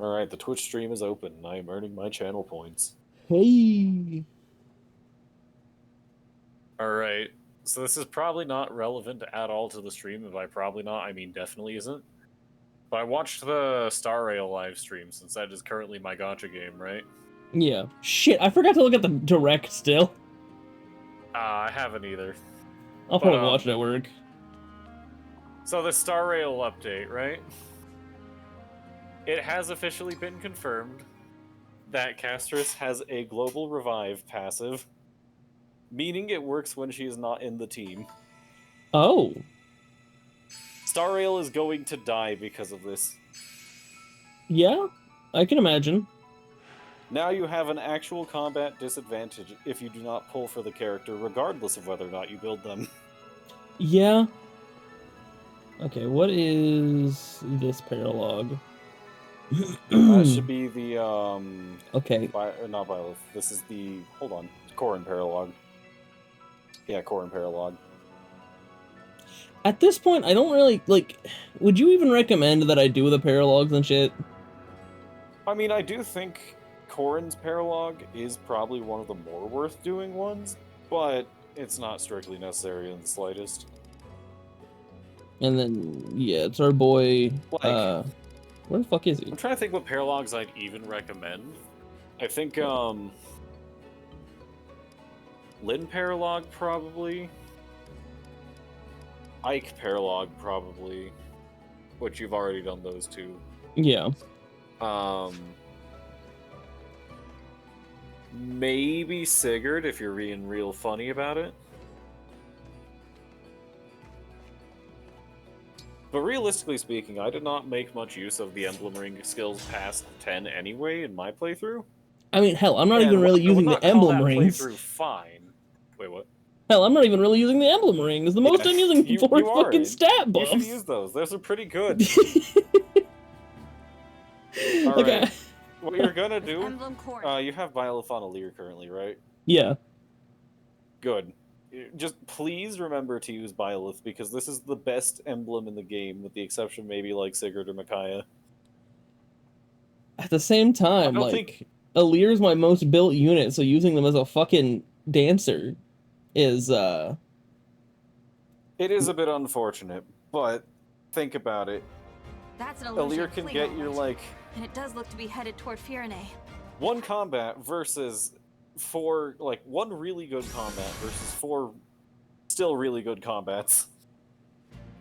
Alright, the Twitch stream is open, and I am earning my channel points. Hey! Alright, so this is probably not relevant at all to the stream, and by probably not, I mean definitely isn't. But I watched the Star Rail live stream, since that is currently my gacha game, right? Yeah. Shit, I forgot to look at the direct still. I haven't either. I'll probably watch it at work. So the Star Rail update, right? It has officially been confirmed that Castris has a global revive passive, meaning it works when she is not in the team. Oh. Star Rail is going to die because of this. Yeah, I can imagine. Now you have an actual combat disadvantage if you do not pull for the character, regardless of whether or not you build them. Yeah. Okay, what is this paralog? That should be the, Okay. not Byleth. This is the, hold on, Corrin paralog. Yeah, Corrin paralog. At this point, I don't really, like, would you even recommend that I do the paralogs and shit? I mean, I do think Corrin's paralog is probably one of the more worth doing ones, but it's not strictly necessary in the slightest. And then, yeah, it's our boy, like, where the fuck is he? I'm trying to think what paralogs I'd even recommend. I think, Lin paralog, probably. Ike paralog, probably. Which you've already done those two. Yeah. Maybe Sigurd, if you're being real funny about it. But realistically speaking, I did not make much use of the Emblem Ring skills past 10 anyway in my playthrough. I mean, hell, I'm not even really using the Emblem Rings. Playthrough fine. Wait, what? Hell, I'm not even really using the Emblem Rings. The most I'm using for fucking stat buffs. You should use those. Those are pretty good. Alright. What you're gonna do, you have Byleth on Alir currently, right? Yeah. Good. Just please remember to use Byleth, because this is the best emblem in the game, with the exception maybe like Sigurd or Micaiah. At the same time, like, Alir is my most built unit, so using them as a fucking dancer is, It is a bit unfortunate, but think about it. That's an Alir can get your, like... And it does look to be headed toward Firene. One combat versus four, like, one really good combat versus four still really good combats.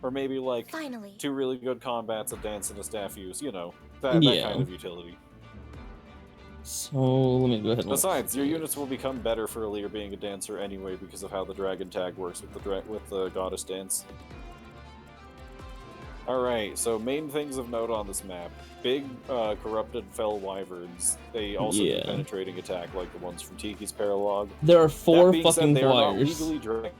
Or maybe, like, two really good combats, a dance, and a staff use, you know, that kind of utility. So, let me go ahead and... Besides, your units will become better for Alir being a dancer anyway, because of how the dragon tag works with the goddess dance. Alright, so main things of note on this map. Big, corrupted fell wyverns. They also do penetrating attack like the ones from Tiki's paralog. There are 4 fucking flyers. Not legally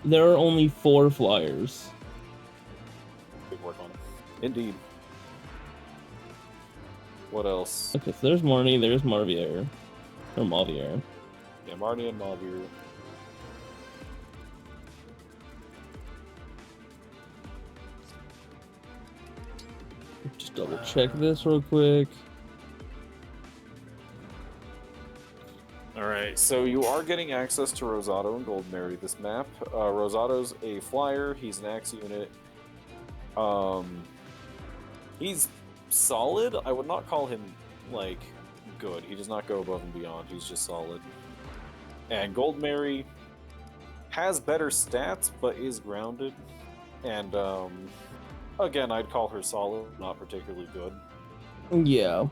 there are only 4 flyers. Good work on it. Indeed. What else? Okay, so there's Marnie, there's Marvier. Or Mavier. Yeah, Marnie and Mavier. Just double check this real quick. Alright, so you are getting access to Rosado and Goldmary this map. Rosado's a flyer, he's an axe unit. He's solid. I would not call him, like, good. He does not go above and beyond, he's just solid. And Goldmary has better stats, but is grounded. And, again, I'd call her solid, not particularly good. Yeah.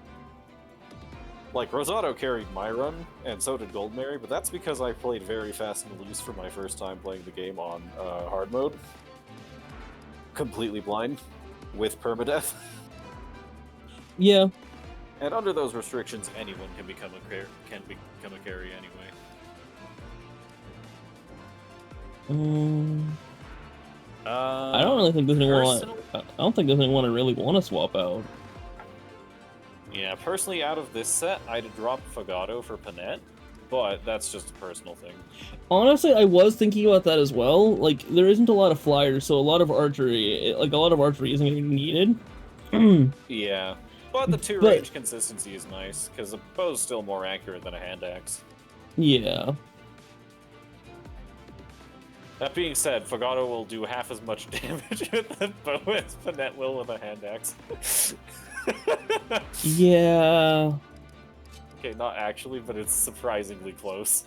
Like, Rosado carried my run, and so did Goldmary, but that's because I played very fast and loose for my first time playing the game on hard mode. Completely blind, with permadeath. Yeah. And under those restrictions, anyone can become a carry anyway. I don't really think there's anyone. I don't think there's anyone I really want to swap out. Yeah, personally, out of this set, I'd drop Fagado for Panette. but that's just a personal thing. Honestly, I was thinking about that as well. Like, there isn't a lot of flyers, so a lot of archery, isn't going to be needed. Yeah, but the two But- range consistency is nice, because the bow's still more accurate than a hand axe. Yeah. That being said, Fogado will do half as much damage with the bow as Panette will with a hand axe. Yeah. Okay, not actually, but it's surprisingly close.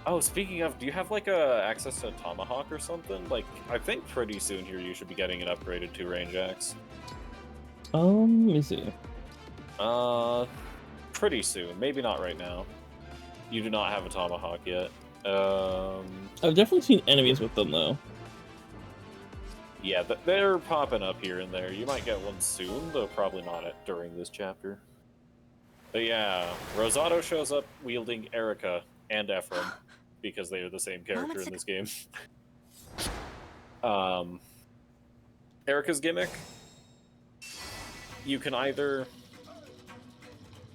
Oh, speaking of, do you have like access to a tomahawk or something? Like, I think pretty soon here you should be getting an upgraded 2-range axe. Let me see. Pretty soon. Maybe not right now. You do not have a tomahawk yet. I've definitely seen enemies with them, though. Yeah, they're popping up here and there. You might get one soon, though probably not during this chapter. But yeah, Rosado shows up wielding Erica and Ephraim, because they are the same character in this game. Erica's gimmick, you can either...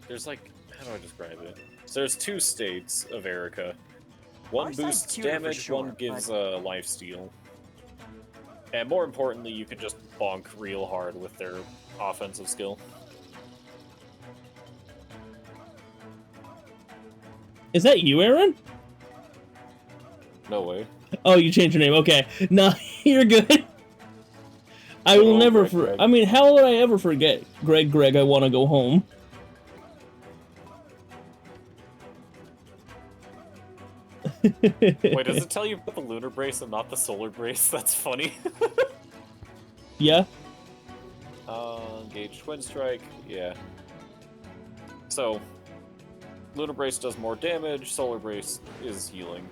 There's like... How do I describe it? So there's 2 states of Erica. One Our side's boosts cuter for damage, sure, one gives but- lifesteal. And more importantly, you can just bonk real hard with their offensive skill. Is that you, Aaron? No way. Oh, you changed your name. Okay. No, you're good. I will Oh, never Greg. I mean, how would I ever forget? Greg, I want to go home. Wait, does it tell you about the lunar brace and not the solar brace? That's funny. Yeah? Engage Twin Strike, yeah. So, lunar brace does more damage, solar brace is healing.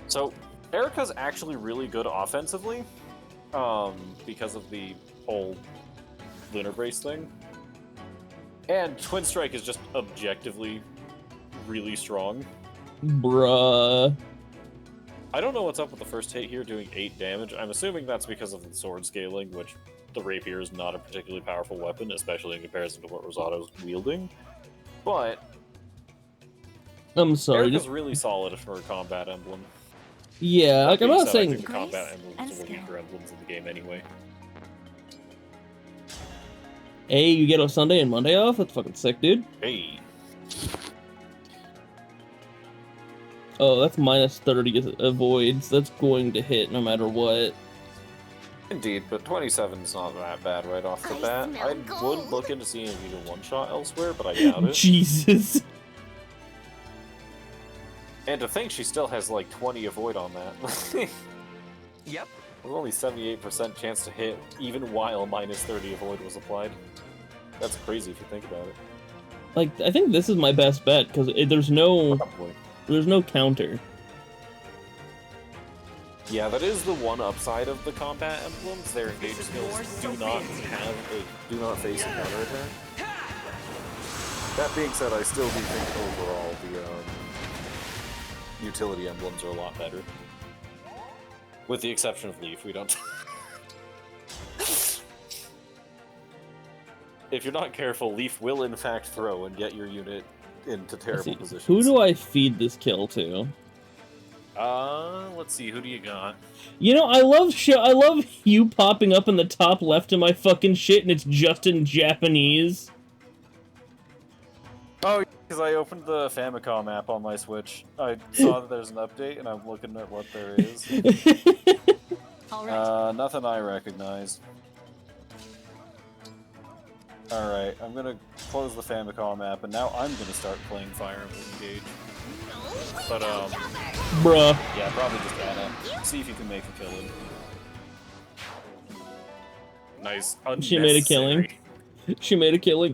So, Erica's actually really good offensively, because of the whole lunar brace thing. And Twin Strike is just objectively really strong. Bruh. I don't know what's up with the first hit here doing 8 damage. I'm assuming that's because of the sword scaling, which the rapier is not a particularly powerful weapon, especially in comparison to what Rosado's wielding. But I'm sorry. Erica's really solid for a combat emblem. Yeah, like, I'm not I saying... think the combat Grace emblems and are the skill. weaker emblems in the game anyway. Hey, you get a Sunday and Monday off? That's fucking sick, dude. Hey. Oh, that's minus 30 avoids. That's going to hit no matter what. Indeed, but 27 is not that bad right off the bat. I would look into seeing if you can one-shot elsewhere, but I doubt it. Jesus. And to think she still has like 20 avoid on that. Yep. There's only 78% chance to hit, even while minus 30 avoid was applied. That's crazy if you think about it. Like, I think this is my best bet, because there's no counter. Yeah, that is the one upside of the combat emblems. Their engage skills do not face a counter attack. That being said, I still do think overall the utility emblems are a lot better. With the exception of Leaf, we don't. If you're not careful, Leaf will in fact throw and get your unit into terrible positions. Who do I feed this kill to? Let's see, who do you got? You know, I love you popping up in the top left of my fucking shit, and it's just in Japanese. Oh, because I opened the Famicom app on my Switch. I saw that there's an update, and I'm looking at what there is. All right. Nothing I recognized. Alright, I'm gonna close the Famicom app, and now I'm gonna start playing Fire Emblem Engage. But, Bruh. yeah, probably just Anna. See if you can make a killing. Nice. She made a killing. Unnecessary. She made a killing.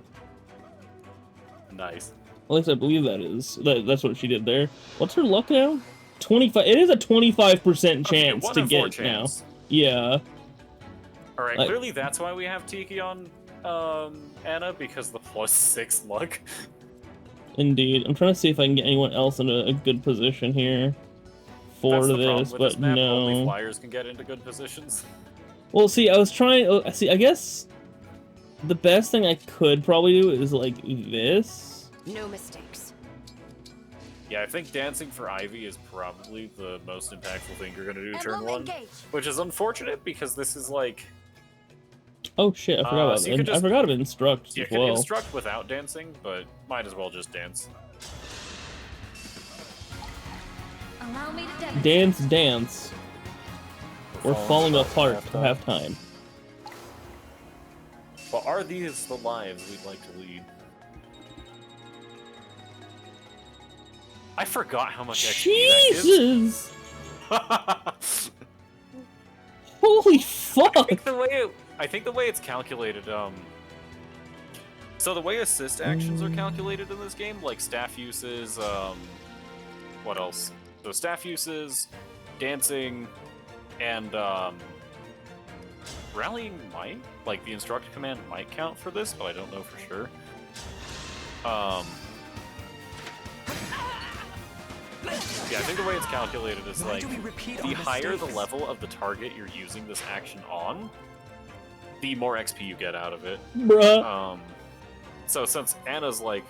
Nice. At least I believe that's what she did there. What's her luck now? 25. It is a 25% chance Okay, to 1 in 4 get chance. now. Yeah. Alright, Like- clearly that's why we have Tiki on Anna, because the +6 luck. Indeed. I'm trying to see if I can get anyone else in a good position here for That's the problem this, with but this map. Only no. flyers can get into good positions. Well, see, I was trying. See, I guess The best thing I could probably do is like this. No mistakes. Yeah, I think dancing for Ivy is probably the most impactful thing you're gonna do turn Emblem 1. engage. Which is unfortunate because this is like... Oh shit, I forgot about so you could I just- forgot about instruct You as can well. instruct without dancing, but might as well just dance. Allow me to demonstrate. Dance, dance. We're falling apart at halftime. But are these the lives we'd like to lead? I forgot how much XP Jesus! that gives. Holy fuck! I think the way it's calculated, so the way assist actions are calculated in this game, like staff uses, what else? So staff uses, dancing, and rallying might, like the instruct command might count for this, but I don't know for sure. Yeah, I think the way it's calculated is like, the higher the level of the target you're using this action on, the more XP you get out of it. Bruh. So since Anna's like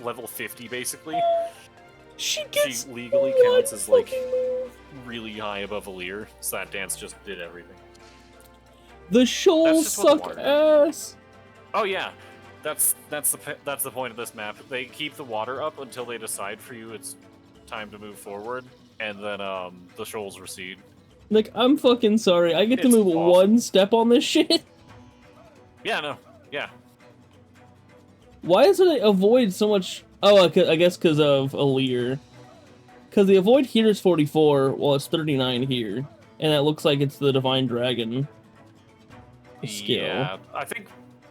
level 50 basically, She she legally counts as like really high above Alir, so that dance just did everything. The shoals That's just what the suck water ass. Oh yeah, that's the point of this map. They keep the water up until they decide for you it's time to move forward, and then the shoals recede. Like, I'm fucking sorry. I get to It's move awful. one step on this shit. Yeah, no, yeah. Why does it avoid so much? Oh, I guess because of Alir. Because the avoid here is 44, while it's 39 here, and it looks like it's the Divine Dragon skill. Yeah, I think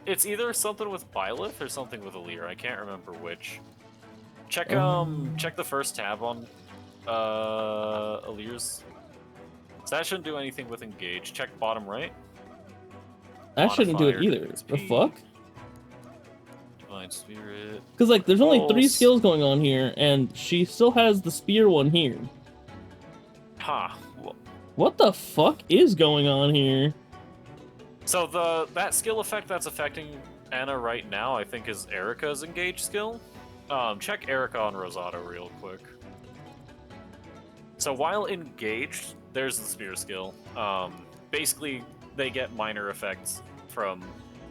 it's either something with Byleth or something with Alir. I can't remember which. Check check the first tab on Alir's. So that shouldn't do anything with engage. Check bottom right. That shouldn't do it Modifier, either. XP. The fuck? Divine Spirit. Because like, there's only 3 Pulse. skills going on here, and she still has the spear one here. Ha. Well, What the fuck is going on here? so that skill effect that's affecting Anna right now, I think, is Erica's engage skill. Check Erica on Rosado real quick. So while engaged, there's the spear skill. Basically, they get minor effects from.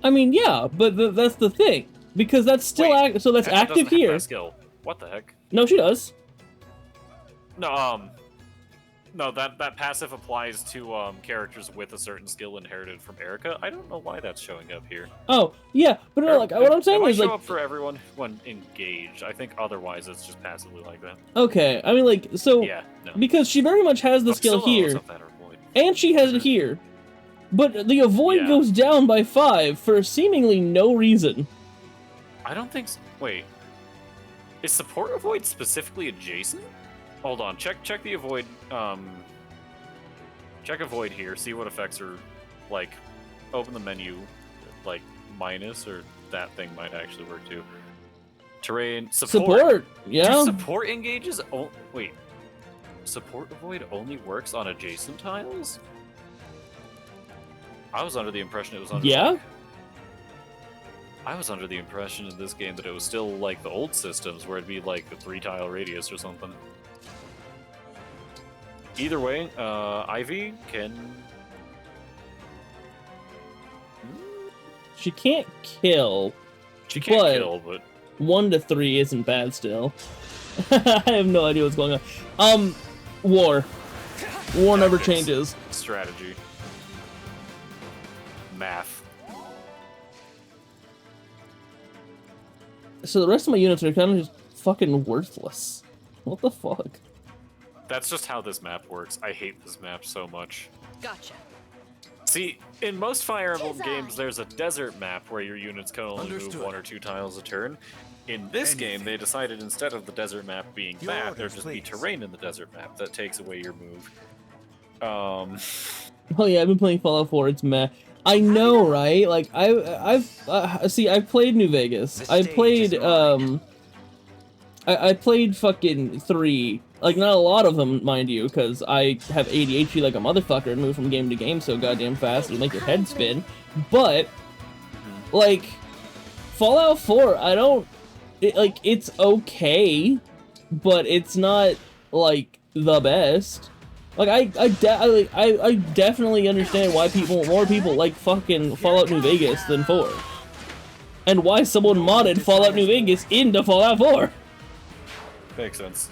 I mean, yeah, but that's the thing. Because that's still Wait, so that's Anna doesn't active have here. that skill. What the heck? No, she does. No, no, that passive applies to characters with a certain skill inherited from Erica. I don't know why that's showing up here. Oh, yeah, but no, like, what I'm saying it is, might show like, up for everyone when engaged. I think otherwise it's just passively like that. okay, I mean, like, so, Yeah, no. because she very much has the But skill still, no, it's here, not that or avoid. and she has it here, but the avoid Yeah. goes down by 5 for seemingly no reason. I don't think so. Wait. Is support avoid specifically adjacent? Hold on, check the avoid, check avoid here, see what effects are, like, open the menu, like, minus, or that thing might actually work too. Terrain, support! Yeah. Do support engages? Oh, wait. Support avoid only works on adjacent tiles? I was under the impression it was on. Yeah? I was under the impression in this game that it was still like the old systems where it'd be like the 3-tile radius or something. Either way, Ivy can. She can't kill. She can't But- kill, but 1 to 3 isn't bad still. I have no idea what's going on. War. War never Tactics. changes. strategy. Math. So the rest of my units are kind of just fucking worthless. What the fuck? That's just how this map works. I hate this map so much. Gotcha. See, in most Fire Emblem Tis games, I. there's a desert map where your units can only Understood. move 1 or 2 tiles a turn. In this game, they decided instead of the desert map being Your that, there'd orders, just be please. terrain in the desert map that takes away your move. Oh yeah, I've been playing Fallout 4. It's meh. I know, right? Like I've see, I played New Vegas. The I stage played is mine. I played fucking 3, Like, not a lot of them, mind you, because I have ADHD like a motherfucker and move from game to game so goddamn fast it'll make your head spin. But, like, Fallout 4, I don't... it's okay, but it's not, like, the best. Like, I definitely understand why more people like fucking Fallout New Vegas than 4. And why someone modded Fallout New Vegas into Fallout 4. Makes sense.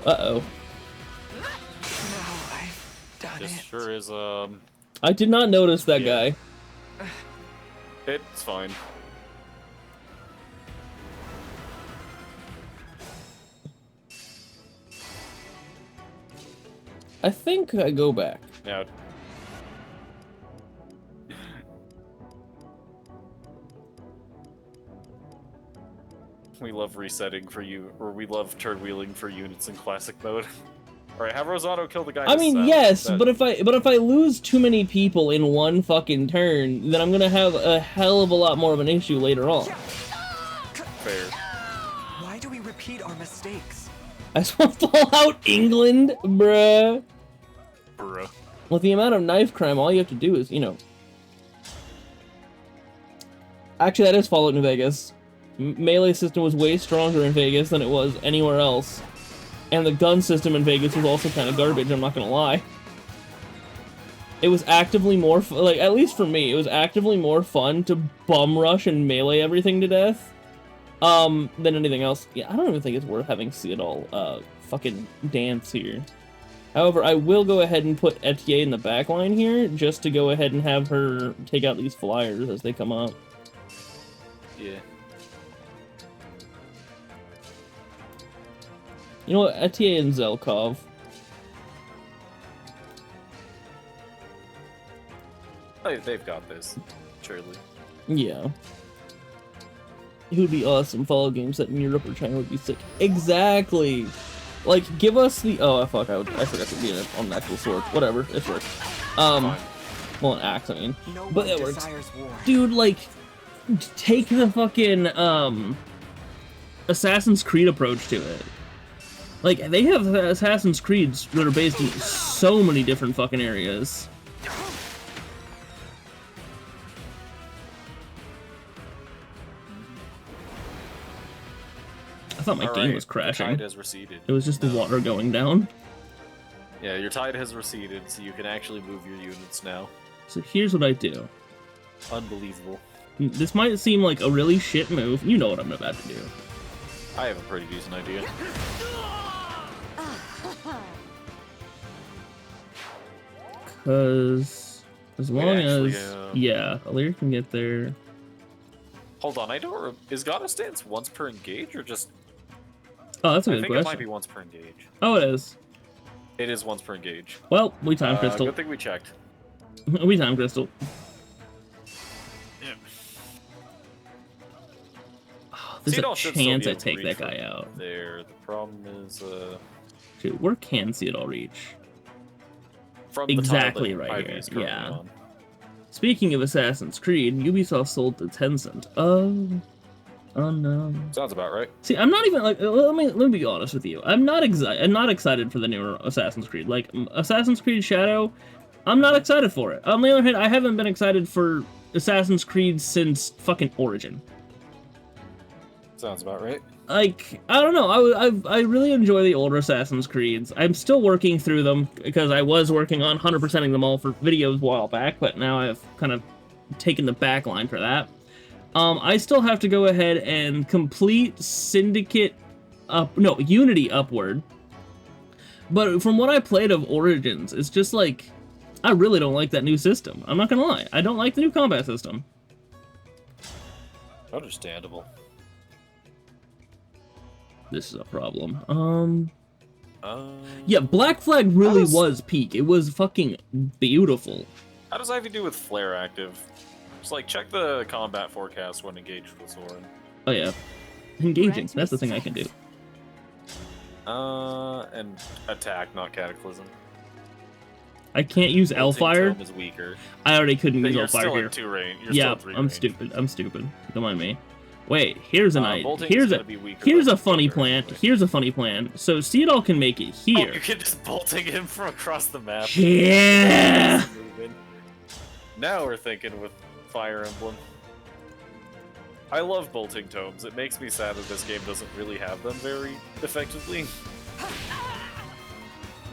Uh-oh. This sure is, I did not notice that Yeah. guy. It's fine. I think I go back. Now... We love resetting for you, or we love turn wheeling for units in classic mode. Alright, have Rosato kill the guy. I mean, with yes, that- but if I lose too many people in one fucking turn, then I'm gonna have a hell of a lot more of an issue later on. Fair. Why do we repeat our mistakes? I just want Fallout England, bruh. Bruh. With the amount of knife crime, all you have to do is, you know... Actually, that is Fallout New Vegas. Melee system was way stronger in Vegas than it was anywhere else. And the gun system in Vegas was also kind of garbage, I'm not gonna lie. It was actively more, like, at least for me, it was actively more fun to bum rush and melee everything to death, than anything else. Yeah, I don't even think it's worth having Seattle, fucking dance here. However, I will go ahead and put Etienne in the back line here, just to go ahead and have her take out these flyers as they come up. Yeah. You know what, Etienne and Zelkov. They've got this, surely. Yeah. It would be awesome. Follow games set in Europe or China would be sick. Exactly! Like, give us the... Oh, fuck, I forgot to be on an actual sword. Whatever, it works. Fine. Well, an axe, I mean. No But one it works. desires war. Dude, like, take the fucking, Assassin's Creed approach to it. Like, they have Assassin's Creeds that are based in so many different fucking areas. I thought my game Alright, was the crashing. tide has receded. It was just the water going down. Yeah, your tide has receded, so you can actually move your units now. So here's what I do. Unbelievable. This might seem like a really shit move. You know what I'm about to do. I have a pretty decent idea. Because as long actually, as... Yeah, Alir can get there. Hold on, I don't... Is Goddess Dance once per engage, or just... Oh, that's a I good think it might question. be once per engage. Oh, it is. It is once per engage. Well, we time crystal. Good thing we checked. We time crystal. Yeah. Oh, there's Seattle a should still be chance I able to take reach that guy from out. There. The problem is, Dude, where can Seattle reach? from Exactly the tile that right Ivy here, is currently yeah. on. Speaking of Assassin's Creed, Ubisoft sold to Tencent. Oh no. Sounds about right. See, I'm not even like. Let me be honest with you. I'm not excited for the newer Assassin's Creed. Like Assassin's Creed Shadow, I'm not excited for it. On the other hand, I haven't been excited for Assassin's Creed since fucking Origin. Sounds about right. Like, I don't know. I really enjoy the older Assassin's Creeds. I'm still working through them because I was working on 100%ing them all for videos a while back, but now I've kind of taken the back line for that. I still have to go ahead and complete Unity Upward. But from what I played of Origins, it's just like, I really don't like that new system. I'm not gonna lie. I don't like the new combat system. Understandable. This is a problem. Yeah, Black Flag really was peak. It was fucking beautiful. How does Ivy do with flare active? Just like check the combat forecast when engaged with Soren. Oh yeah. Engaging. That's the thing I can do. And attack, not Cataclysm. I can't use Bolting Hellfire. Tome is weaker. I already couldn't But use you're Hellfire still here. at 2 range. You're Yeah, still at 3 I'm range. stupid. I'm stupid. Don't mind me. Wait, here's an idea. Bolting Here's is a gonna be weaker here's by a funny Thunder plan. anyway. Here's a funny plan. So Seedall can make it Oh, here. you can just bolting him from across the map. Yeah. Now we're thinking with Fire Emblem. I love bolting tomes. It makes me sad that this game doesn't really have them very effectively.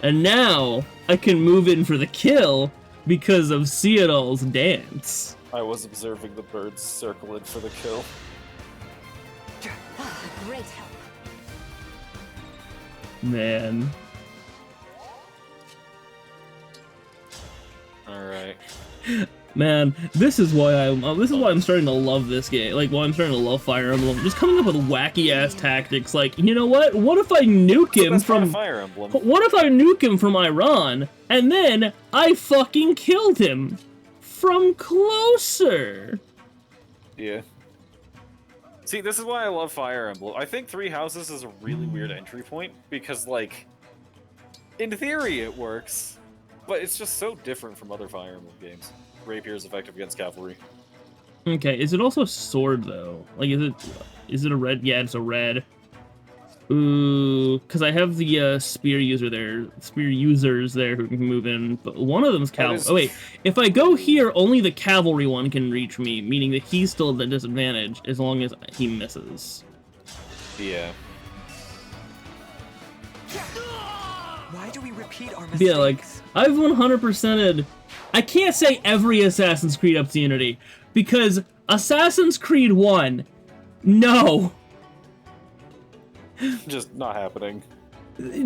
And now I can move in for the kill because of Seedall's dance. I was observing the birds circle in for the kill. A great help. Man. Alright. Man, this is why I'm starting to love this game. Like, why I'm starting to love Fire Emblem. Just coming up with wacky ass tactics. Like, you know what? What if I nuke him That's from Fire Emblem. What if I nuke him from Iran and then I fucking killed him from closer? Yeah. See, this is why I love Fire Emblem. I think 3 houses is a really weird entry point because, like, in theory it works, but it's just so different from other Fire Emblem games. Rapier is effective against cavalry. Okay, is it also sword though? Like, is it a red? Yeah, it's a red. Ooh, because I have the spear users there who can move in, but one of them's cavalry. is- Oh wait, if I go here, only the cavalry one can reach me, meaning that he's still at a disadvantage as long as he misses. Yeah. Why do we repeat our mistakes? Yeah, like, I've 100%ed... I can't say every Assassin's Creed up to Unity, because Assassin's Creed 1, no. Just not happening.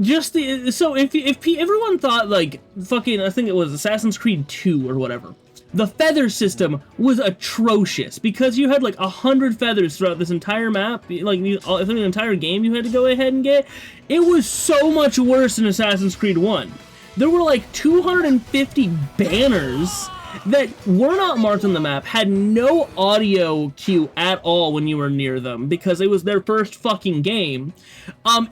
Just the... So, if everyone thought, like, fucking, I think it was Assassin's Creed 2 or whatever, the feather system was atrocious, because you had, like, 100 feathers throughout this entire map, like, I think the entire game you had to go ahead and get. It was so much worse in Assassin's Creed 1. There were like 250 banners that were not marked on the map, had no audio cue at all when you were near them because it was their first fucking game.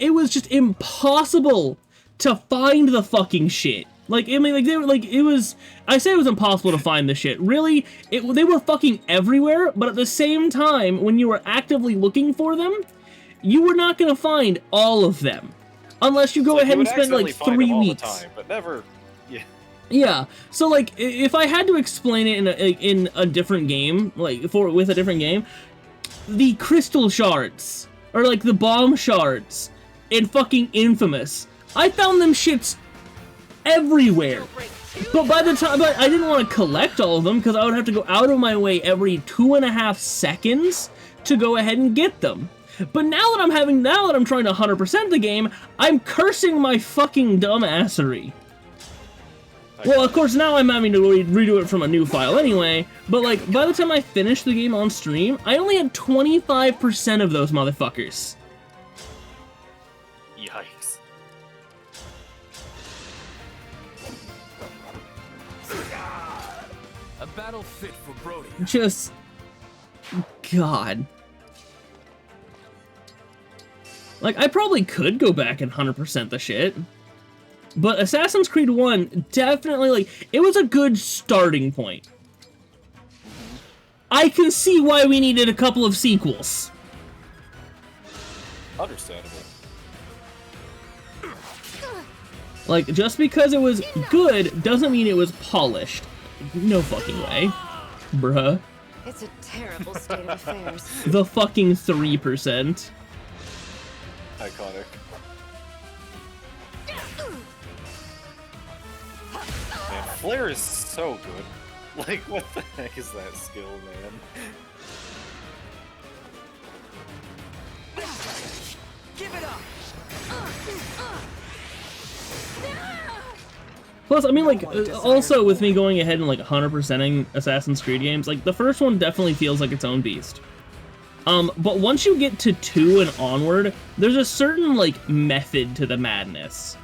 It was just impossible to find the fucking shit. Like, I mean, like, they were, like, it was, I say it was impossible to find the shit. Really, they were fucking everywhere, but at the same time, when you were actively looking for them, you were not gonna find all of them. Unless you go ahead and spend like 3 weeks. Time, but never. Yeah. Yeah. So like, if I had to explain it in a different game, like with a different game, the crystal shards or like the bomb shards in fucking Infamous, I found them shits everywhere. But by the time, I didn't want to collect all of them because I would have to go out of my way every 2.5 seconds to go ahead and get them. But now that I'm trying to 100% the game, I'm cursing my fucking dumbassery. Well, of course, now I'm having to redo it from a new file anyway, but like, by the time I finished the game on stream, I only had 25% of those motherfuckers. Yikes. A battle fit for Brody. Just... God. Like, I probably could go back and 100% the shit. But Assassin's Creed 1 definitely, like, it was a good starting point. I can see why we needed a couple of sequels. Understandable. Like, just because it was good doesn't mean it was polished. No fucking way. Bruh. It's a terrible state of affairs. The fucking 3%. Iconic. Man, Flare is so good. Like, what the heck is that skill, man? Give it up! Plus, I mean, like, also with me going ahead and, like, 100%ing Assassin's Creed games, like, the first one definitely feels like its own beast. But once you get to 2 and onward, there's a certain, like, method to the madness.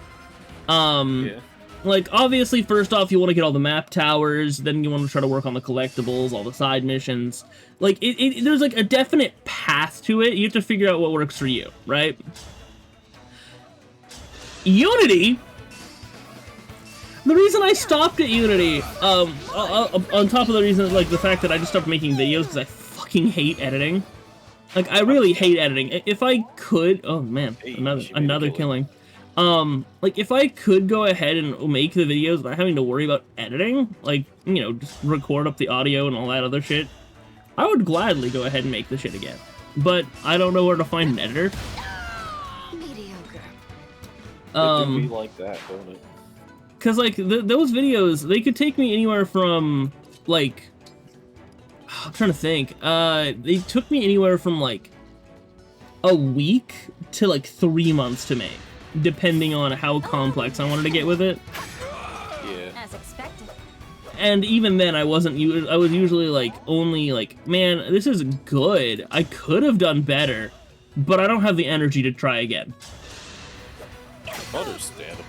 Yeah. Like, obviously, first off, you want to get all the map towers, then you want to try to work on the collectibles, all the side missions. Like, there's, like, a definite path to it. You have to figure out what works for you, right? Unity. The reason I stopped at Unity, on top of the reason, like the fact that I just stopped making videos because I fucking hate editing. Like I really hate editing. If I could, oh man, Hey, another killing. Like if I could go ahead and make the videos without having to worry about editing, like, you know, just record up the audio and all that other shit, I would gladly go ahead and make the shit again. But I don't know where to find an editor. Mediocre. It do be like that, don't it? Cause like those videos, they could take me anywhere from like, I'm trying to think. They took me anywhere from like a week to like 3 months to make, depending on how complex I wanted to get with it. Yeah. As expected. And even then, I was usually like only like, man, this is good. I could have done better, but I don't have the energy to try again. Understandable.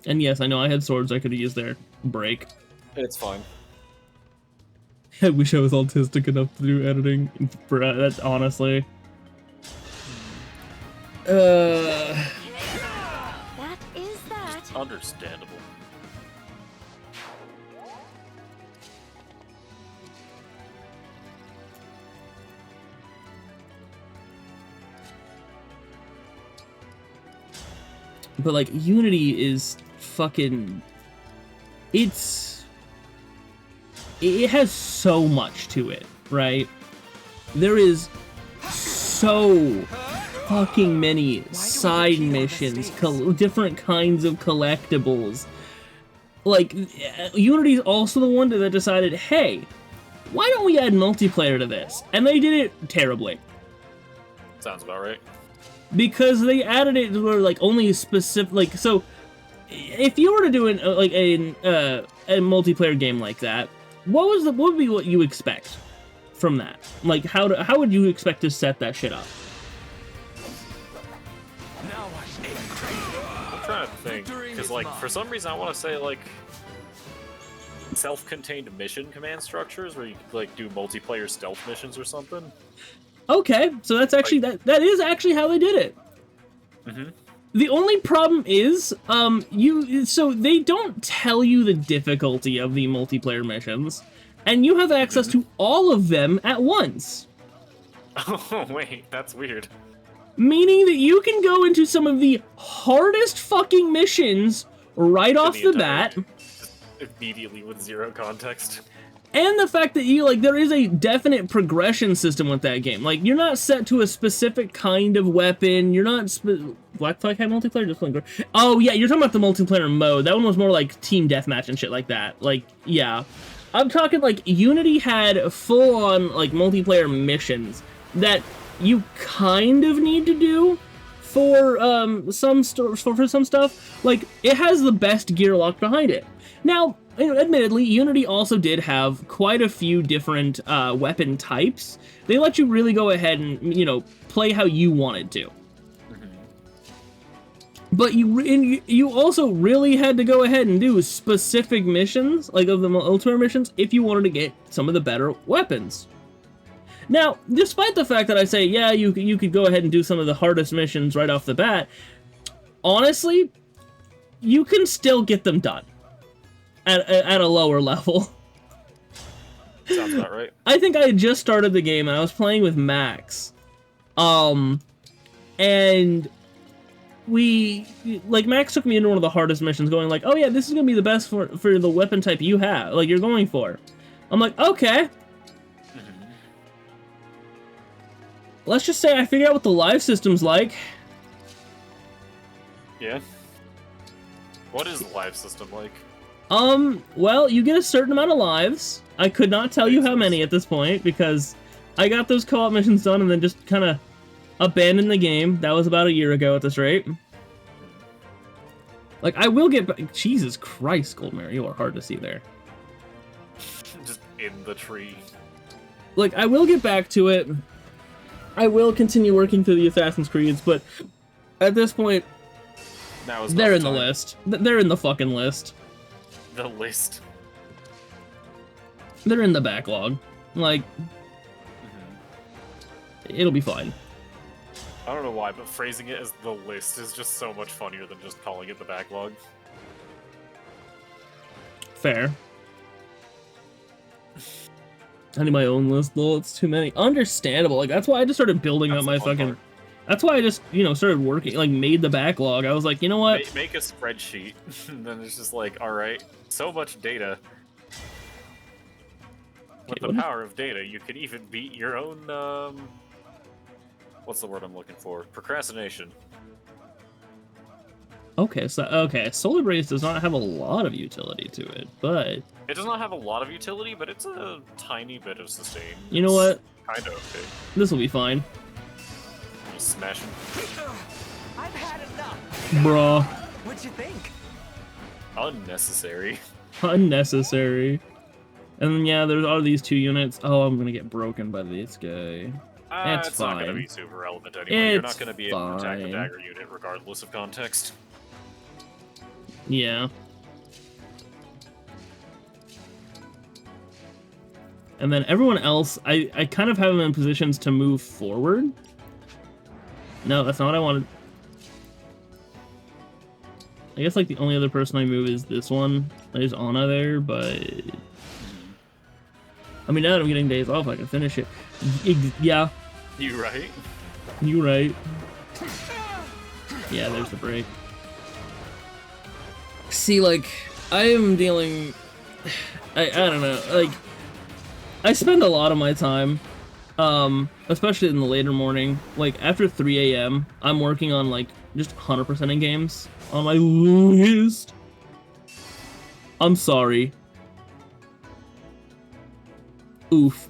And yes, I know I had swords I could have used there. Break. It's fine. I wish I was autistic enough to do editing. That's honestly. That is that. Understandable. But like Unity is fucking, it has so much to it, right? There is so fucking many side missions, different kinds of collectibles. Like, Unity's also the one that decided, hey, why don't we add multiplayer to this? And they did it terribly. Sounds about right. Because they added it where like only specific, like, so if you were to do a multiplayer game like that, what would be what you expect from that? Like how would you expect to set that shit up? Now I'm trying to think, because like for some reason I want to say like self-contained mission command structures where you like do multiplayer stealth missions or something. Okay, so that's actually that is actually how they did it. Mm-hmm. The only problem is, so they don't tell you the difficulty of the multiplayer missions, and you have access to all of them at once. Oh wait, that's weird. Meaning that you can go into some of the hardest fucking missions right off the bat. Immediately with zero context. And the fact that you, like, there is a definite progression system with that game. Like, you're not set to a specific kind of weapon. You're not... Black Flag had multiplayer? Just playing... Oh, yeah, you're talking about the multiplayer mode. That one was more like team deathmatch and shit like that. Like, yeah. I'm talking, like, Unity had full-on, like, multiplayer missions that you kind of need to do for some stuff. Like, it has the best gear locked behind it. Now, admittedly, Unity also did have quite a few different weapon types. They let you really go ahead and, you know, play how you wanted to. But you also really had to go ahead and do specific missions, like of the multiplayer missions, if you wanted to get some of the better weapons. Now, despite the fact that I say, yeah, you could go ahead and do some of the hardest missions right off the bat, honestly, you can still get them done. At a lower level. Sounds about right. I think I had just started the game and I was playing with Max. And Max took me into one of the hardest missions going like, oh yeah, this is gonna be the best for the weapon type you have, like you're going for. I'm like, okay. Let's just say I figured out what the live system's like. Yeah. What is the live system like? Well, you get a certain amount of lives. I could not tell you how many at this point, because I got those co-op missions done and then just kind of abandoned the game. That was about a year ago at this rate. Like, I will get back... Jesus Christ, Goldmare, you are hard to see there. Just in the tree. Like, I will get back to it. I will continue working through the Assassin's Creeds, but at this point, they're in the list. They're in the fucking list. The list. They're in the backlog. Like, it'll be fine. I don't know why, but phrasing it as the list is just so much funnier than just calling it the backlog. Fair. I need my own list though. It's too many. Understandable. Like that's why I just started building up my fucking. Part. That's why I just started working. Like made the backlog. I was like, you know what? Make a spreadsheet, and then it's just like, all right, so much data. With the power of data, you could even beat your own. What's the word I'm looking for? Procrastination. Okay, Solar Blaze does not have a lot of utility to it, but it does not have a lot of utility, but it's a tiny bit of sustain. You know what? Kind of okay. This will be fine. Just smash him. I've had enough. Bruh. What'd you think? Unnecessary. Unnecessary. And then yeah, there are these 2 units. Oh, I'm gonna get broken by this guy. It's not gonna be super relevant anyway. You're not gonna be able to attack the dagger unit regardless of context. Yeah. And then everyone else, I kind of have them in positions to move forward. No, that's not what I wanted. I guess like the only other person I move is this one. There's Anna there, but I mean now that I'm getting days off, I can finish it. Yeah. You right? You right. Yeah, there's the break. See, like, I am dealing... I don't know, like... I spend a lot of my time, especially in the later morning, like, after 3 a.m., I'm working on, like, just 100%ing games on my list. I'm sorry. Oof.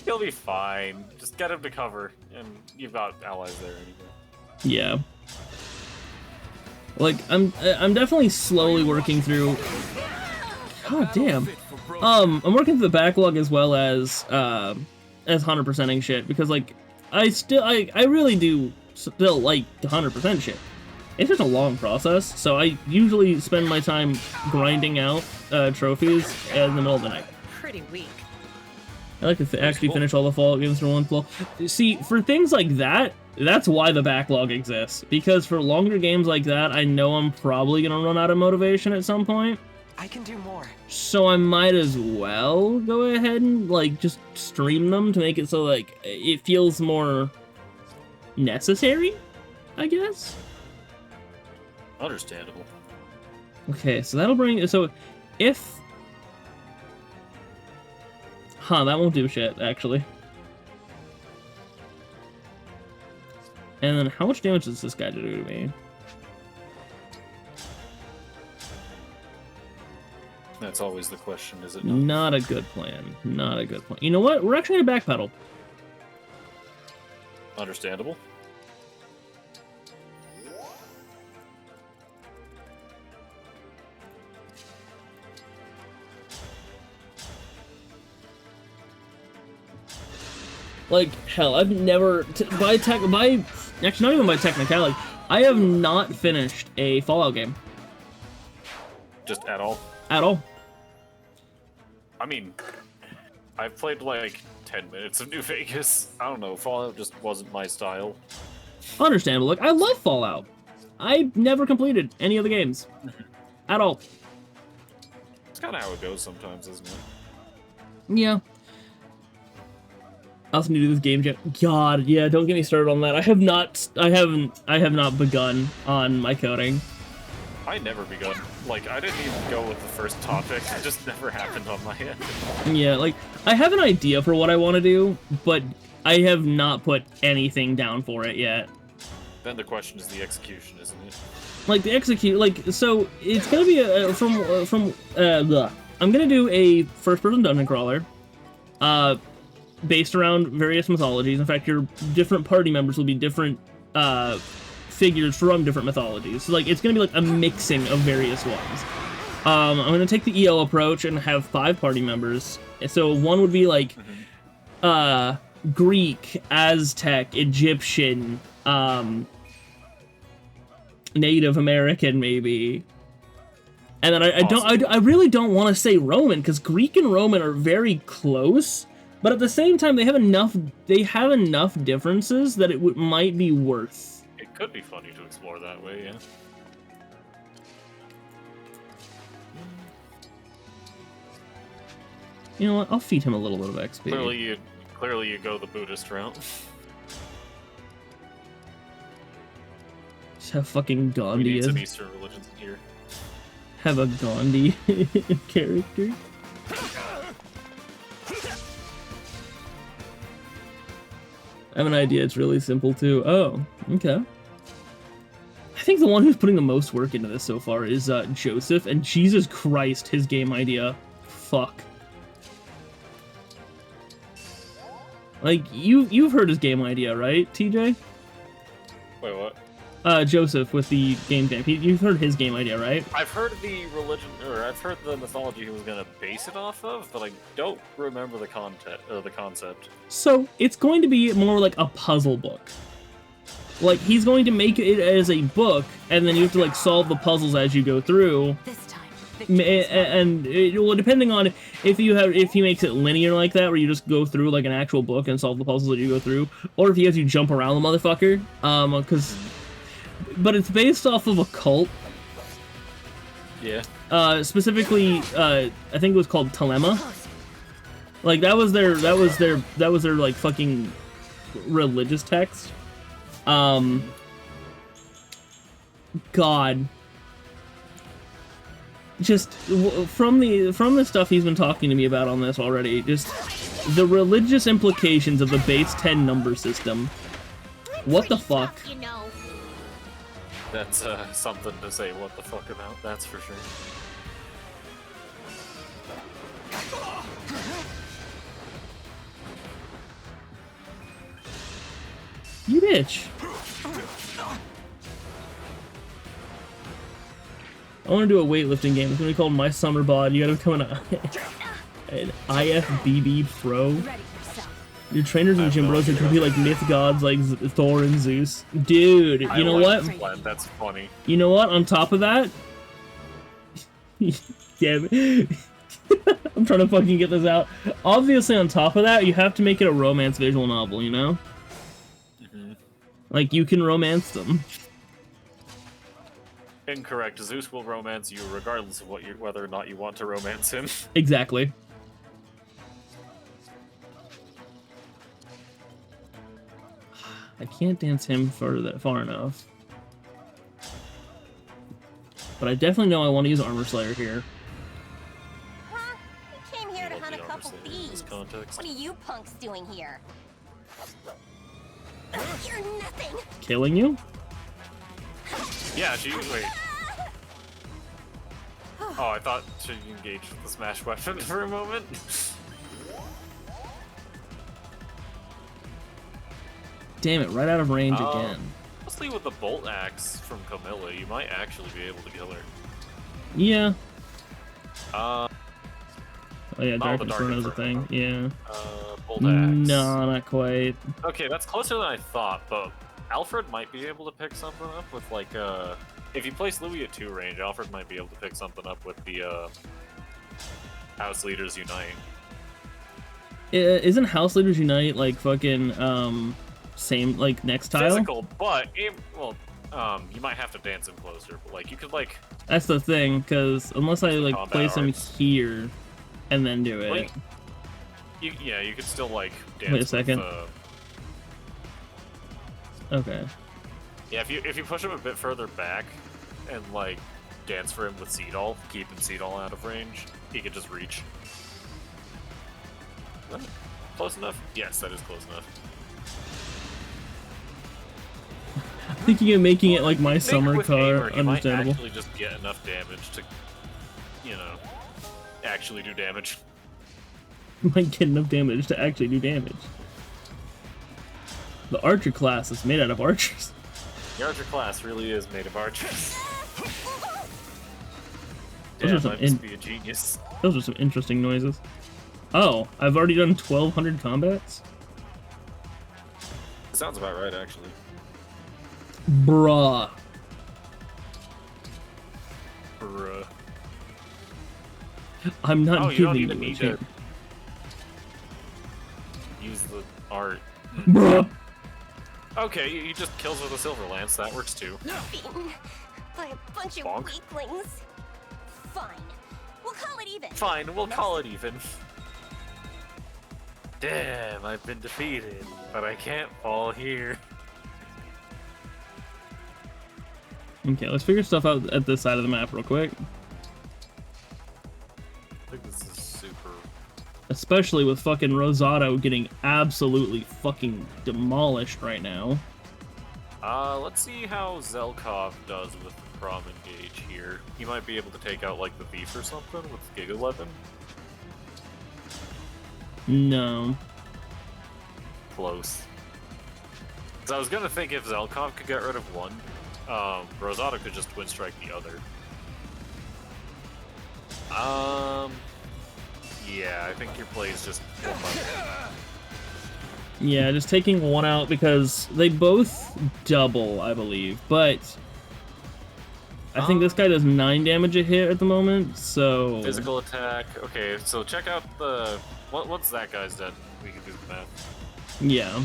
He'll be fine. Just get him to cover, and you've got allies there anyway. Yeah. Like, I'm definitely slowly working through... God damn. I'm working through the backlog as well as 100%ing shit, because, like, I really do still like 100% shit. It's just a long process, so I usually spend my time grinding out trophies in the middle of the night. Pretty weak. I like to actually finish all the Fallout games for one flow. See, for things like that, that's why the backlog exists. Because for longer games like that, I know I'm probably going to run out of motivation at some point. I can do more. So I might as well go ahead and, like, just stream them to make it so, like, it feels more necessary, I guess? Understandable. Okay, so that'll bring... So, if... Huh, that won't do shit, actually. And then how much damage does this guy do to me? That's always the question, is it not? Not a good plan. Not a good plan. You know what? We're actually gonna backpedal. Understandable. Like, hell, I've never... actually, not even by technicality, I have not finished a Fallout game. Just at all? At all. I mean, I've played like 10 minutes of New Vegas. I don't know, Fallout just wasn't my style. Understandable. Like, I love Fallout. I never completed any of the games. At all. It's kind of how it goes sometimes, isn't it? Yeah. I also need to do this game jam. God, yeah, don't get me started on that. I have not begun on my coding. I never begun. Like, I didn't even go with the first topic. It just never happened on my end. Yeah, like, I have an idea for what I want to do, but I have not put anything down for it yet. Then the question is the execution, isn't it? Like, the so, it's gonna be I'm gonna do a first-person dungeon crawler, based around various mythologies. In fact, your different party members will be different, figures from different mythologies. So, like, it's gonna be like a mixing of various ones. I'm gonna take the EO approach and have 5 party members. So one would be like, Greek, Aztec, Egyptian, Native American, maybe. And then I really don't want to say Roman, because Greek and Roman are very close, But at the same time, they have enough differences that it might be worth. It could be funny to explore that way, yeah. You know what? I'll feed him a little bit of XP. Clearly you go the Buddhist route. Just have fucking We Gandhi need as some Eastern religions here. have a Gandhi character. I have an idea. It's really simple too. Oh, okay. I think the one who's putting the most work into this so far is Joseph, and Jesus Christ, his game idea. Fuck. Like you've heard his game idea, right, TJ? Wait, what? Joseph with the game jam. You've heard his game idea, right? I've heard the religion, or I've heard the mythology he was gonna base it off of, but I don't remember the content or the concept. So it's going to be more like a puzzle book. Like he's going to make it as a book, and then you have to like solve the puzzles as you go through. This time. And well, depending on if he makes it linear like that, where you just go through like an actual book and solve the puzzles that you go through, or if he has you jump around the motherfucker, but it's based off of a cult. Yeah. Specifically, I think it was called Telema. Like that was their like fucking religious text. God. Just from the stuff he's been talking to me about on this already, just the religious implications of the base 10 number system. What the fuck? You know. That's something to say what the fuck about, that's for sure. You bitch. I want to do a weightlifting game. It's going to be called My Summer Bod. You got to become an IFBB pro. Your trainers and gym bros are going to be like myth gods like Thor and Zeus. Dude, you know what? That's funny. You know what? On top of that... Damn it. I'm trying to fucking get this out. Obviously, on top of that, you have to make it a romance visual novel, you know? Mm-hmm. Like, you can romance them. Incorrect. Zeus will romance you regardless of whether or not you want to romance him. Exactly. I can't dance him far enough. But I definitely know I want to use Armor Slayer here. Huh? We came here to love hunt a the couple Armor Slayer in this thieves. context. What are you punks doing here? You're nothing. Killing you? Yeah, wait. Oh, I thought she engaged with the smash weapon for a moment. Damn it, right out of range again. Mostly with the bolt axe from Camilla, you might actually be able to kill her. Yeah. Oh yeah, Dark the Dark Inferno's a Inferno. thing, yeah. Bolt axe. No, not quite. Okay, that's closer than I thought, but Alfred might be able to pick something up with, like, if you place Louis at 2 range, Alfred might be able to pick something up with the, House Leaders Unite. Isn't House Leaders Unite, like, fucking, same, like, next tile? Physical, but, you might have to dance him closer, but, like, you could, like... That's the thing, because unless I, like, Combat place him arts. here and then do it. Like, you could still, like, dance Wait a second. with, Okay. Yeah, if you push him a bit further back and, like, dance for him with Seedall, keeping Seedall out of range, he could just reach. Close enough? Yes, that is close enough. Thinking of making it like my I think summer with car, Aimer, you might understandable. actually just get enough damage to, you know, actually do damage. Might get enough damage to actually do damage. The archer class is made out of archers. The archer class really is made of archers. Those Damn, are some I must be a genius. Those are some interesting noises. Oh, I've already done 1,200 combats? Sounds about right, actually. Bruh. Bruh. I'm not Oh, you don't giving even you a need to... chance. use the art. Bruh. Okay, he just kills with a silver lance. That works too. Beaten by a bunch of Bonk. weaklings. Fine. We'll call it even. Fine, we'll call it even. Damn, I've been defeated, but I can't fall here. Okay, let's figure stuff out at this side of the map real quick. I think this is super. Especially with fucking Rosado getting absolutely fucking demolished right now. Let's see how Zelkov does with the Prom Engage here. He might be able to take out, like, the Thief or something with Giga Weapon. No. Close. Because I was gonna think if Zelkov could get rid of one, Rosado could just Twin Strike the other. Yeah, I think your play is just one by one. Yeah, just taking one out because they both double, I believe. But I think this guy does 9 damage a hit at the moment, so... Physical attack. Okay, so check out the... What's that guy's dead? We can do the math. Yeah.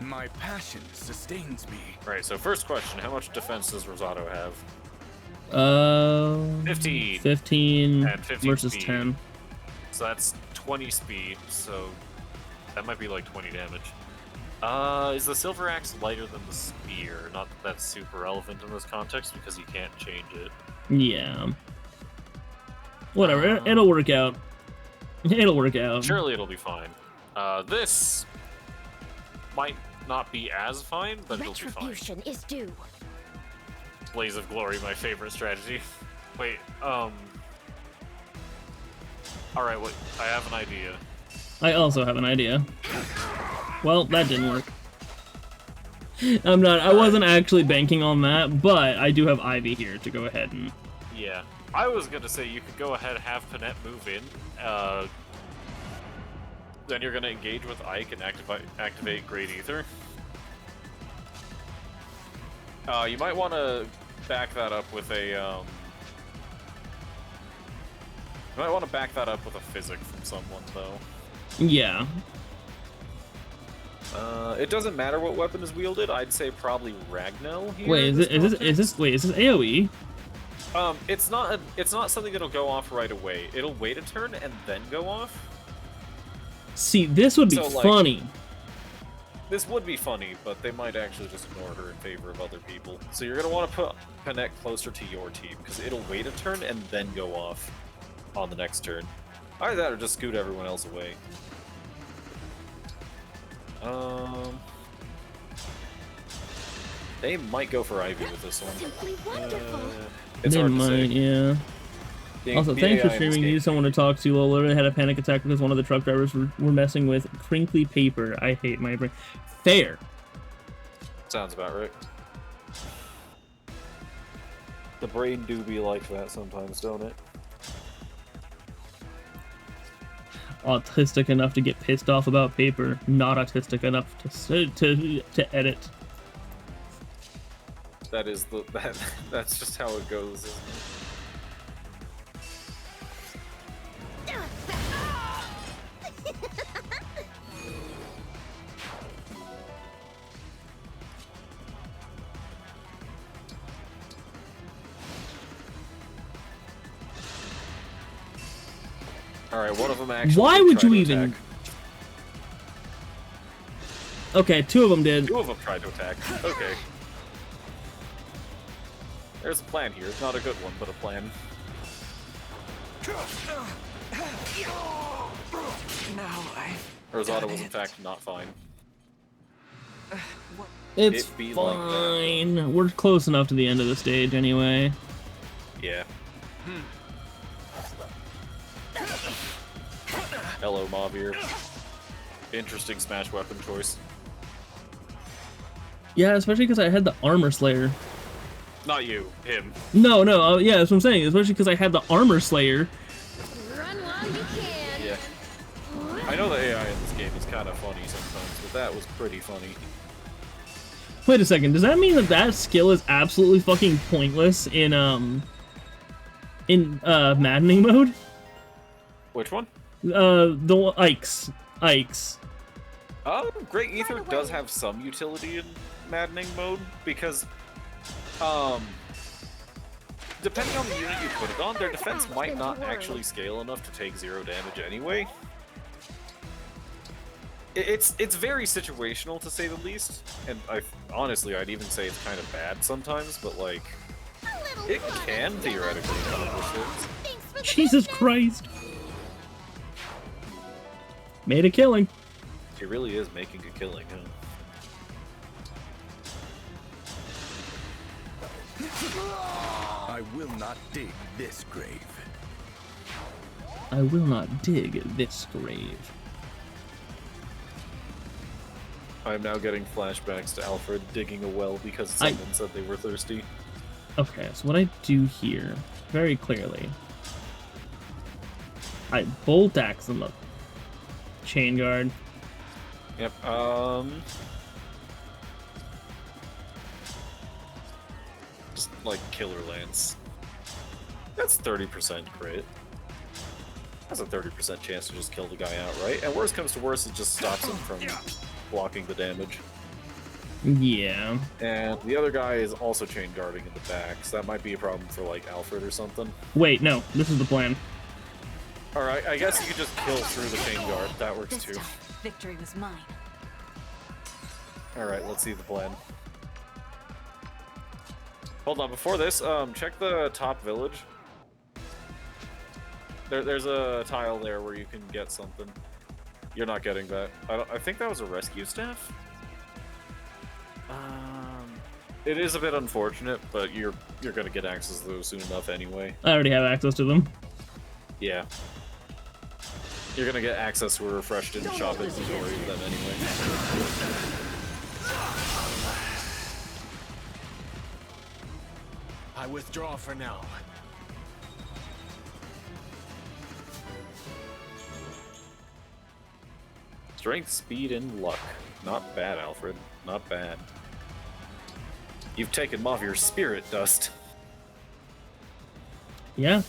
My passion sustains me. Right, so first question, how much defense does Rosado have? 15. 15 And 15 versus speed. 10. So that's 20 speed, so that might be like 20 damage. Is the Silver Axe lighter than the Spear? Not that that's super relevant in this context because you can't change it. Yeah. Whatever, it'll work out. It'll work out. Surely it'll be fine. This might not be as fine, but it'll be fine. Retribution is due. Blaze of Glory, my favorite strategy. Wait, Alright, wait, I have an idea. I also have an idea. Well, that didn't work. I wasn't actually banking on that, but I do have Ivy here to go ahead and... Yeah. I was gonna say you could go ahead and have Panette move in, then you're gonna engage with Ike and activate Great Ether. You might want to back that up with a, You might want to back that up with a physic from someone, though. Yeah. It doesn't matter what weapon is wielded. I'd say probably Ragnell here. Wait, is this AoE? It's not something that'll go off right away. It'll wait a turn and then go off. See, this would be So, like, funny. This would be funny, but they might actually just ignore her in favor of other people. So you're gonna want to put Connect closer to your team because it'll wait a turn and then go off on the next turn. Either that or just scoot everyone else away. They might go for Ivy with this one. Simply wonderful. It's They hard to might, say. yeah. Also, The thanks for AI in this streaming. game- Need someone to talk to. Lol, literally had a panic attack because one of the truck drivers were messing with crinkly paper. I hate my brain. Fair. Sounds about right. The brain do be like that sometimes, don't it? Autistic enough to get pissed off about paper. Not autistic enough to edit. That is that's just how it goes, isn't it? Alright, one of them actually. Why did would try you to even? attack. Okay, 2 of them did. 2 of them tried to attack. Okay. There's a plan here. Not a good one, but a plan. Now Rosado was in fact not fine. It's It be like that. fine. We're close enough to the end of the stage anyway. Yeah. Hello, Mavir. Interesting smash weapon choice. Yeah, especially because I had the Armor Slayer. Not you, him. No, yeah, that's what I'm saying. Especially because I had the Armor Slayer. Run while you can. Yeah. I know the AI in this game is kind of funny sometimes, but that was pretty funny. Wait a second. Does that mean that that skill is absolutely fucking pointless in maddening mode? Which one? The Ike's. Ike's. Great Ether does have some utility in Maddening mode, because, depending on the unit you put it on, their defense might not actually scale enough to take 0 damage anyway. It's very situational, to say the least, and honestly, I'd even say it's kind of bad sometimes, but, like, it can theoretically accomplish it. Jesus Christ. Made a killing. He really is making a killing, huh? I will not dig this grave. I will not dig this grave. I'm now getting flashbacks to Alfred digging a well because someone said they were thirsty. Okay, so what I do here, very clearly, I bolt axe them up. Chain guard. Yep, just like Killer Lance. That's 30% crit. That's a 30% chance to just kill the guy outright. And worst comes to worst, it just stops him from blocking the damage. Yeah. And the other guy is also chain guarding in the back, so that might be a problem for like Alfred or something. Wait, no, this is the plan. Alright, I guess you could just kill through the chain guard. That works too. Victory was mine. Alright, let's see the plan. Hold on, before this, check the top village. There's a tile there where you can get something. You're not getting that. I think that was a rescue staff? It is a bit unfortunate, but you're gonna get access to those soon enough anyway. I already have access to them. Yeah. You're gonna get access to a refreshed in shop inventory of them anyway. I withdraw for now. Strength, speed, and luck. Not bad, Alfred. Not bad. You've taken off your spirit dust. Yeah.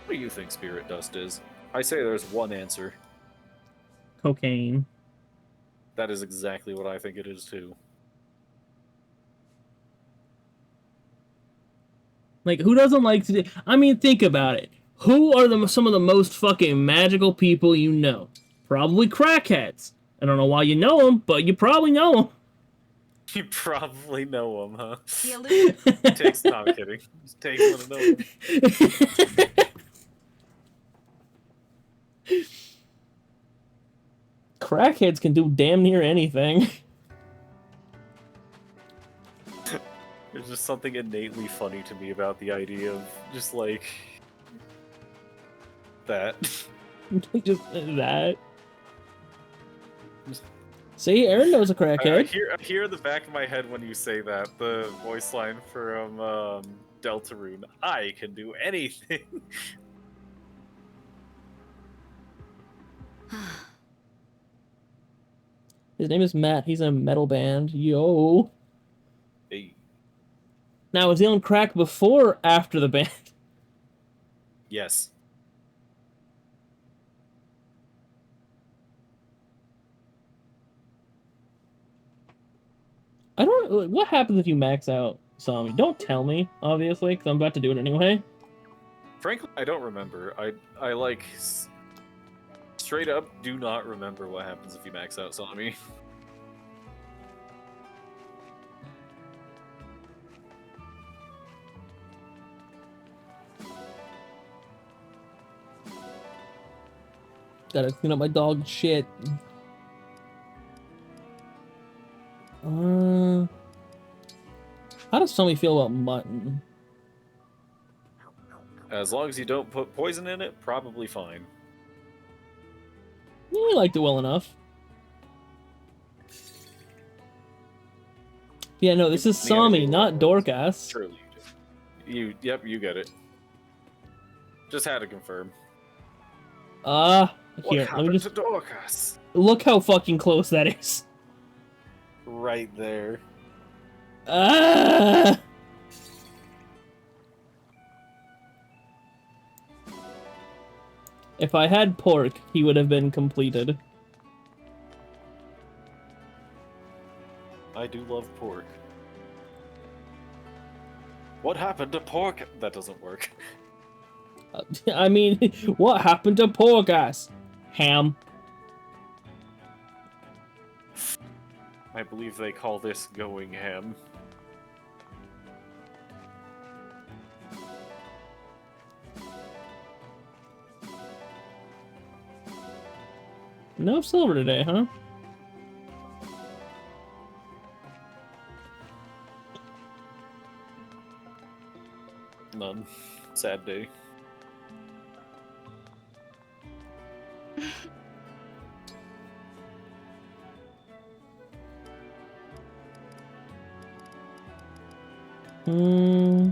What do you think spirit dust is? I say there's one answer. Cocaine. That is exactly what I think it is too. Like, who doesn't like to do... I mean, think about it. Who are some of the most fucking magical people you know? Probably crackheads. I don't know why you know them, but you probably know them. You probably know him, huh? The illusion. Takes, no, I'm kidding. Just takes one to know him. Crackheads can do damn near anything. There's just something innately funny to me about the idea of just like that. Just that. See, Aaron knows a crackhead. I hear in the back of my head when you say that, the voice line from Deltarune. I can do anything. His name is Matt. He's in a metal band. Yo. Hey. Now, was he on crack before or after the band? Yes. I don't... What happens if you max out Sami? Don't tell me, obviously, because I'm about to do it anyway. Frankly, I don't remember. I like... Straight up, do not remember what happens if you max out Sami. Gotta clean up my dog shit. How does Sami feel about mutton? As long as you don't put poison in it, probably fine. Yeah, he liked it well enough. Yeah, no, this is Sami, not Dorcas. Surely you do. Yep, you get it. Just had to confirm. Here, let me just... to Dorcas? Look how fucking close that is. Right there. If I had pork, he would have been completed. I do love pork. What happened to pork? That doesn't work. I mean, what happened to pork ass? Ham. I believe they call this going ham. No silver today, huh? None. Sad day. Hmm.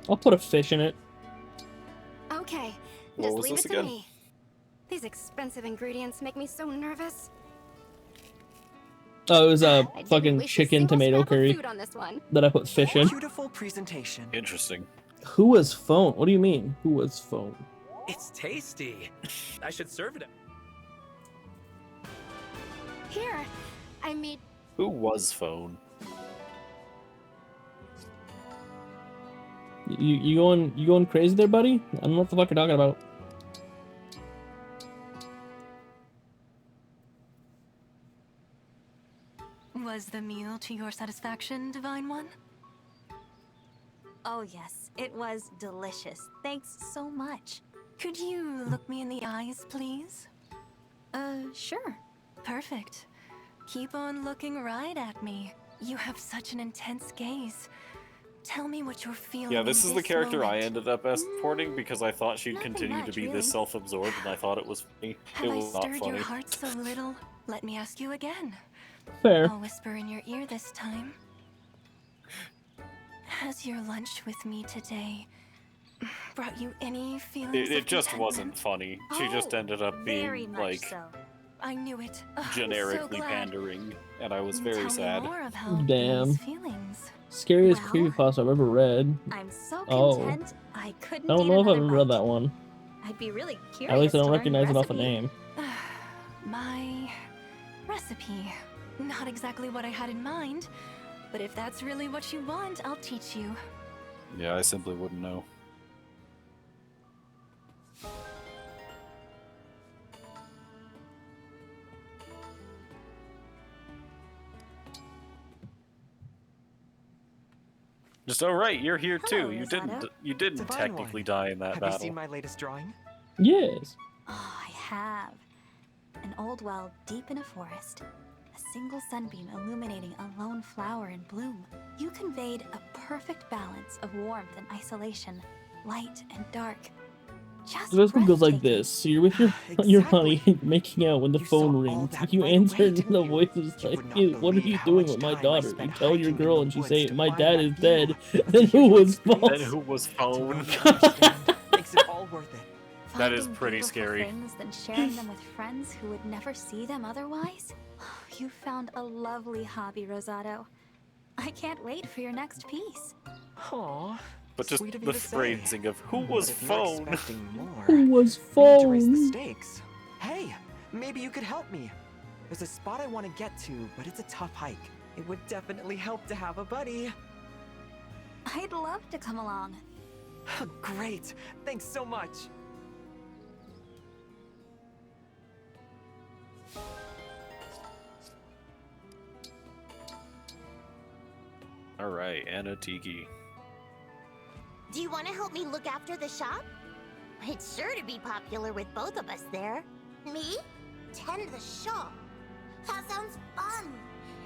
I'll put a fish in it. Okay, What just was leave this it to again? me. These expensive ingredients make me so nervous. Oh, it was a I didn't fucking waste a chicken single tomato scrap of curry food on this one. that I put fish in. Beautiful presentation. Interesting. Who was phone? What do you mean? Who was phone? It's tasty. I should serve it. Here, I made. Who was phone? You going crazy there, buddy? I don't know what the fuck you're talking about. Was the meal to your satisfaction, Divine One? Oh yes, it was delicious. Thanks so much. Could you look me in the eyes, please? Sure. Perfect. Keep on looking right at me. You have such an intense gaze. Tell me what you're feeling. Yeah, this in is the character I moment. ended up porting because I thought she'd Nothing continue to much, be really. this self-absorbed, and I thought it was funny. It Have I was not stirred funny. your heart so little? Let me ask you again. Fair. I'll whisper in your ear this time. Has your lunch with me today brought you any feelings It of just contentment? wasn't funny. She just Oh, ended up Very being, much like, so. I knew it. Oh, I'm so generically glad. pandering, and I was very Tell sad. Me more of how Damn. these feelings. Scariest Well, creepypasta I've ever read. I'm so Oh. content. I couldn't I don't eat know if I've another ever read bite. that one. I'd be really curious. At least I don't to learn recognize your it off the recipe. name. My recipe. Not exactly what I had in mind, but if that's really what you want, I'll teach you. Yeah, I simply wouldn't know. Just oh right, you're here Hello, too. You Rosado. didn't Divine technically One, die in that Have battle. you seen my latest drawing? Yes. Oh, I have. An old well deep in a forest. A single sunbeam illuminating a lone flower in bloom. You conveyed a perfect balance of warmth and isolation, light and dark. Just So this one goes like breathtaking. this. So you're with your honey making out when the You saw phone all rings. that You right answer away, and didn't the you? voice is You like, would not "Ew, what are believe you how doing much with my time I daughter?" You spent tell your hiking in girl the and she woods say, to "My find dad that is view. dead." But Then to hear who you was experience Then false? who was To phone? know you understand makes it all worth it. That is Finding pretty beautiful scary. Things than sharing them with friends who would never see them otherwise. You found a lovely hobby, Rosado. I can't wait for your next piece. Aw, But just sweet of you the to say. phrasing of who But was if you're phone? expecting more, Who was we need to raise the phone? stakes. Hey, maybe you could help me. There's a spot I want to get to, but it's a tough hike. It would definitely help to have a buddy. I'd love to come along. Great, thanks so much. All right, Anna Tiki. Do you want to help me look after the shop? It's sure to be popular with both of us there. Me? Tend the shop? That sounds fun.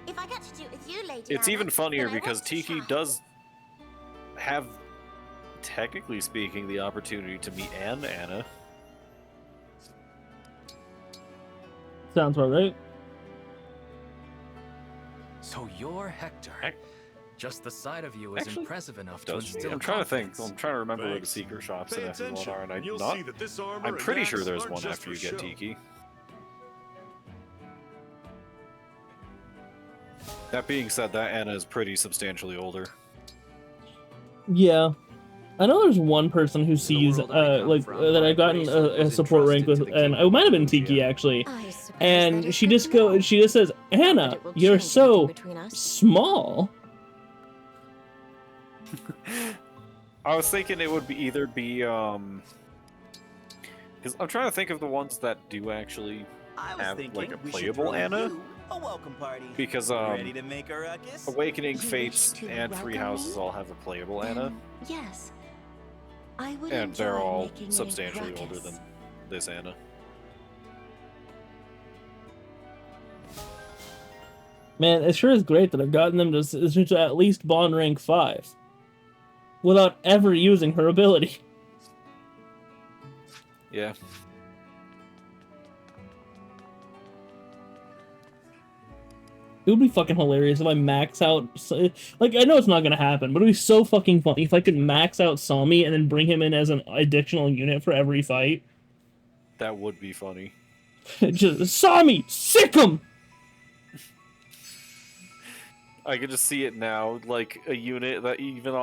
If I get to do it with you, Lady It's Anna, even funnier then I because want to Tiki shine. does have, technically speaking, the opportunity to meet Anna. Sounds about right. So you're Hector. Hec- Just the sight of you is Actually, impressive enough to Does she? instill I'm trying to think. confidence. I'm trying to remember where the Thanks. secret shops Pay in F1 attention. are, and You'll see that this armor I'm and pretty sure axe there's aren't one just after you for get show. Tiki. That being said, that Anna is pretty substantially older. Yeah. I know there's one person who sees, world I come like, from, that my I've gotten bracelet a was support rank with, entrusted to the and King it might have been of Tiki, Perugia. actually. I suppose that And is she good just to know. she just says, Not that Anna, it will you're change so anything between us. small. I was thinking it would either be, because I'm trying to think of the ones that do actually I was have, thinking like, a we should playable throw Anna. you a welcome party. Because, Ready to make a ruckus? Awakening, You wish Fates, to and Three welcome Houses me? all have a playable Anna. Then, yes. I would And they're enjoy all making a substantially older ruckus. than this Anna. Man, it sure is great that I've gotten them to at least bond rank 5. Without ever using her ability. Yeah. It would be fucking hilarious if I max out... Like, I know it's not gonna happen, but it would be so fucking funny if I could max out Sami and then bring him in as an additional unit for every fight. That would be funny. Just, Sami! Sick him! I can just see it now, like a unit that even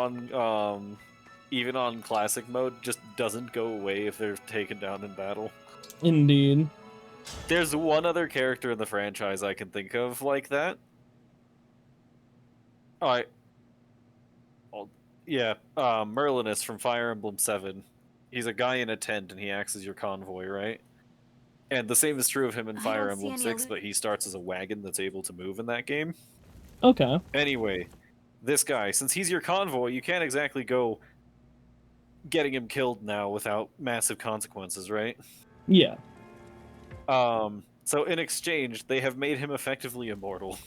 on classic mode just doesn't go away if they're taken down in battle. Indeed. There's one other character in the franchise I can think of like that. Merlinus from Fire Emblem 7. He's a guy in a tent and he acts as your convoy, right? And the same is true of him in I Fire don't see Emblem any 6, but he starts as a wagon that's able to move in that game. Okay. Anyway, this guy, since he's your convoy, you can't exactly go getting him killed now without massive consequences, right? Yeah. So in exchange, they have made him effectively immortal.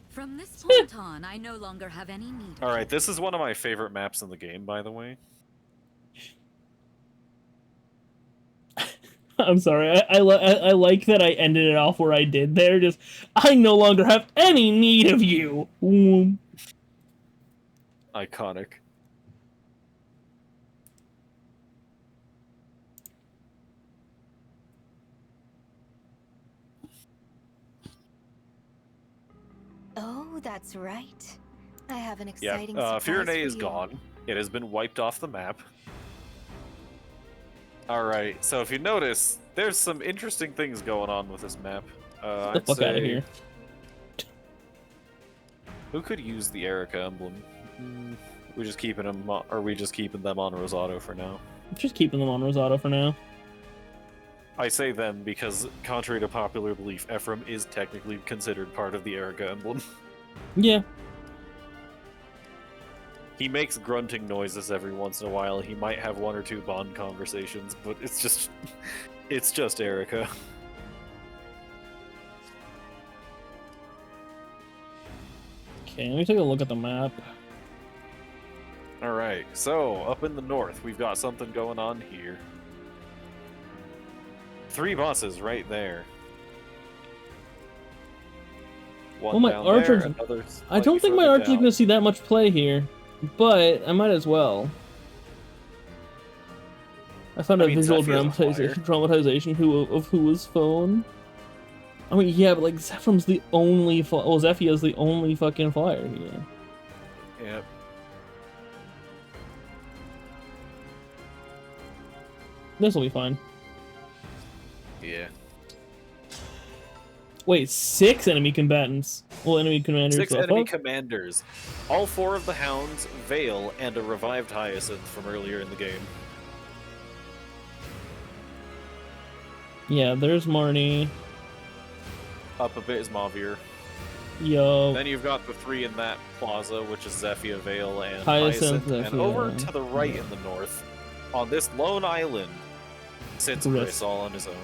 From this point on, I no longer have any need. Alright, this is one of my favorite maps in the game, by the way. I'm sorry. I like that I ended it off where I did there. Just, I no longer have any need of you. Iconic. Oh, that's right. I have an Yeah, exciting surprise Firene for is you. gone. It has been wiped off the map. Alright, so if you notice, there's some interesting things going on with this map. Get the I'd fuck out of say- here. Who could use the Erica emblem? We just keeping them, or are we just keeping them on Rosato for now? I'm just keeping them on Rosato for now. I say them because, contrary to popular belief, Ephraim is technically considered part of the Erica emblem. Yeah. He makes grunting noises every once in a while. He might have one or two Bond conversations, but it's just Erica. Okay, let me take a look at the map. Alright, so, up in the north, we've got something going on here. 3 bosses right there. One Well, my down archers- there, another I don't slightly think my further archer's down. gonna see that much play here, but I might as well. I found I a mean, visual Zephy's dramatization of who was phone. I mean, yeah, but like Zephram's the only Zephia's the only fucking flyer here. Yep. This will be fine. Yeah. Wait, 6 enemy combatants. Well, enemy commanders. 6 so I enemy thought- commanders. All 4 of the Hounds, Vale, and a revived Hyacinth from earlier in the game. Yeah, there's Marnie. Up a bit is Mavir. Yo. Then you've got the 3 in that plaza, which is Zephia, Vale, and Hyacinth, Hyacinth. And Zephia. over to the right in the north, on this lone island, sits Riff. Chris all on his own.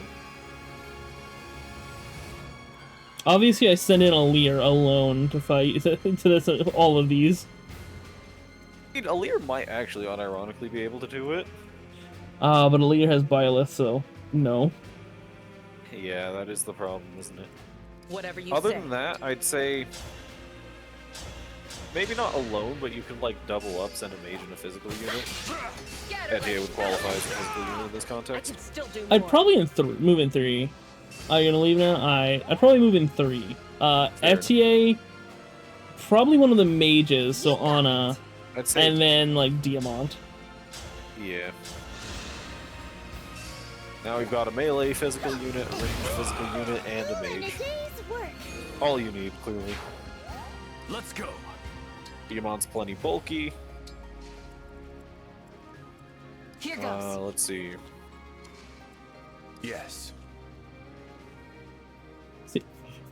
Obviously, I sent in Alir alone to fight all of these. I mean, Alir might actually unironically be able to do it. But Alir has Byleth, so no. Yeah, that is the problem, isn't it? Whatever you Other say. than that, I'd say maybe not alone, but you can like double up, send a mage in a physical unit. Etia would qualify as a physical unit in this I context. can still do I'd more. probably move in 3. Are you gonna leave now? I'd probably move in 3. Fair FTA, Probably one of the mages, so Anna, I'd say, and then like Diamant. yeah. Now we've got a melee physical unit, a ranged physical unit, and a mage. All you need, clearly. Let's go. Diamant's plenty bulky. Here goes. Let's see. Yes.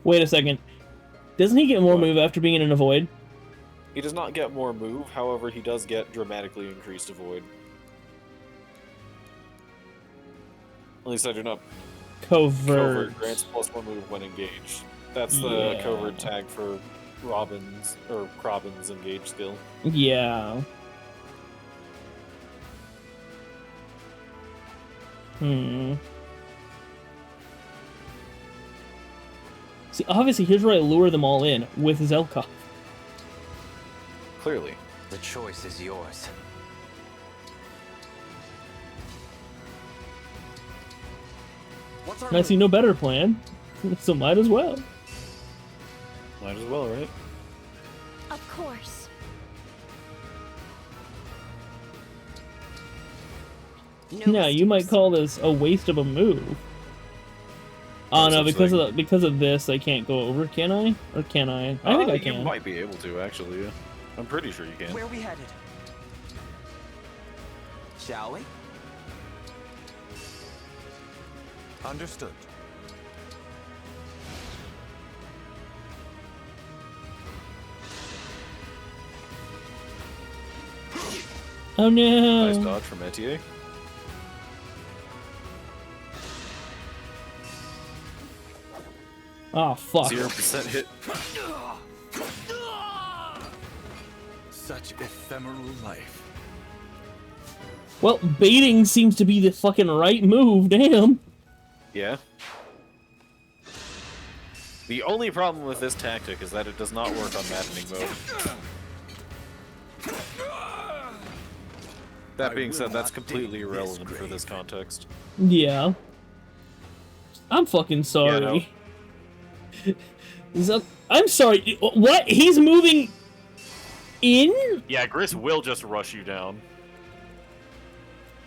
Wait a second. Doesn't he get more What? move after being in a void? He does not get more move, however, he does get dramatically increased avoid. At least I do not. Covert. Grants +1 move when engaged. That's the Yeah. covert tag for Robin's or Robin's engage skill. Yeah. See, obviously, here's where I lure them all in with Zelkov. Clearly. The choice is yours. What's our And I see no better plan, so might as well. Might as well, right? Of course. Yeah, you might call this a waste of a move. Oh no, because of this, I can't go over. Can I? Or can I? I think I You can. might be able to, actually. Yeah. I'm pretty sure you can. Where are we headed? Shall we? Understood. Oh no! Nice dodge from Etier. Oh fuck! 0% hit. Such ephemeral life. Well, baiting seems to be the fucking right move. Damn. Yeah. The only problem with this tactic is that it does not work on maddening mode. That being said, that's completely irrelevant for this context. Yeah. I'm fucking sorry. I'm sorry. What? He's moving in? Yeah, Gris will just rush you down.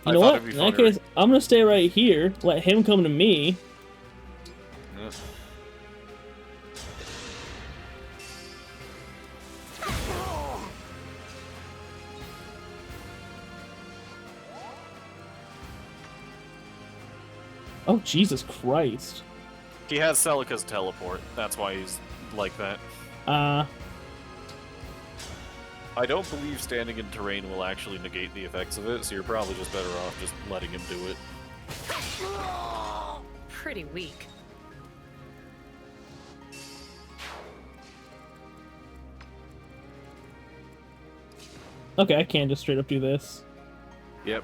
You know what? In that case, I'm gonna stay right here. Let him come to me. Yeah. Oh, Jesus Christ. He has Celica's teleport. That's why he's like that. I don't believe standing in terrain will actually negate the effects of it, so you're probably just better off just letting him do it. Pretty weak. Okay, I can just straight up do this. Yep.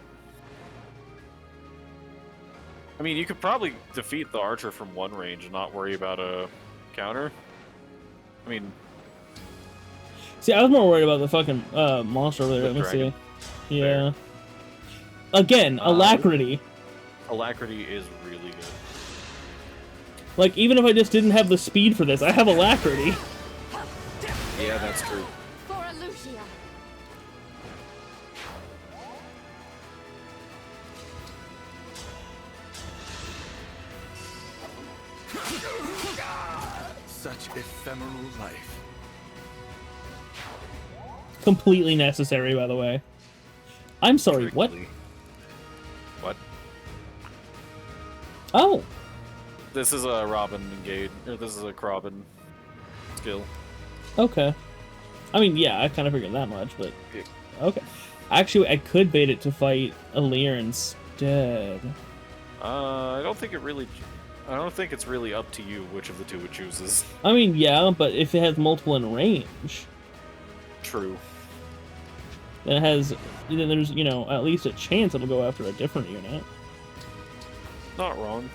I mean, you could probably defeat the archer from one range and not worry about a counter. I mean... See, I was more worried about the fucking monster over there. Let me dragon. see. Yeah. Again, alacrity. Alacrity is really good. Like, even if I just didn't have the speed for this, I have alacrity. Yeah, that's true. For Lucia. Such ephemeral life. Completely necessary, by the way. I'm sorry, what? What? Oh! This is a Robin engage, or this is a Robin skill. Okay. I mean, yeah, I kind of figured that much, but... Yeah. Okay. Actually, I could bait it to fight Alir instead. I don't think it really... I don't think it's really up to you which of the two it chooses. I mean, yeah, but if it has multiple in range... True. Then it has... Then there's, you know, at least a chance it'll go after a different unit. Not wrong.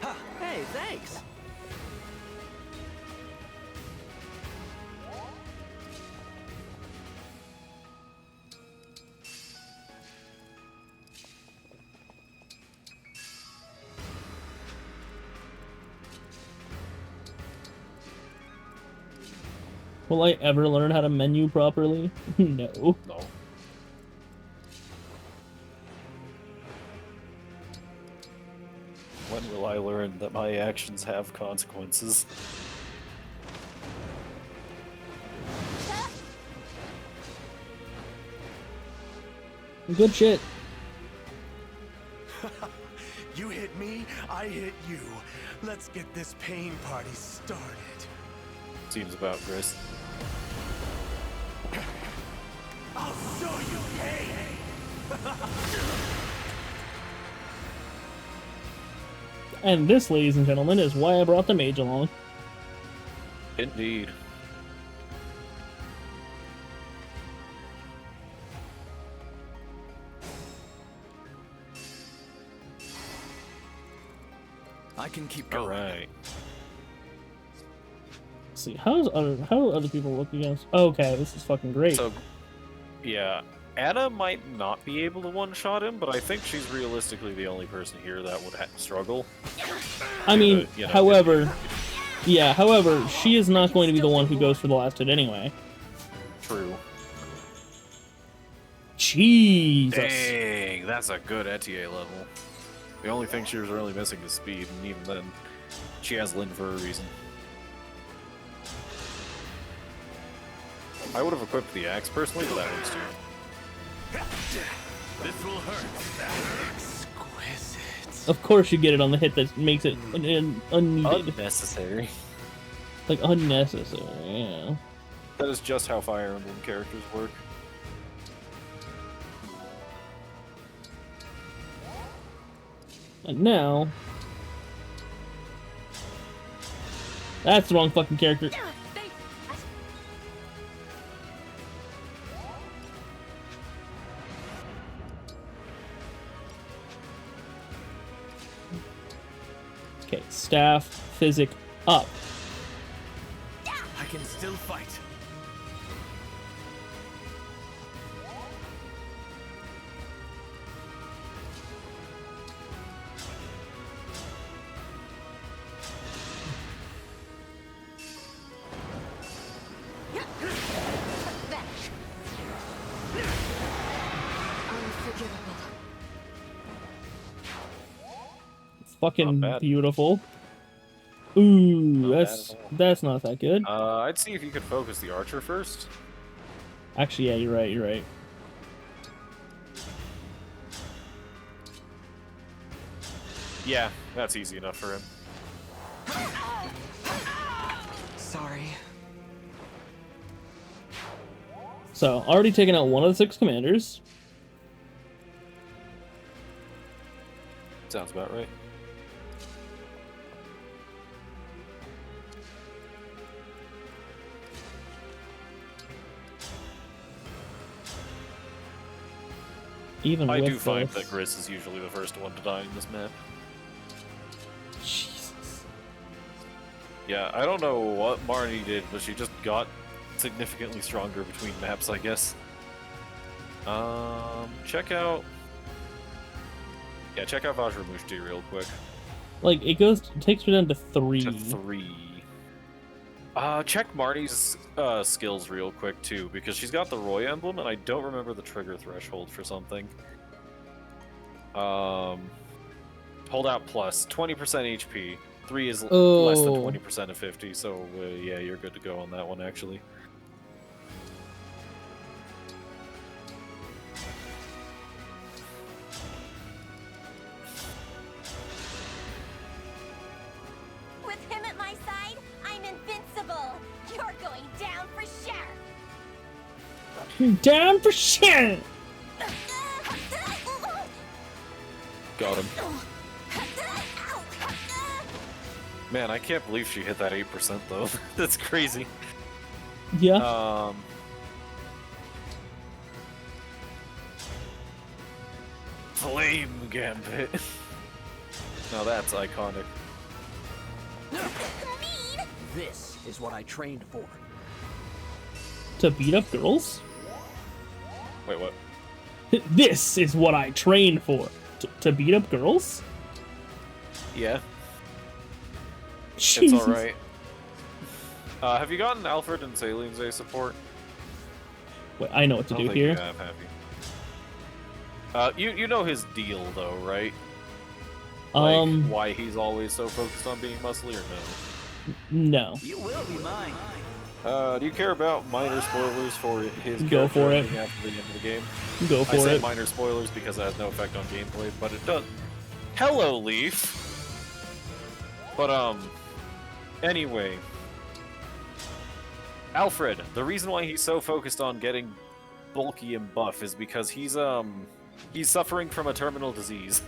Huh, hey, thanks. Will I ever learn how to menu properly? No. No. When will I learn that my actions have consequences? Good shit. You hit me, I hit you. Let's get this pain party started. Seems about Gris. I'll show you pain! And this, ladies and gentlemen, is why I brought the mage along. Indeed. I can keep going. Alright. Let's see, how do other people look against? Okay, this is fucking great. So, yeah, Anna might not be able to one-shot him, but I think she's realistically the only person here that would struggle. I mean, You know, however, she is not going to be the one who goes for the last hit anyway. True. Jesus. Dang, that's a good Etier level. The only thing she was really missing is speed, and even then, she has Lyn for a reason. I would have equipped the axe personally, but that works too. This will hurt. Exquisite. Of course you get it on the hit that makes it unneeded. Unnecessary. Like, unnecessary, yeah. That is just how Fire Emblem characters work. And now... That's the wrong fucking character. Okay, staff, physic, up. I can still fight. Fucking Not bad. beautiful. Ooh, Not that's not that good. I'd see if you could focus the archer first. Actually, yeah, you're right. Yeah, that's easy enough for him. Sorry. So, already taken out one of the 6 commanders. Sounds about right. Even I with do find this. that Gris is usually the first one to die in this map. Jesus. Yeah, I don't know what Marnie did, but she just got significantly stronger between maps, I guess. Check out Vajramushti real quick. Like, it takes her down to 3. To 3. Check Marnie's skills real quick too, because she's got the Roy emblem, and I don't remember the trigger threshold for something. Hold out plus 20% HP. 3 is less than 20% of 50, so yeah, you're good to go on that one actually. With him at my side, I'm invincible. You're going down for sure. Down for sure! Got him. Man, I can't believe she hit that 8% though. That's crazy. Yeah. Flame Gambit. Now that's iconic. This is what I trained for. To beat up girls? Wait, what? This is what I trained for. To beat up girls? Yeah. Jesus. It's alright. Have you gotten Alfred and Saline A support? Wait, I know what to I don't do think here. You have you. You know his deal though, right? Like why he's always so focused on being muscly, or no? No. You will be mine. Do you care about minor spoilers for his Go character for it. ending after the end of the game? Go for I say it. minor spoilers because it has no effect on gameplay, but it does. Hello, Leaf. But anyway, Alfred. The reason why he's so focused on getting bulky and buff is because he's suffering from a terminal disease,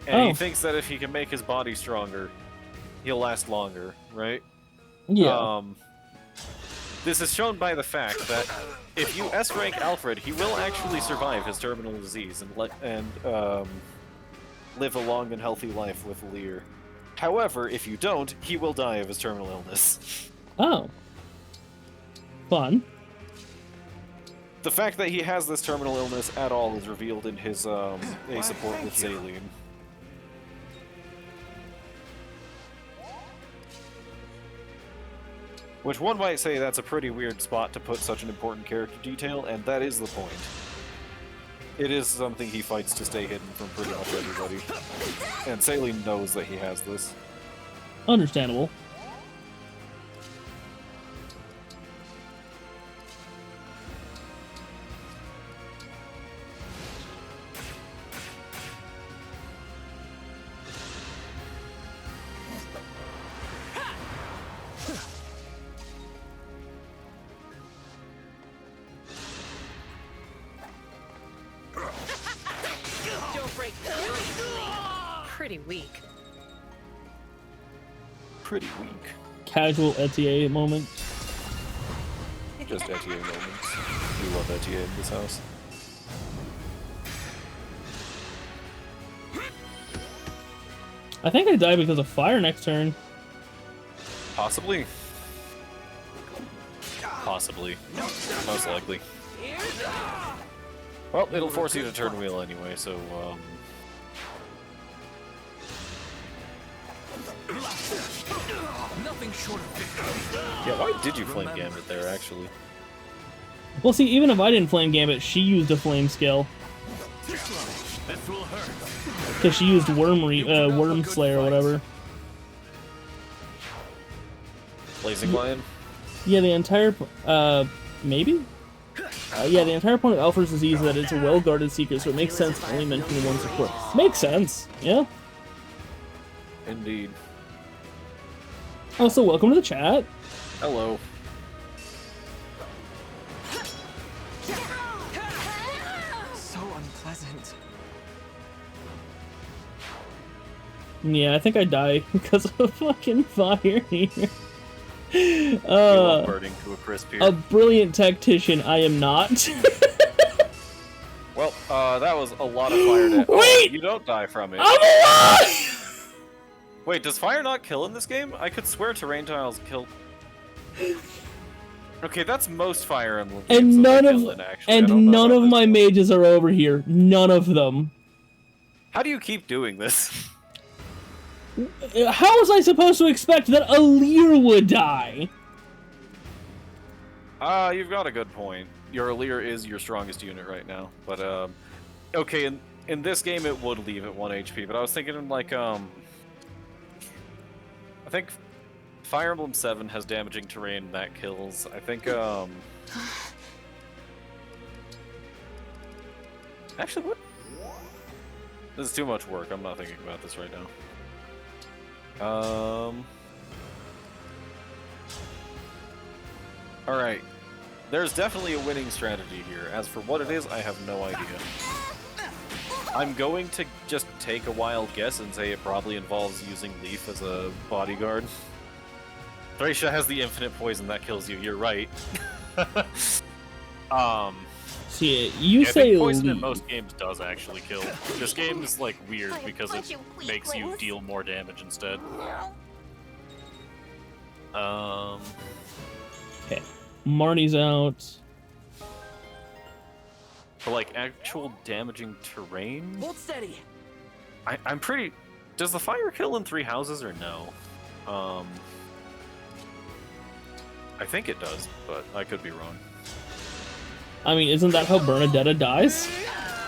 and he thinks that if he can make his body stronger, he'll last longer, right? Yeah. This is shown by the fact that if you S-rank Alfred, he will actually survive his terminal disease and live a long and healthy life with Lear. However, if you don't, he will die of his terminal illness. Oh. Fun. The fact that he has this terminal illness at all is revealed in his A support with Saline. Which one might say that's a pretty weird spot to put such an important character detail, and that is the point. It is something he fights to stay hidden from pretty much everybody. And Saline knows that he has this. Understandable. Pretty weak. Pretty weak. Casual Etier moment. Just Etier moments. We love Etier in this house. I think I die because of fire next turn. Possibly. Possibly. Most likely. Well, it'll force you to turn wheel anyway, so, Nothing short of yeah, why did you Flame Gambit there, actually? Well, see, even if I didn't Flame Gambit, she used a Flame skill. This will hurt. Because she used Worm Slayer or whatever. Blazing Lion? Yeah, the entire... maybe? Yeah, the entire point of Alfred's disease is that it's a well-guarded secret, so it makes sense to only mention the one support. Makes sense, yeah. Indeed. Also, welcome to the chat. Hello. So unpleasant. Yeah, I think I die because of fucking fire here. You love burning to a crisp here. A brilliant tactician, I am not. Well, that was a lot of fire damage. Wait! Oh, you don't die from it. I'm alive! Wait, does fire not kill in this game? I could swear terrain tiles kill. Okay, that's most Fire Emblem games And that none they of kill in, actually. I don't know none about of this my one. mages are over here. None of them. How do you keep doing this? How was I supposed to expect that Alear would die? You've got a good point. Your Alear is your strongest unit right now, but okay, in this game it would leave at 1 HP, but I was thinking like I think Fire Emblem 7 has damaging terrain that kills. I think actually, what? This is too much work. I'm not thinking about this right now. Alright. There's definitely a winning strategy here. As for what it is, I have no idea. I'm going to just take a wild guess and say it probably involves using Leaf as a bodyguard. Thracia has the infinite poison that kills you, you're right. See, you I say think poison in Leaf. most games does actually kill. This game is like weird because it makes you deal more damage instead. Okay, Marnie's out. For like actual damaging terrain? Hold steady. I'm pretty... Does the fire kill in 3 houses or no? I think it does, but I could be wrong. I mean, isn't that how Bernadetta dies?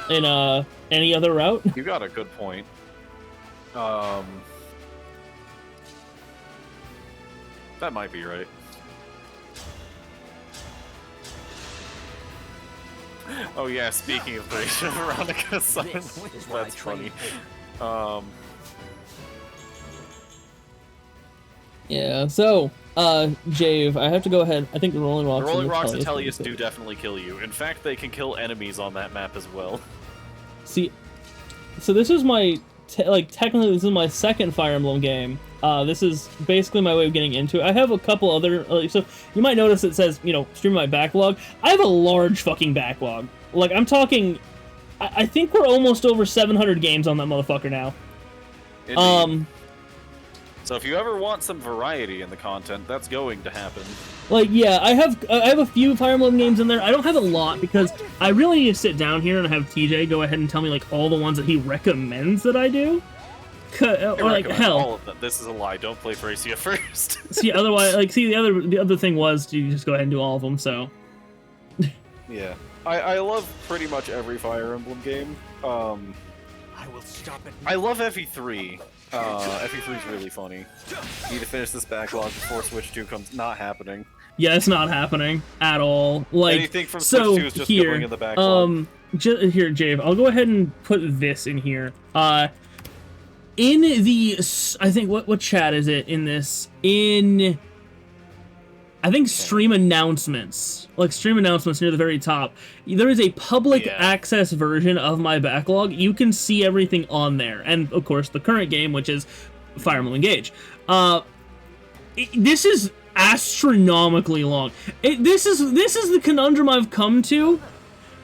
In any other route? You got a good point. That might be right. Oh yeah, speaking of Thracia, Veronica's son. That's funny. Yeah, so, Jave, I have to go ahead. I think the Rolling Rocks The Rolling Rocks and Tellius Tellius do definitely kill you. In fact, they can kill enemies on that map as well. See, so this is my, technically this is my second Fire Emblem game. This is basically my way of getting into it. I have a couple other, so you might notice it says, you know, stream my backlog. I have a large fucking backlog. Like, I'm talking, I think we're almost over 700 games on that motherfucker now. Indeed. So if you ever want some variety in the content, that's going to happen. Like, yeah, I have a few Fire Emblem games in there. I don't have a lot because I really need to sit down here and have TJ go ahead and tell me, like, all the ones that he recommends that I do. Or, like, hell. All of them. This is a lie. Don't play Thracia first. See, otherwise, like, see, the other thing was to just go ahead and do all of them, so. Yeah. I love pretty much every Fire Emblem game. I will stop it. I love FE3. FE3 is really funny. Need to finish this backlog before Switch 2 comes. Not happening. Yeah, it's not happening at all. Like, anything from Switch 2 is just going in the backlog. Here, Jave, I'll go ahead and put this in here. In the, I think, what chat is it in this? I think stream announcements. Like, stream announcements near the very top. There is a public access version of my backlog. You can see everything on there. And, of course, the current game, which is Fire Emblem Engage. This is astronomically long. This is the conundrum I've come to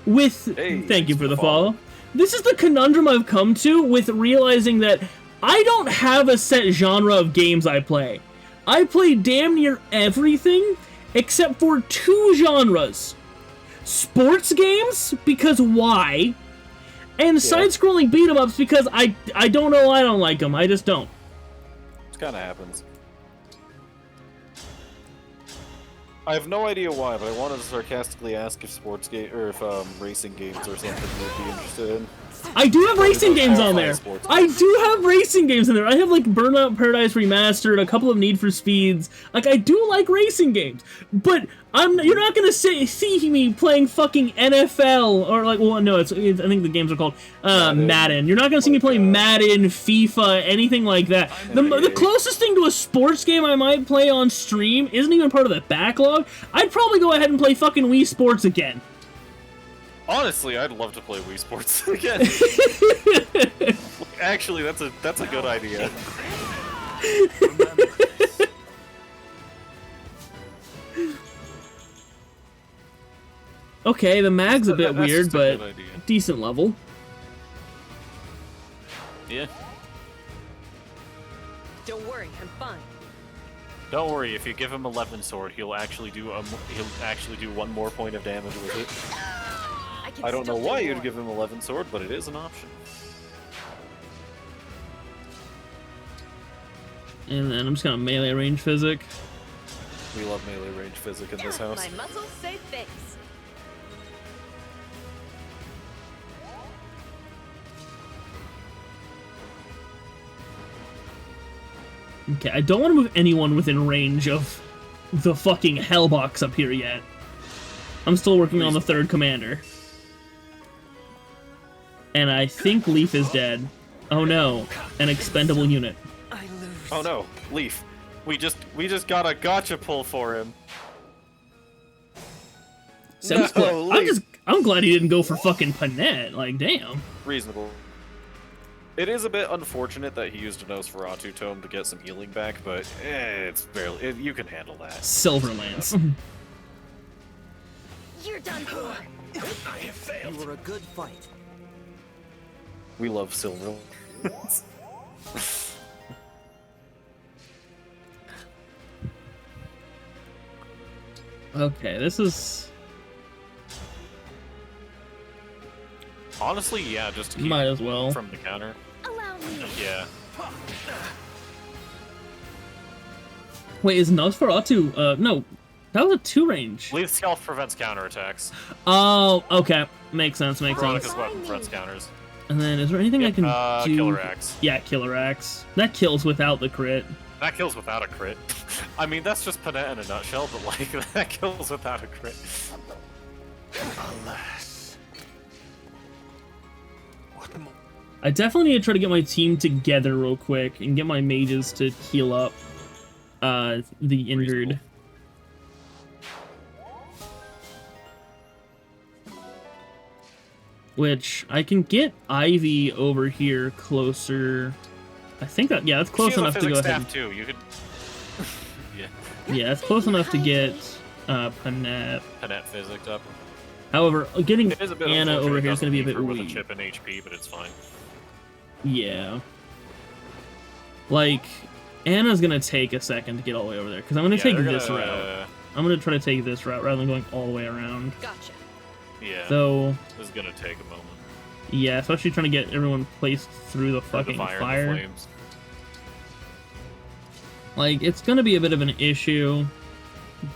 with... Hey, thank you for the follow. This is the conundrum I've come to with realizing that I don't have a set genre of games I play. I play damn near everything except for 2 genres. Sports games, because why? And side-scrolling beat-em-ups because I don't know why I don't like them. I just don't. It kind of happens. I have no idea why, but I wanted to sarcastically ask if sports game or if racing games or something you'd be interested in. I do have racing games on there. I do have racing games in there. I have like Burnout Paradise Remastered, a couple of Need for Speeds. Like, I do like racing games, but you're not gonna see me playing fucking NFL or like, well, no, I think the games are called Madden. You're not gonna see me playing Madden, FIFA, anything like that. The closest thing to a sports game I might play on stream isn't even part of the backlog. I'd probably go ahead and play fucking Wii Sports again. Honestly, I'd love to play Wii Sports again. Actually, that's a good idea. Okay, the mag's a bit weird, but decent level. Yeah. Don't worry, I'm fine. Don't worry, if you give him 11 sword, he'll actually do 1 more point of damage with it. I don't know why you'd give him 11 sword, but it is an option. And then I'm just gonna melee range physic. We love melee range physic in this house. My muscles say thanks. Okay, I don't want to move anyone within range of the fucking hellbox up here yet. I'm still working on the 3rd commander. And I think Leaf is dead. Oh no, an expendable unit. Oh no, Leaf. We just got a gotcha pull for him. I'm glad he didn't go for fucking Panette. Like, damn. Reasonable. It is a bit unfortunate that he used a Nosferatu tome to get some healing back, but it's barely. You can handle that. Silverlands. You're done for. I have failed. You were a good fight. We love Silver. Okay, this is... Honestly, yeah, just to keep might as well from the counter. Allow me. Yeah. Wait, is Nosferatu... no. That was a 2 range. Leaf Scalp prevents counterattacks. Oh, okay. Makes sense, makes sense. Veronica's weapon prevents counters. And then, is there anything I can do? Killer Axe. Yeah, Killer Axe. That kills without the crit. That kills without a crit. I mean, that's just Panette in a nutshell, but like, that kills without a crit. Alas. What more? I definitely need to try to get my team together real quick and get my mages to heal up the injured. Which, I can get Ivy over here closer. I think that, yeah, that's close enough to go ahead. Too. You could... yeah. Yeah, it's close enough to get Panette. Panette physicked up. However, getting It is a bit Anna over here is going to be a bit with a weak. chip in HP, but it's fine. Yeah. Like, Anna's going to take a second to get all the way over there, because I'm going to take this route. I'm going to try to take this route rather than going all the way around. Gotcha. Yeah. So, this is going to take a moment. Yeah, especially trying to get everyone placed through the fucking fire. And the flames. Like, it's going to be a bit of an issue,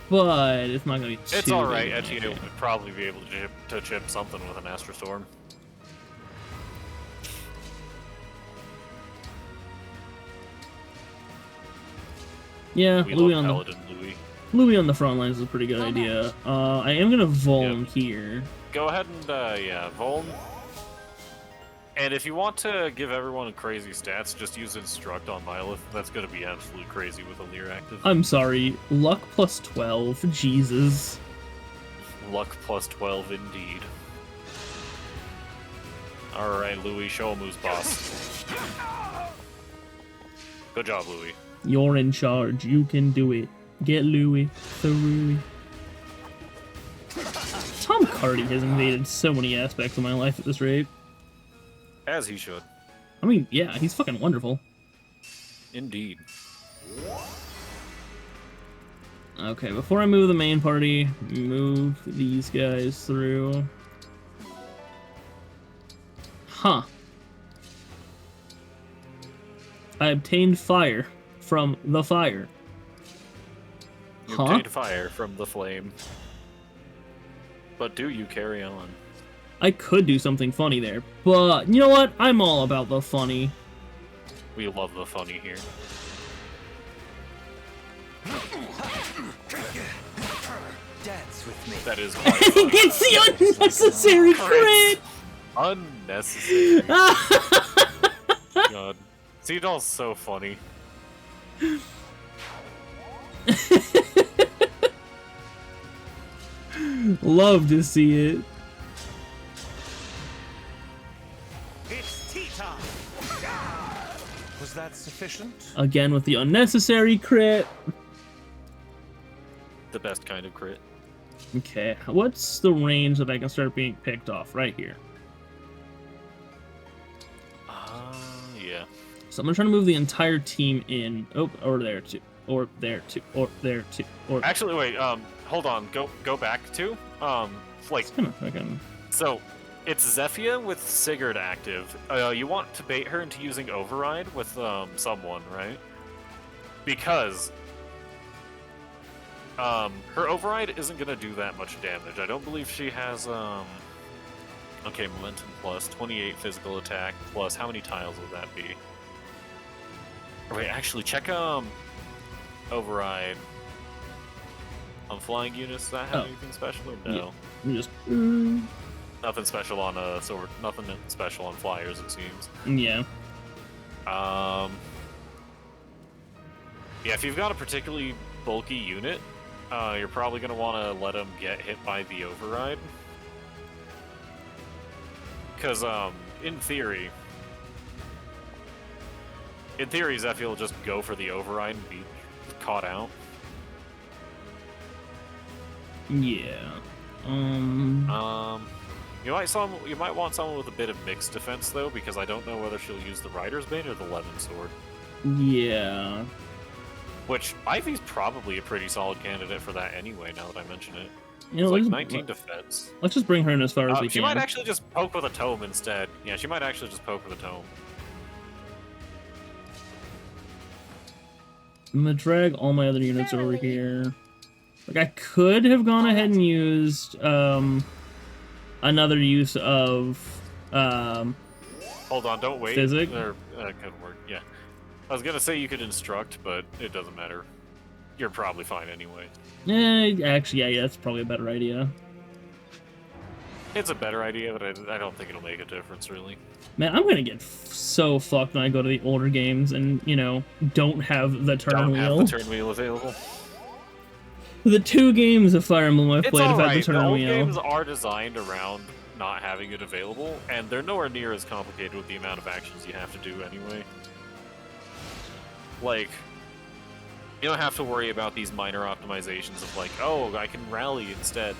but it's not going to be too It's alright. big of an Etio issue. would probably be able to chip something with an Astro Storm. Yeah, We Louis love on Paladin the Louis on the front lines is a pretty good idea. I am gonna Volm here. Go ahead and yeah, Volm. And if you want to give everyone crazy stats, just use Instruct on Byleth. That's gonna be absolutely crazy with a Leer active. I'm sorry, luck plus 12. Jesus. Luck plus 12 indeed. Alright, Louis, show him who's boss. Good job, Louis. You're in charge. You can do it. Get Louis. So Louis. Tom Cardy has invaded so many aspects of my life at this rate. As he should. I mean, yeah, he's fucking wonderful. Indeed. Okay, before I move the main party, move these guys through. Huh. I obtained fire from the fire. You obtained fire from the flame. But do you carry on? I could do something funny there, but you know what? I'm all about the funny. We love the funny here. Dance with me. That is quite He gets the unnecessary crit! Unnecessary. God. Seedol's so funny. Love to see it. It's tea time. Was that sufficient? Again with the unnecessary crit. The best kind of crit. Okay, what's the range that I can start being picked off? Right here. Yeah. So I'm gonna try to move the entire team in. Oh, or there too. Or there too. Or there too. Or actually, wait. Hold on. Go back to like. It's gonna fucking... So, it's Zephia with Sigurd active. You want to bait her into using Override with someone, right? Because her Override isn't gonna do that much damage. I don't believe she has okay, Momentum plus 28 physical attack plus how many tiles would that be? Wait, actually, check Override on flying units. Does that have anything special or no? Yeah. Just nothing special on nothing special on flyers, it seems. Yeah. Yeah, if you've got a particularly bulky unit, you're probably gonna want to let them get hit by the Override. Because, in theory, Zephyr will just go for the Override and be caught out. Yeah. You might want someone with a bit of mixed defense though, because I don't know whether she'll use the Rider's Bane or the Levin Sword. Yeah. Which Ivy's probably a pretty solid candidate for that anyway. Now that I mention it, you know, it's like 19 defense. Let's just bring her in as far as we can. She might actually just poke with a tome instead. Yeah, she might actually just poke with a tome. I'm gonna drag all my other units over here. Like, I could have gone ahead and used another use of Hold on, don't wait. Physic. That could work, yeah. I was gonna say you could instruct, but it doesn't matter. You're probably fine anyway. Actually, yeah, that's probably a better idea. It's a better idea, but I don't think it'll make a difference, really. Man, I'm gonna get so fucked when I go to the older games and, you know, don't have the turn wheel. Don't have the turn wheel available. The 2 games of Fire Emblem I've It's played have had the alright. turn The old wheel. games are designed around not having it available, and they're nowhere near as complicated with the amount of actions you have to do anyway. Like, you don't have to worry about these minor optimizations of like, oh, I can rally instead.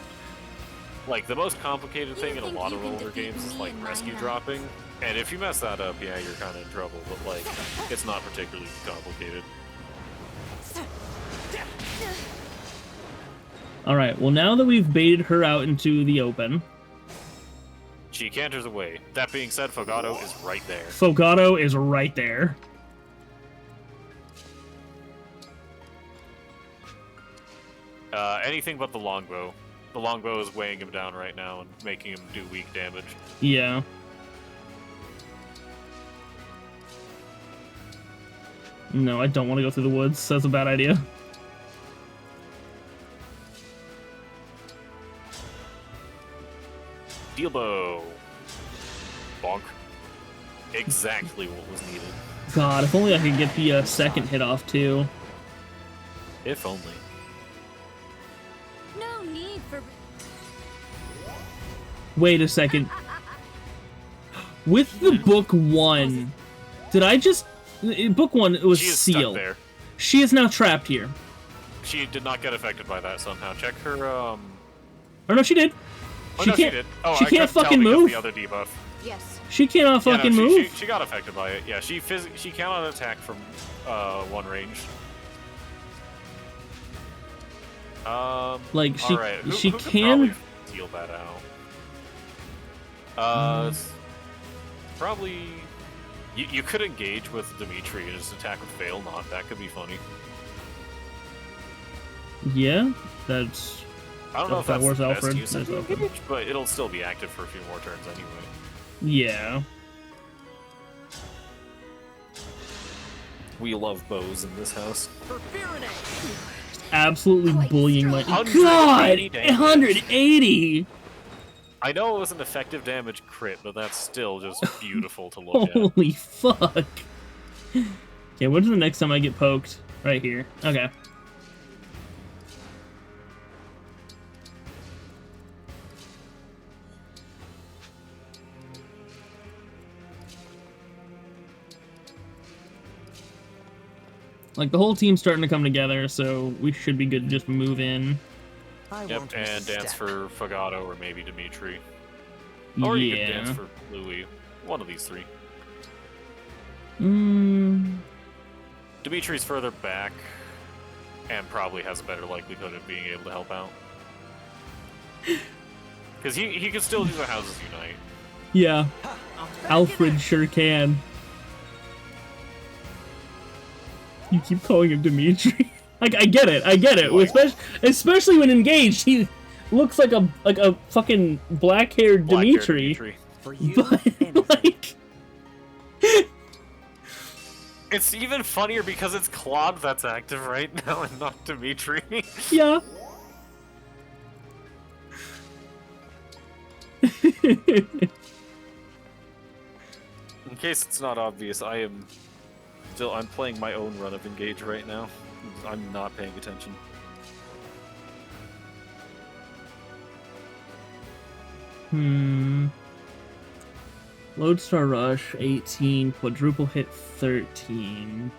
Like, the most complicated thing in a lot of older games is like rescue dropping, and if you mess that up, yeah, you're kind of in trouble, but like, it's not particularly complicated. Alright, well now that we've baited her out into the open... She canters away. That being said, Fogato is right there. Fogato is right there. Anything but the longbow. The longbow is weighing him down right now and making him do weak damage. Yeah. No, I don't want to go through the woods. That's a bad idea. Steel bow. Bonk. Exactly what was needed. God, if only I could get the second hit off, too. If only. No need for... Wait a second. With the book 1, did I just... Book 1, it was She is sealed. stuck there. She is now trapped here. She did not get affected by that somehow. Check her, Oh, no, she did. Oh, She no, can't, she did. Oh, she I can't couldn't tell fucking because move. the other debuff. Yes. She cannot Yeah, no, fucking she- move. She got affected by it. Yeah, she cannot attack from 1 range. Like, she- alright. she who could can- probably deal that out? Probably... You could engage with Dimitri and just attack with Fail Not. That could be funny. Yeah, that's... I don't know if that's where's the Alfred? best use of There's Alfred. engage, but it'll still be active for a few more turns anyway. Yeah. We love bows in this house. Absolutely bullying my... 180 God! damage. 180! I know it was an effective damage crit, but that's still just beautiful to look at. Holy fuck! Okay, when's the next time I get poked? Right here. Okay. Like, the whole team's starting to come together, so we should be good to just move in. Yep, and dance for Fogato or maybe Dimitri. Or you could dance for Louis. One of these 3. Dimitri's further back, and probably has a better likelihood of being able to help out. Because he can still do the Houses Unite. Yeah. Alfred sure can. You keep calling him Dimitri. Like, I get it. Especially when engaged, he looks like a fucking black-haired Dimitri. For you, But, like... It's even funnier because it's Claude that's active right now and not Dimitri. Yeah. In case it's not obvious, I'm playing my own run of Engage right now. I'm not paying attention. Lodestar Rush, 18. Quadruple hit, 13.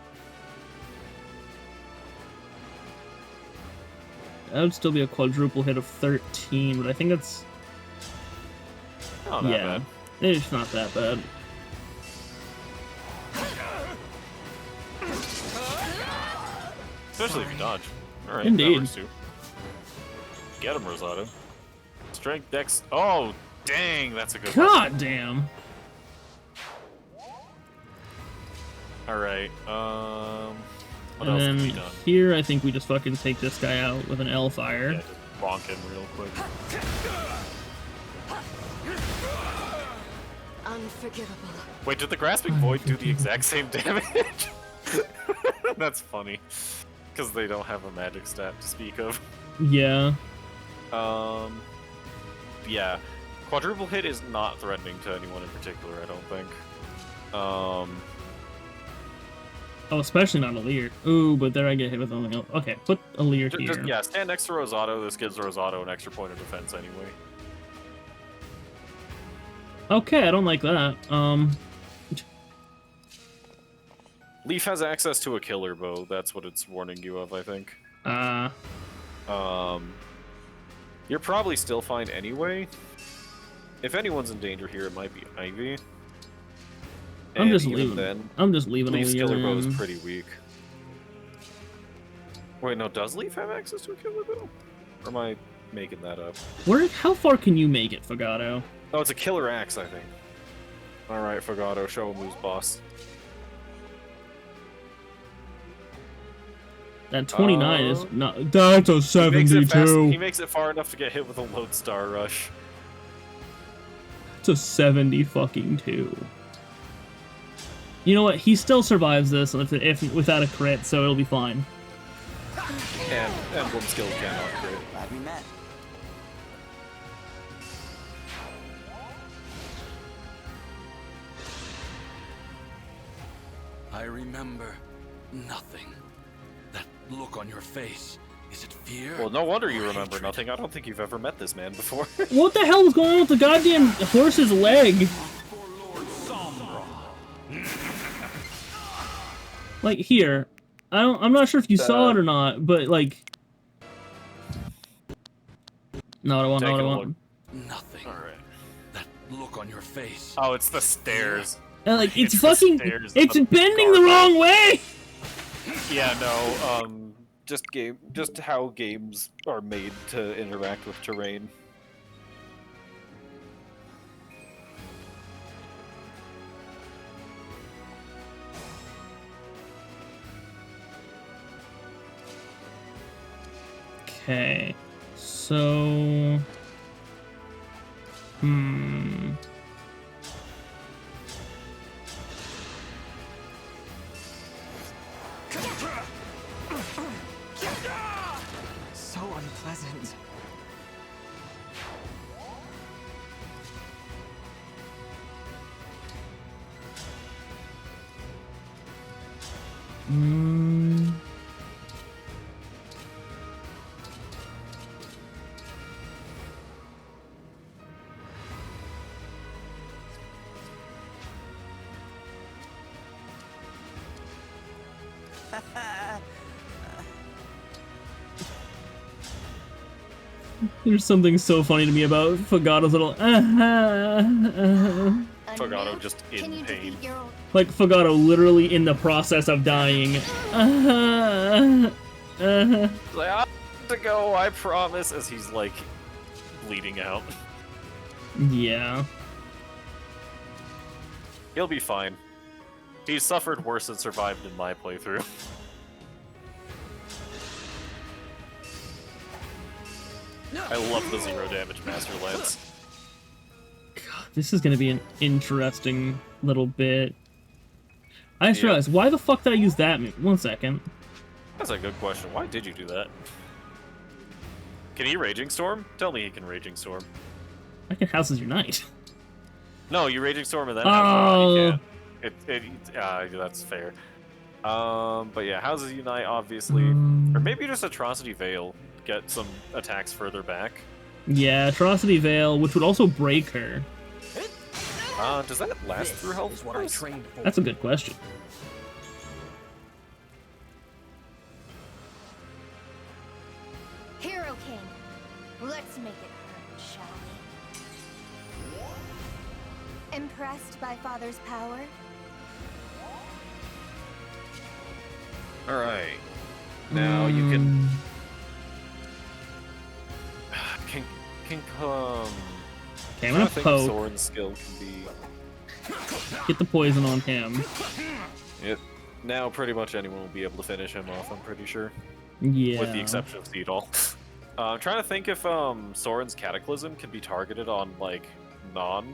That would still be a quadruple hit of 13, but I think that's... Not that bad. It's not that bad. Especially if you dodge. Alright, Indeed. that works too. Get him, Rosado. Strength, Dex. Oh, dang, that's a good one. God damn. Alright, What and else can then be done? here, I think we just fucking take this guy out with an L-Fire. Yeah, just bonk him real quick. Unforgivable. Wait, did the Grasping Void do the exact same damage? That's funny. Because they don't have a magic stat to speak of. Yeah. Yeah. Quadruple hit is not threatening to anyone in particular, I don't think. Oh, especially not Alear. Ooh, but there I get hit with something else. Okay, put Alear here. Yeah, stand next to Rosato. This gives Rosato an extra point of defense anyway. Okay, I don't like that. Leaf has access to a killer bow. That's what it's warning you of, I think. You're probably still fine anyway. If anyone's in danger here, it might be Ivy. I'm And just even leaving. Then, I'm just leaving Leaf's Alear killer bow is in. pretty weak. Wait, no, does Leaf have access to a killer bow? Or am I making that up? How far can you make it, Fagato? Oh, it's a killer axe, I think. Alright, Fagato, show him who's boss. That 29 is not. That's a 72. He makes it far enough to get hit with a Lodestar Rush. It's a 70 fucking 2. You know what? He still survives this if without a crit, so it'll be fine. And Emblem skill cannot crit. Glad we met. I remember nothing. That look on your face. Is it fear? Well, no wonder you remember nothing. I don't think you've ever met this man before. What the hell was going on with the goddamn horse's leg? Like here, I'm not sure if you saw it or not, but like, no, I don't want. No, I don't want. Nothing. All right. That look on your face. Oh, it's the stairs. And like, it's the fucking, stairs it's of the bending the wrong way. Yeah, no. Just how games are made to interact with terrain. Okay, so, So unpleasant. There's something so funny to me about Fagato's little Fagato just in pain. like Fagato literally in the process of dying. Like, I have to go, I promise, as he's like bleeding out. Yeah. He'll be fine. He's suffered worse and survived in my playthrough. I love the 0 damage Master Lance. God, this is gonna be an interesting little bit. I just realized, why the fuck did I use that? One second. That's a good question. Why did you do that? Can he Raging Storm? Tell me he can Raging Storm. I can Houses Unite. No, you Raging Storm and then Oh. he can't. That's fair. But yeah, Houses Unite, obviously. Or maybe just Atrocity Veil. Get some attacks further back. Yeah, Atrocity Veil, which would also break her. Does that last through health? Is what I trained for. That's a good question. Hero King, let's make it hurt, shall we? Impressed by Father's power? Alright. Now you can... Can come... Okay, I'm gonna poke. Soren's skill can be... Get the poison on him. Yep. Now pretty much anyone will be able to finish him off, I'm pretty sure. Yeah. With the exception of Seedall. I'm trying to think if Soren's Cataclysm can be targeted on, like, non-enemy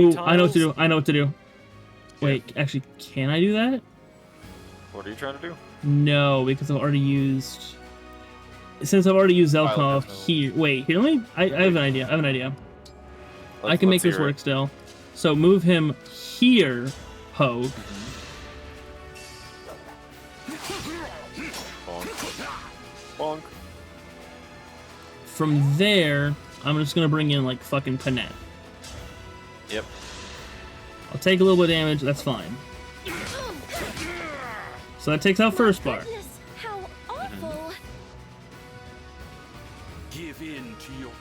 Ooh, tiles. I know what to do. I know what to do. Wait, actually, can I do that? What are you trying to do? No, because I've already used... Since I've already used Zelkov Definitely. here... Wait, here, let me... I have an idea. I have an idea. I can make let's this hear work it. still. So move him here, Pogue. Bonk. Bonk. From there, I'm just gonna bring in, like, fucking Panette. Yep. I'll take a little bit of damage, that's fine. So that takes out first bar. Goodness, how awful! Give in to your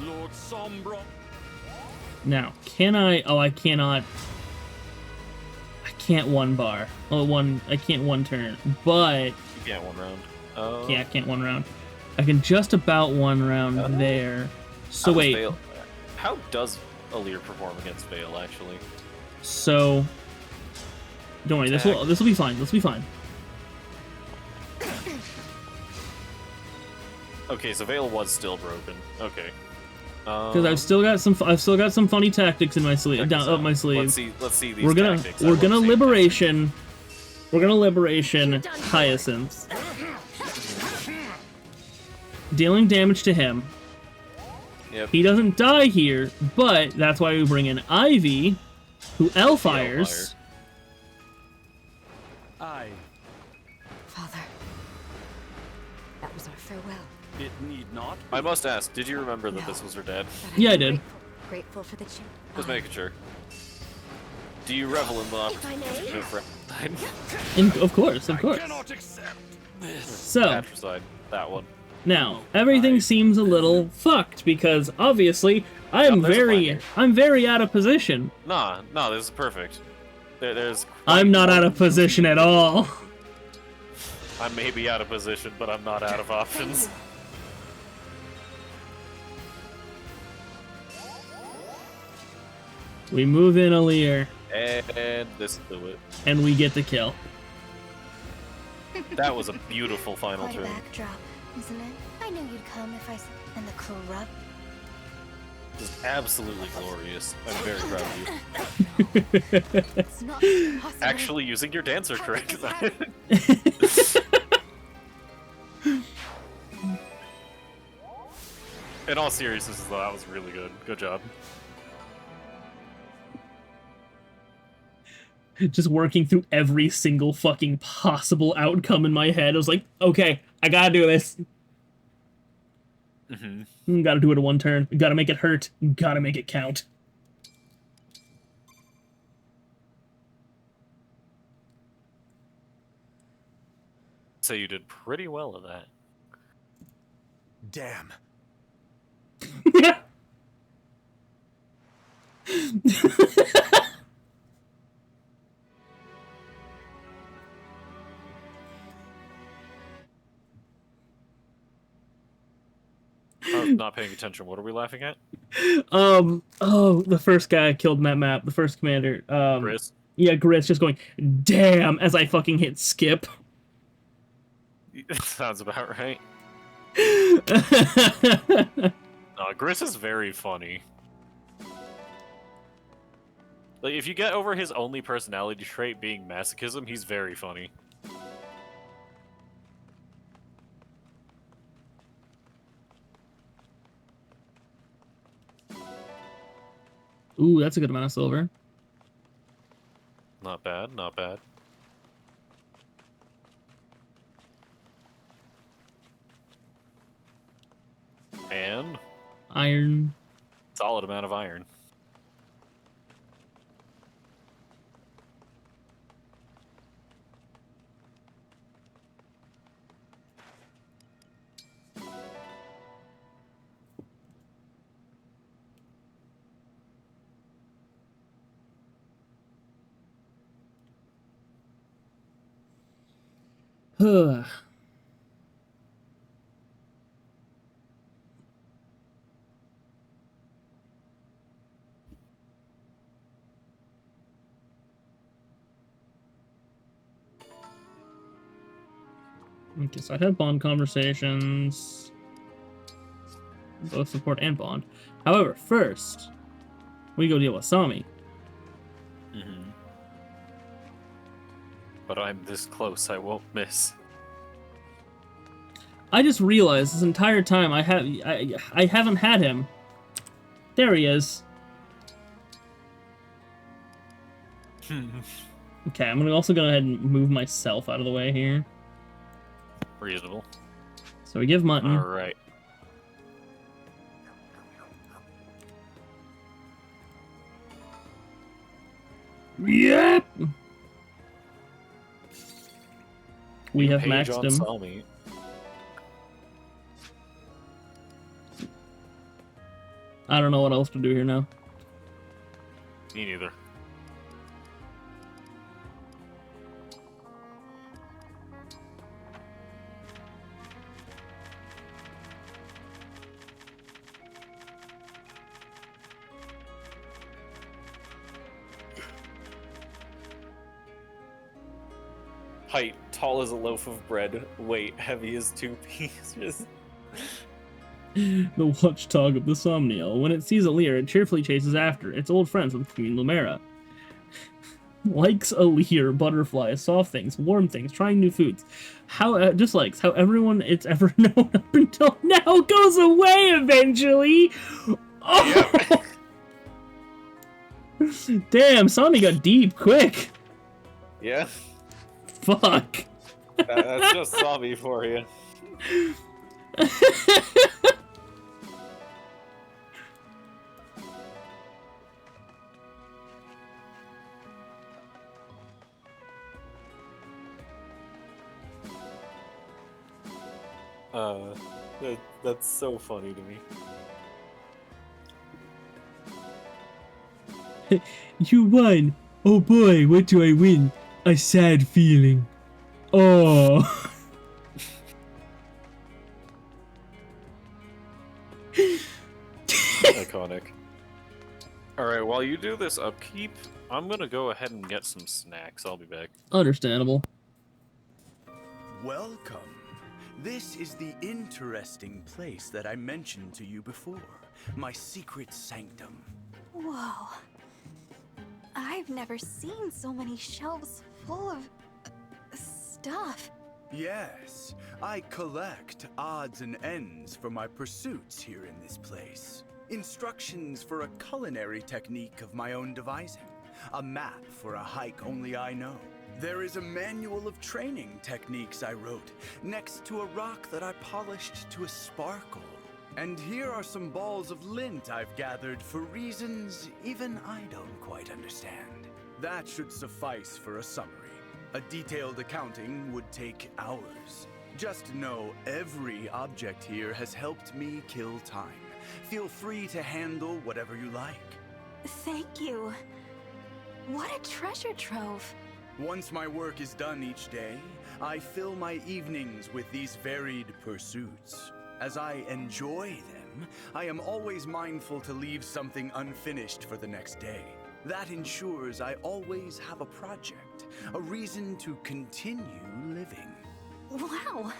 Lord Sombra. Now, can I... Oh, I cannot... I can't one bar. Oh, I can't one turn. But... You can't one round. Yeah, I can't one round. I can just about one round there. So wait. How does Alear perform against Vale, actually? So... Don't worry, this will be fine. This will be fine. Okay, so Vale was still broken. Okay. Because I've still got some funny tactics in my sleeve, up my sleeve. Let's see these We're gonna tactics. liberation Hyacinth. Dealing damage to him. Yep. He doesn't die here, but that's why we bring in Ivy, who L-fires. Aye, Father, that was our farewell. it need not. I must ask, did you remember that this was her dad? Yeah, I did. Grateful for the chance. Just making sure. Do you revel in the If I may. of Reptile? Of course, of course. Cannot accept this. So, Patricide, that one. now, everything seems a little fucked because obviously I'm there's a I'm very out of position. Nah, this is perfect. There's. I'm not out of position at all. I may be out of position, but I'm not out of options. We move in Alear, And this will do it. and we get the kill. That was a beautiful final Quite a turn. backdrop, isn't it? I knew you'd come if I s- and the corrupt. This is absolutely glorious. I'm very proud of you. It's not possible. Actually using your dancer correct. In all seriousness, though, that was really good. Good job. Just working through every single fucking possible outcome in my head. I was like, okay, I gotta do this. Gotta do it in one turn. Gotta make it hurt. Gotta make it count. So you did pretty well at that. Damn. I was not paying attention. What are we laughing at? Oh, the first guy killed map, the first commander. Chris? Yeah, Gris just going, damn, as I fucking hit skip. Sounds about right. Gris is very funny. Like, if you get over his only personality trait being masochism, he's very funny. Ooh, that's a good amount of silver. Not bad, not bad. And Iron. solid amount of iron. Huh. Okay, so I have bond conversations. Both support and bond. However, first, we go deal with Sami. Mm-hmm. But I'm this close, I won't miss. I just realized this entire time I haven't had him. There he is. Okay, I'm also gonna go ahead and move myself out of the way here. Reasonable. So we give Mutton. Alright. Yep! We You have page maxed on him. Sami. I don't know what else to do here now. Me neither. Height, tall as a loaf of bread. Weight, heavy as 2 pieces. The watchdog of the Somniel. When it sees a leer, it cheerfully chases after. It's old friends with Queen Lumera. Likes a leer, butterflies, soft things, warm things, trying new foods. How dislikes how everyone it's ever known up until now goes away eventually. Oh! Damn, Sami got deep quick. Yeah. Fuck. That's just Sami for you. That's so funny to me. You won. Oh boy, what do I win? A sad feeling. Oh. Iconic. Alright, while you do this upkeep, I'm gonna go ahead and get some snacks. I'll be back. Understandable. Welcome. This is the interesting place that I mentioned to you before. My secret sanctum. Whoa. I've never seen so many shelves full of stuff. Yes, I collect odds and ends for my pursuits here in this place. Instructions for a culinary technique of my own devising. A map for a hike only I know. There is a manual of training techniques I wrote, next to a rock that I polished to a sparkle. And here are some balls of lint I've gathered for reasons even I don't quite understand. That should suffice for a summary. A detailed accounting would take hours. Just know every object here has helped me kill time. Feel free to handle whatever you like. Thank you. What a treasure trove. Once my work is done each day, I fill my evenings with these varied pursuits. As I enjoy them, I am always mindful to leave something unfinished for the next day. That ensures I always have a project, a reason to continue living. Wow,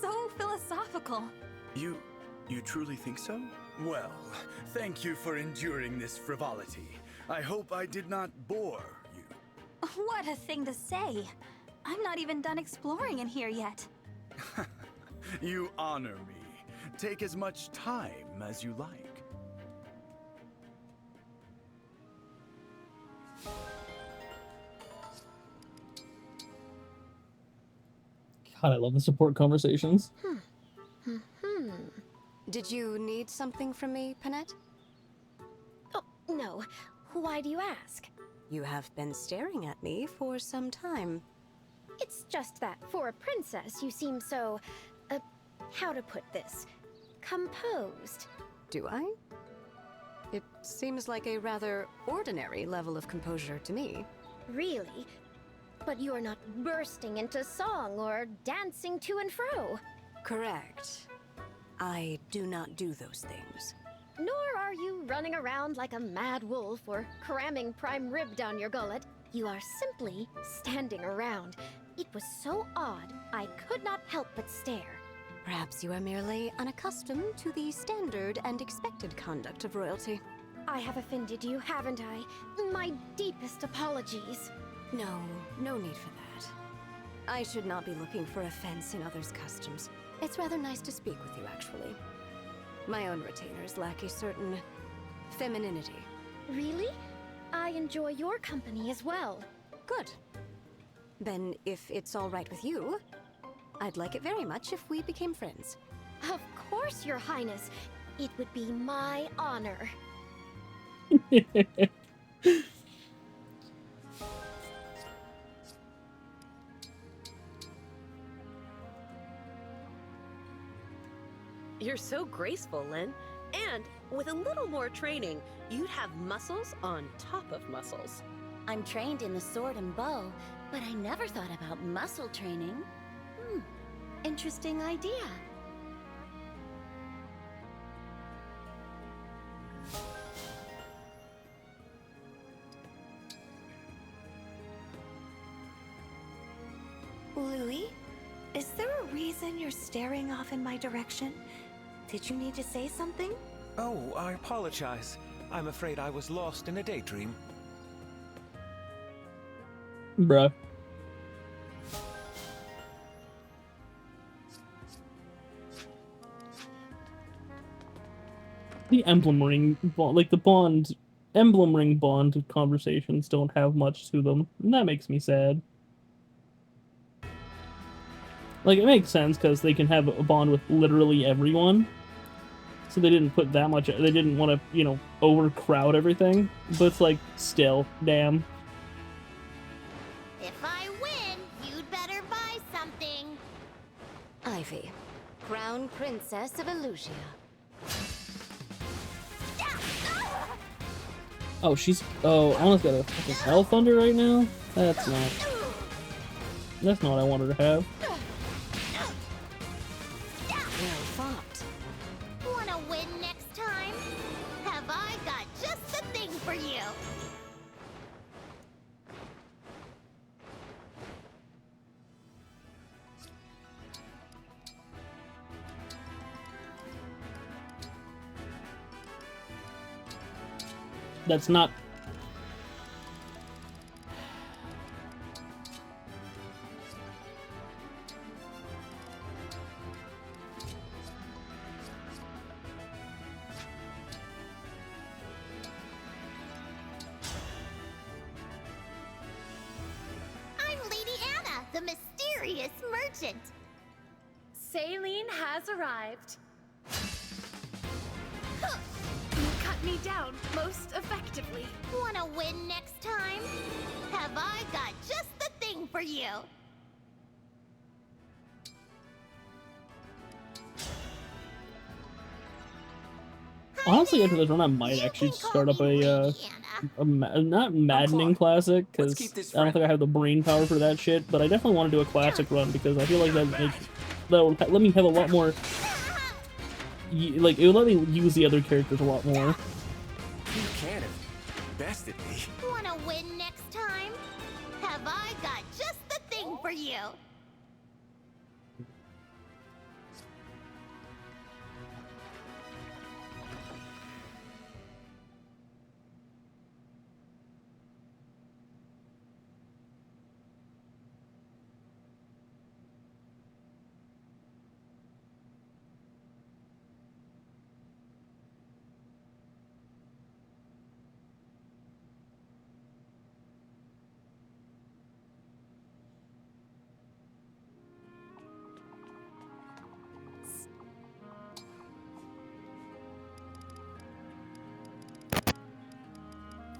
so philosophical. You truly think so? Well, thank you for enduring this frivolity. I hope I did not bore you. What a thing to say. I'm not even done exploring in here yet. You honor me. Take as much time as you like. God, I love the support conversations. Did you need something from me, Panette? Oh, no. Why do you ask? You have been staring at me for some time. It's just that for a princess, you seem so, how to put this, composed. Do I? It seems like a rather ordinary level of composure to me. Really? But you are not bursting into song or dancing to and fro. Correct. I do not do those things. Nor are you running around like a mad wolf or cramming prime rib down your gullet. You are simply standing around. It was so odd, I could not help but stare. Perhaps you are merely unaccustomed to the standard and expected conduct of royalty. I have offended you, haven't I? My deepest apologies. No need for that. I should not be looking for offense in others' customs. It's rather nice to speak with you, actually. My own retainers lack a certain femininity. Really? I enjoy your company as well. Good. Then, if it's all right with you, I'd like it very much if we became friends. Of course, Your Highness. It would be my honor. You're so graceful, Lyn. And with a little more training, you'd have muscles on top of muscles. I'm trained in the sword and bow, but I never thought about muscle training. Interesting idea. Louis, is there a reason you're staring off in my direction? Did you need to say something? Oh, I apologize. I'm afraid I was lost in a daydream. Bruh. The emblem ring, like the emblem ring bond conversations don't have much to them, and that makes me sad. Like, it makes sense because they can have a bond with literally everyone, so they didn't put that much. They didn't want to, you know, overcrowd everything. But it's like, still, damn. If I win, you'd better buy something. Ivy, Crown Princess of Elusia. Oh, Anna's got a fucking Hell Thunder right now? That's not what I wanted to have. Well fought. Wanna win next time? Have I got just the thing for you? That's not... I'm Lady Anna, the mysterious merchant. Saline has arrived. You cut me down most effectively. Wanna win next time? Have I got just the thing for you? Honestly, after this run, I might actually start up not maddening classic, because I don't think I have the brain power for that shit, but I definitely want to do a classic run, because I feel like that'll let me have a lot more... Like, it would let me use the other characters a lot more. You can have bested me. Wanna win next time? Have I got just the thing for you?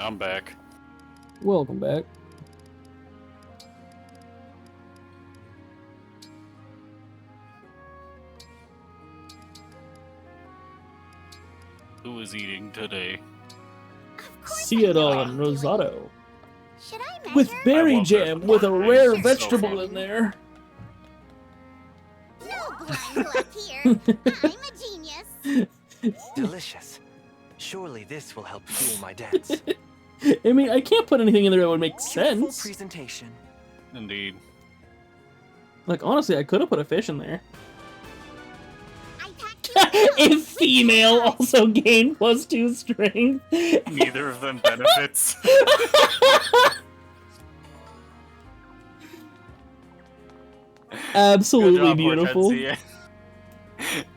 I'm back. Welcome back. Who is eating today? Cereal and risotto. Should I measure? With berry jam, with a rare vegetable in there. No blind luck here. I'm a genius. Delicious. Surely this will help fuel my dance. I mean, I can't put anything in there that would make Beautiful sense. presentation. Indeed. Like, honestly, I could have put a fish in there. If female also gain +2 strength. Neither of them benefits. Absolutely Good job, beautiful. Hortensia.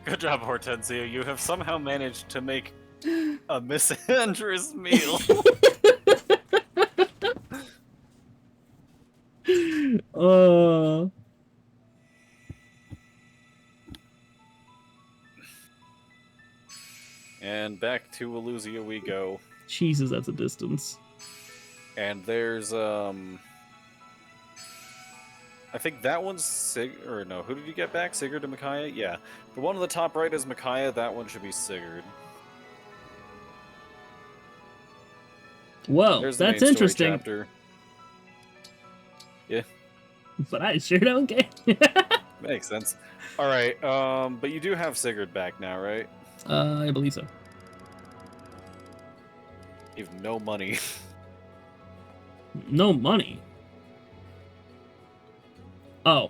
Good job, Hortensia. You have somehow managed to make a misandrous meal. And back to Eluzia we go. Jesus, that's a distance. And there's I think that one's or no, who did you get back? Sigurd and Micaiah? Yeah. The one on the top right is Micaiah, that one should be Sigurd. Whoa, There's the that's main story interesting. chapter. Yeah. But I sure don't care. Makes sense. Alright, but you do have Sigurd back now, right? I believe so. You have no money. No money? Oh.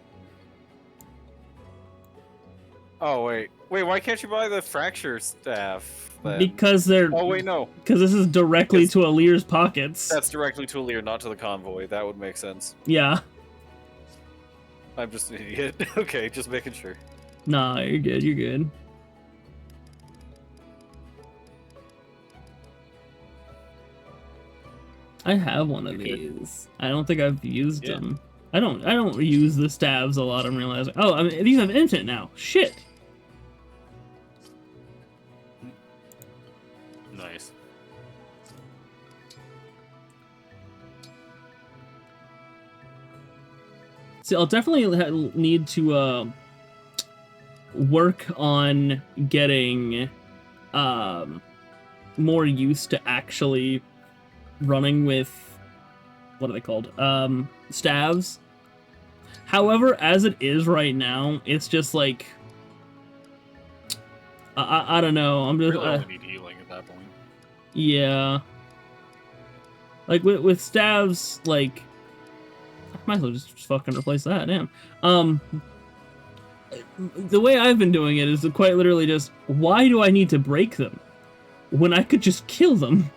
Oh, wait. Wait, why can't you buy the fracture staff, then? Because they're... Oh, wait, no. Because this is directly to Alir's pockets. That's directly to Alir, not to the convoy. That would make sense. Yeah. I'm just an idiot. Okay, just making sure. Nah, you're good, you're good. I have one of these. I don't think I've used them. I don't use the stabs a lot, I'm realizing. Oh, I mean, these have instant now. Shit. Nice. See, I'll definitely need to work on getting more used to actually running with, what are they called? Staves. However, as it is right now, it's just like I don't know. I'm just Really only need healing at that point. Yeah. Like with staves, like I might as well just fucking replace that. Damn. The way I've been doing it is quite literally just, why do I need to break them when I could just kill them?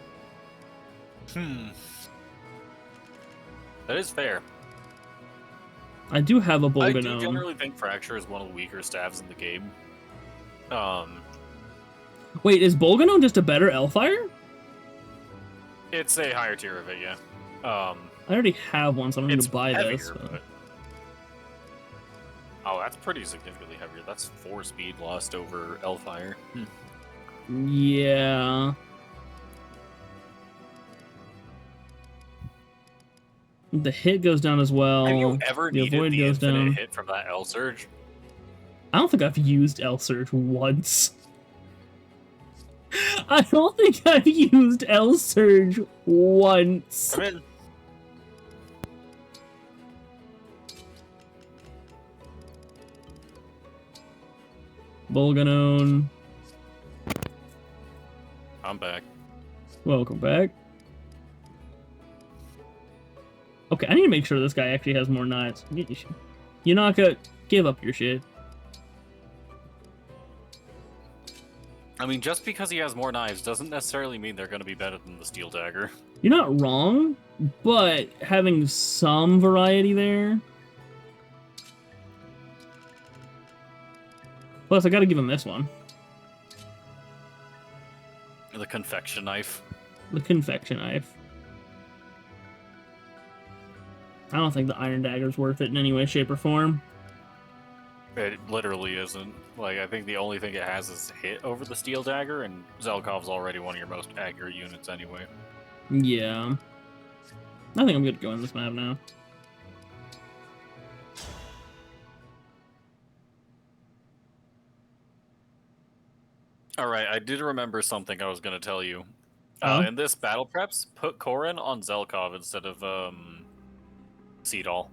That is fair. I do have a I do Bolganone. generally think Fracture is one of the weaker staves in the game. Wait, is Bolganone just a better Elfire? It's a higher tier of it, yeah. I already have one, so I'm going to buy heavier, this. But... Oh, that's pretty significantly heavier. That's 4 speed lost over Elfire. Yeah. The hit goes down as well. Have you ever the needed avoid the goes infinite down. hit from that L Surge? I don't think I've used L Surge once. I don't think I've used L Surge once. Come in. Bolganone. I'm back. Welcome back. Okay, I need to make sure this guy actually has more knives. You not gonna give up your shit. I mean, just because he has more knives doesn't necessarily mean they're going to be better than the Steel Dagger. You're not wrong, but having some variety there. Plus, I gotta give him this one. The confection knife. The confection knife. I don't think the Iron Dagger's worth it in any way, shape, or form. It literally isn't. Like, I think the only thing it has is hit over the Steel Dagger, and Zelkov's already one of your most accurate units anyway. Yeah. I think I'm good to go on this map now. Alright, I did remember something I was going to tell you. Oh? In this battle preps, put Korin on Zelkov instead of, Seedall.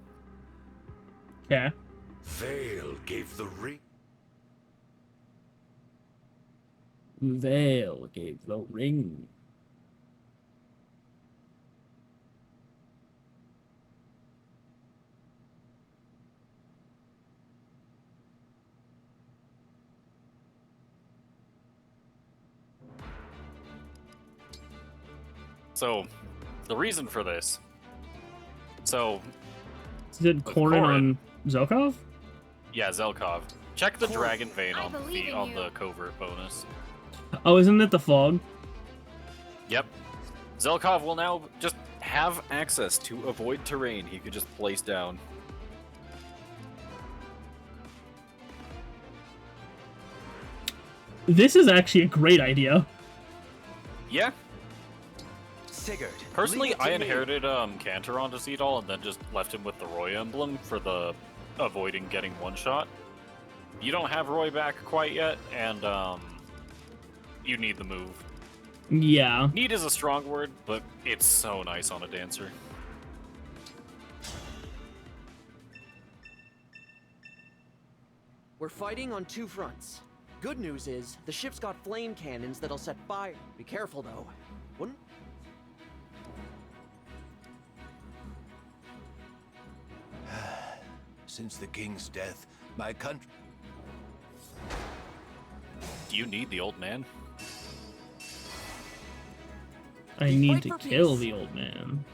Yeah. Vale gave the ring. Vale gave the ring. So, the reason for this. So, Did Corrin on Zelkov? Yeah, Zelkov. Check the Dragon Vein I on believe in you. the covert bonus. Oh, isn't it the fog? Yep. Zelkov will now just have access to avoid terrain he could just place down. This is actually a great idea. Yeah. Sigurd. Personally, leave it to I me. inherited Cantor onto Seedall and then just left him with the Roy emblem for the avoiding getting one shot. You don't have Roy back quite yet, and you need the move. Yeah. Need is a strong word, but it's so nice on a dancer. We're fighting on two fronts. Good news is, the ship's got flame cannons that'll set fire. Be careful, though. Wouldn't... Since the king's death, my country... Do you need the old man? I need to kill the old man.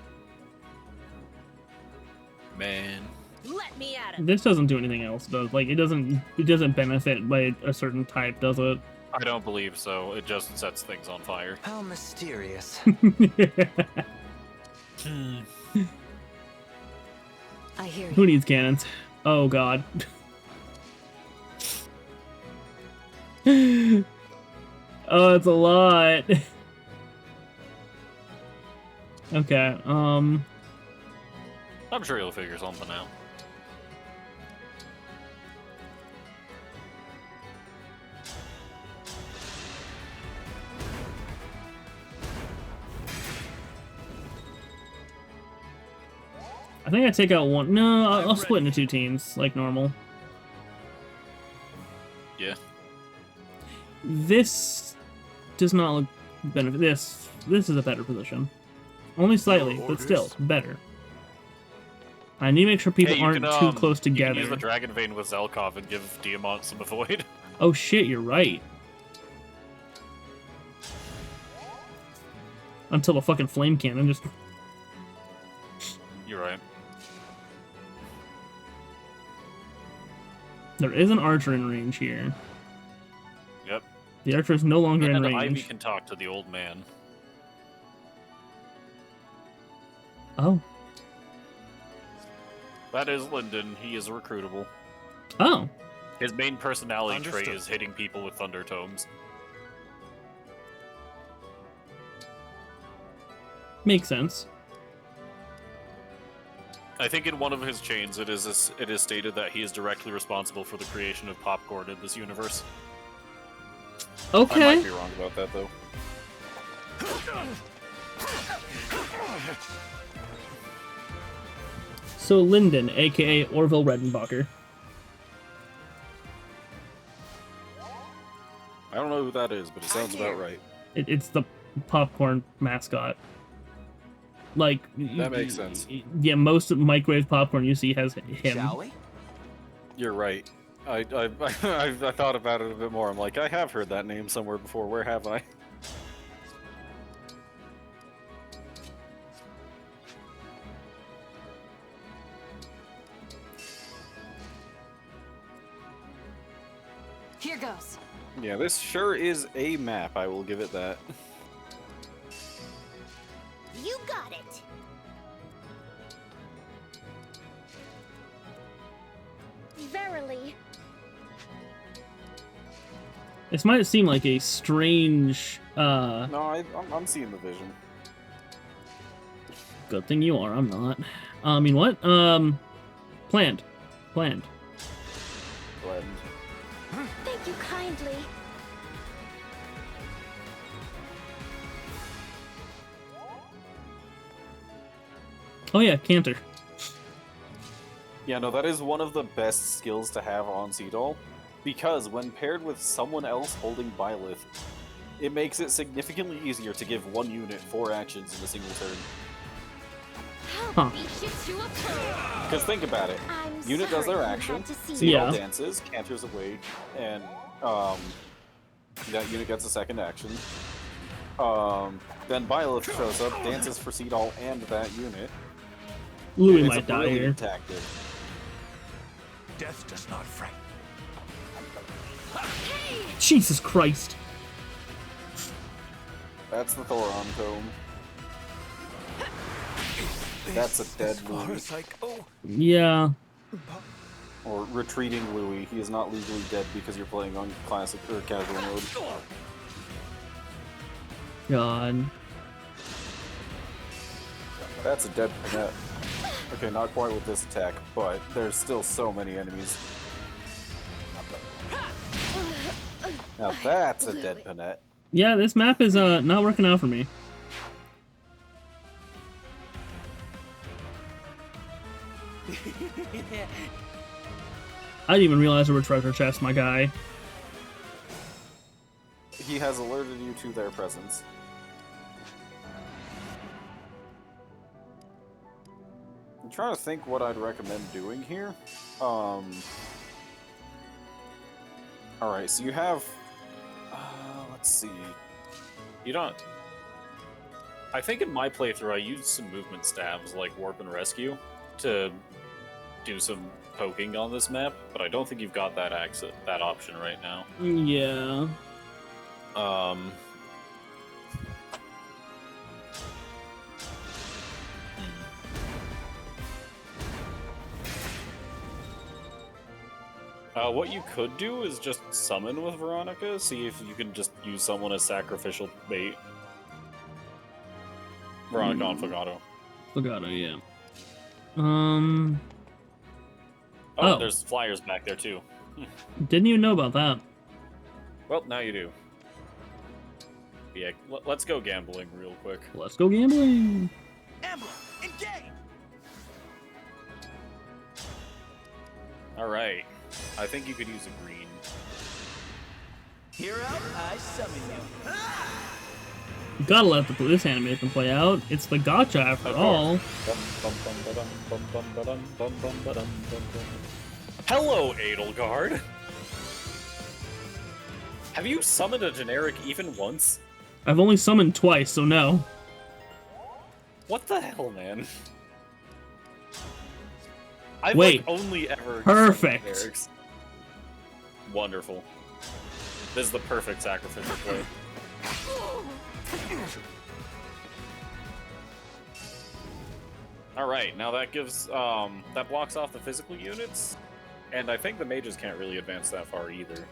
Man. Let me at it. This doesn't do anything else, does like it doesn't benefit by a certain type, does it? I don't believe so. It just sets things on fire. How mysterious. I hear you. Who needs cannons? Oh god. Oh, it's a lot. Okay, I'm sure you'll figure something out. I think I take out one. No, I'll split into two teams like normal. Yeah. This does not look benefit. This is a better position. Only slightly, but still better. I need to make sure people Hey, you aren't can, too close You together. can use the Dragon Vein with Zelkov and give Diamant some avoid. Oh shit, you're right. Until the fucking flame cannon just... You're right. There is an archer in range here. Yep. The archer is no longer in And range. Ivy can talk to the old man. Oh. That is Lyndon. He is recruitable. Oh. His main personality Understood. trait is hitting people with thunder tomes. Makes sense. I think in one of his chains it is stated that he is directly responsible for the creation of popcorn in this universe. Okay. I might be wrong about that though. So Lyndon, aka Orville Redenbacher. I don't know who that is, but it sounds about right. It's the popcorn mascot. Like That makes sense. Yeah, most of microwave popcorn you see has him. Shall we? You're right. I thought about it a bit more. I'm like, I have heard that name somewhere before. Where have I? Here goes. Yeah, this sure is a map. I will give it that. You got it. Verily. This might seem like a strange. No, I'm seeing the vision. Good thing you are. I'm not. I mean, what? Planned. Blend. Thank you kindly. Oh yeah, Cantor. Yeah, no, that is one of the best skills to have on Seedall, because when paired with someone else holding Byleth, it makes it significantly easier to give one unit 4 actions in a single turn. Huh. Because think about it. I'm Unit does their sorry you action, had to see Seedall Yeah. dances, Cantor's away, and that unit gets a second action. Then Byleth shows up, dances for Seedall and that unit. Louis It's might a die brilliant here. tactic. Death does not frighten. Jesus Christ. That's the Thoron Tome. That's a dead Louis. Yeah. Or retreating Louis. He is not legally dead because you're playing on classic or casual mode. God. That's a dead Panette. Okay, not quite with this attack, but there's still so many enemies. Now that's a dead Panette. Yeah, this map is not working out for me. I didn't even realize there were treasure chests, my guy. He has alerted you to their presence. I'm trying to think what I'd recommend doing here. Alright, so you have... let's see. You don't... I think in my playthrough I used some movement stabs like Warp and Rescue to do some poking on this map, but I don't think you've got that option right now. Yeah. What you could do is just summon with Veronica, see if you can just use someone as sacrificial bait. Veronica on Fagato. Fagato, yeah. Oh, there's flyers back there too. Didn't even know about that. Well, now you do. Yeah, let's go gambling real quick. Let's go gambling. Emblem, engage! Alright. I think you could use a green. Hero, I summon you. You gotta let this animation play out. It's the gotcha after all. Hello, Edelgard. Have you summoned a generic even once? I've only summoned twice, so no. What the hell, man? I've Wait. like, only ever Perfect. summoned generics. Wonderful. This is the perfect sacrificial play. Alright, now that gives, that blocks off the physical units, and I think the mages can't really advance that far either.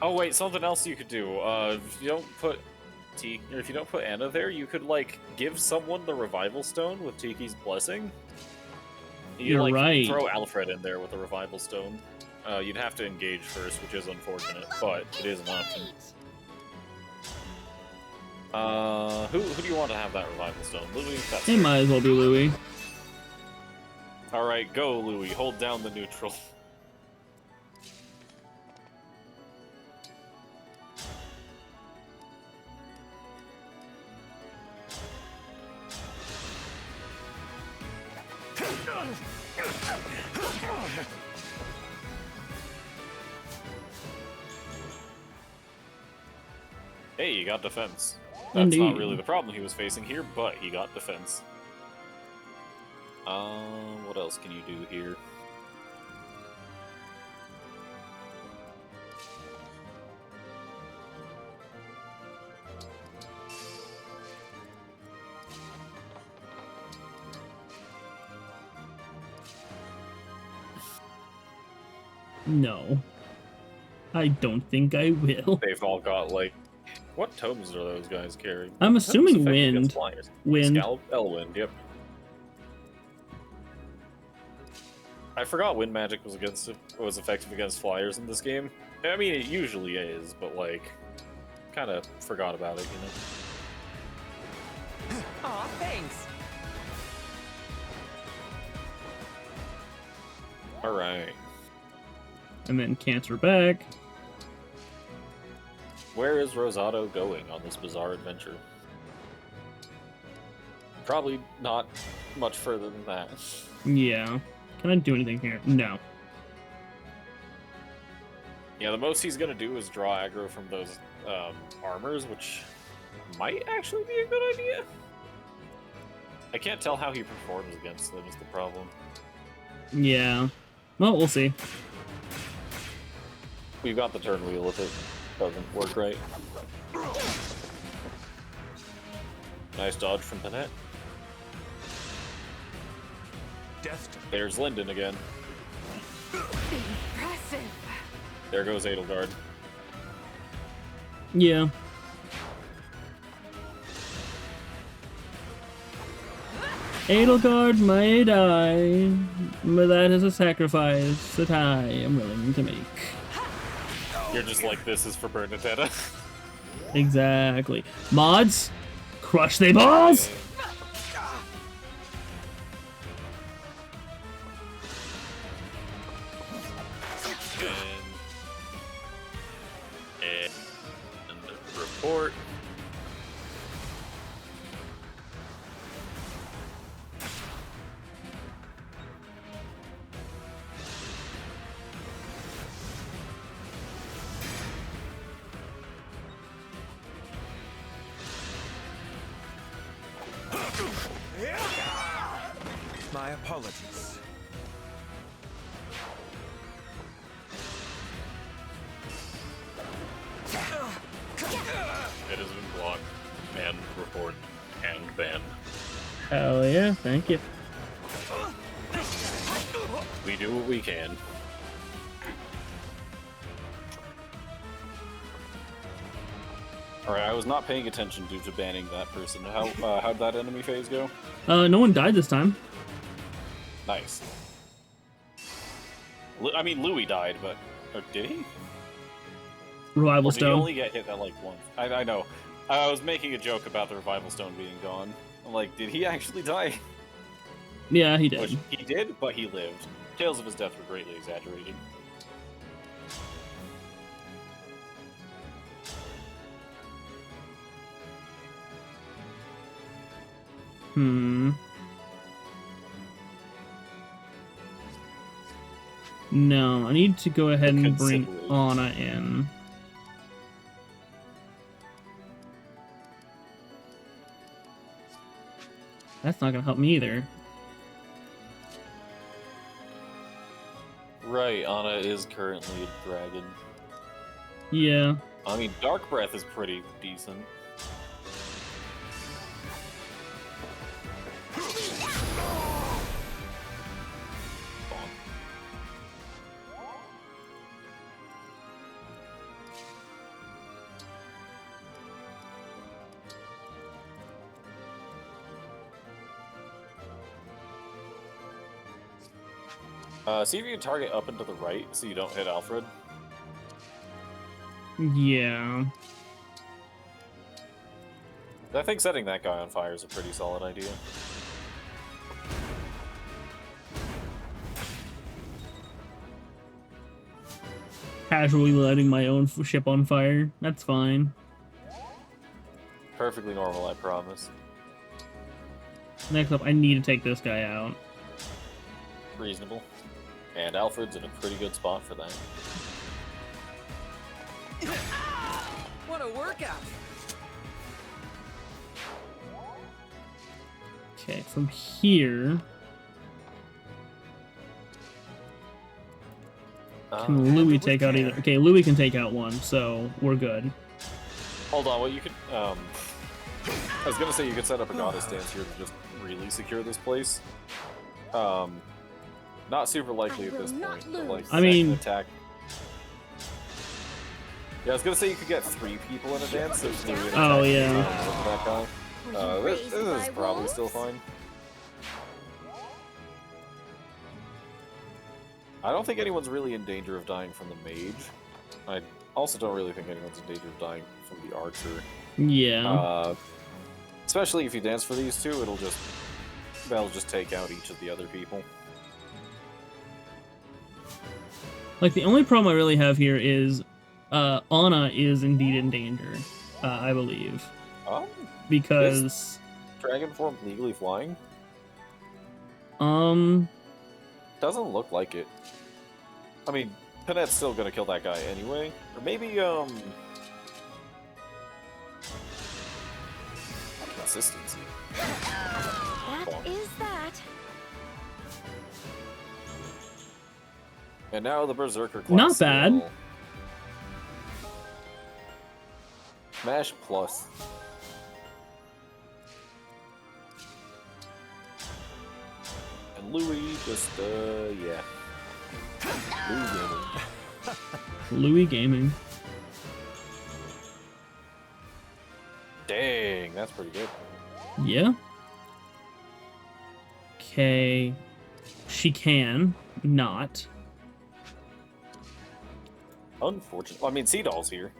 Oh wait, something else you could do. If you don't put if you don't put Anna there, you could like give someone the revival stone with Tiki's blessing. You're like, right. Throw Alfred in there with the revival stone. You'd have to engage first, which is unfortunate, but it is an option. Who do you want to have that revival stone? Louis? That's It might as well be Louis. Alright, go Louis. Hold down the neutral. Hey, you got defense. That's Indeed. not really the problem he was facing here, but he got defense. What else can you do here? No. I don't think I will. They've all got, like... What tomes are those guys carrying? I'm Tomes assuming effective wind. against flyers. Wind. Scallop, Elwind, yep. I forgot wind magic was effective against flyers in this game. I mean, it usually is, but, like, kind of forgot about it, you know? Aw, thanks. Alright. and then cancer back. Where is Rosado going on this bizarre adventure? Probably not much further than that. Yeah. Can I do anything here? No. Yeah, the most he's gonna do is draw aggro from those armors, which might actually be a good idea. I can't tell how he performs against them is the problem. Yeah. Well, we'll see. We've got the turn wheel if it doesn't work right. Nice dodge from Panette. There's Linden again. Impressive. There goes Edelgard. Yeah. Edelgard may die, but that is a sacrifice that I am willing to make. You're just like, this is for Bernadetta. Exactly. Mods, crush they balls! And report. My apologies. It has been blocked and report and banned. Hell yeah, thank you. We do what we can. Alright, I was not paying attention due to banning that person. How'd that enemy phase go? No one died this time. Nice. I mean, Louis died, but... Or did he? Revival Or did he Stone. only get hit at, like, once? I know. I was making a joke about the Revival Stone being gone. I'm like, did he actually die? Yeah, he did. Which he did, but he lived. Tales of his death were greatly exaggerated. No, I need to go ahead and bring Anna in. That's not gonna help me either. Right, Anna is currently a dragon. Yeah. I mean, Dark Breath is pretty decent. See if you can target up and to the right so you don't hit Alfred. Yeah. I think setting that guy on fire is a pretty solid idea. Casually lighting my own ship on fire. That's fine. Perfectly normal, I promise. Next up, I need to take this guy out. Reasonable. And Alfred's in a pretty good spot for that. What a workout! Okay, from here... Can Louis take out either? Okay, Louis can take out one, so we're good. Hold on, well you could, I was gonna say you could set up a goddess dance here to just really secure this place. Not super likely at this point, but like, I mean, attack. Yeah, I was gonna say you could get 3 people in a dance. So oh yeah. That guy. This is probably still fine. I don't think anyone's really in danger of dying from the mage. I also don't really think anyone's in danger of dying from the archer. Yeah. Especially if you dance for these two, that'll just take out each of the other people. Like, the only problem I really have here is Anna is indeed in danger, I believe. Oh? Because... Is dragon form legally flying? Doesn't look like it. I mean, Panette's still gonna kill that guy anyway. Or maybe, consistency. That is that. And now the Berserker class. Not bad. skill. Smash plus. And Louis just, yeah. Louis Gaming. Dang, that's pretty good. Yeah. Okay. She can not. Unfortunate. I mean, Sea Doll's here.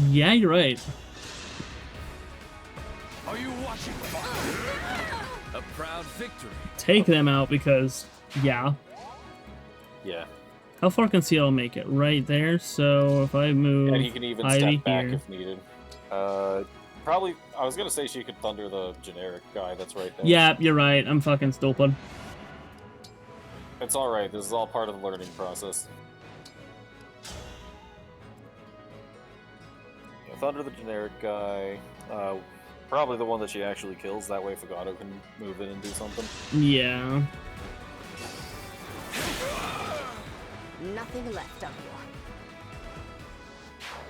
Yeah, you're right. Are you watching? A proud victory. Take them out because, yeah. Yeah. How far can Seattle make it? Right there. So if I move And he can even Ivy step back here. if needed. Probably, I was gonna say she could thunder the generic guy that's right there. Yeah, you're right. I'm fucking stupid. It's alright, this is all part of the learning process. Yeah, thunder the generic guy. Probably the one that she actually kills, that way Fagato can move in and do something. Yeah. Nothing left of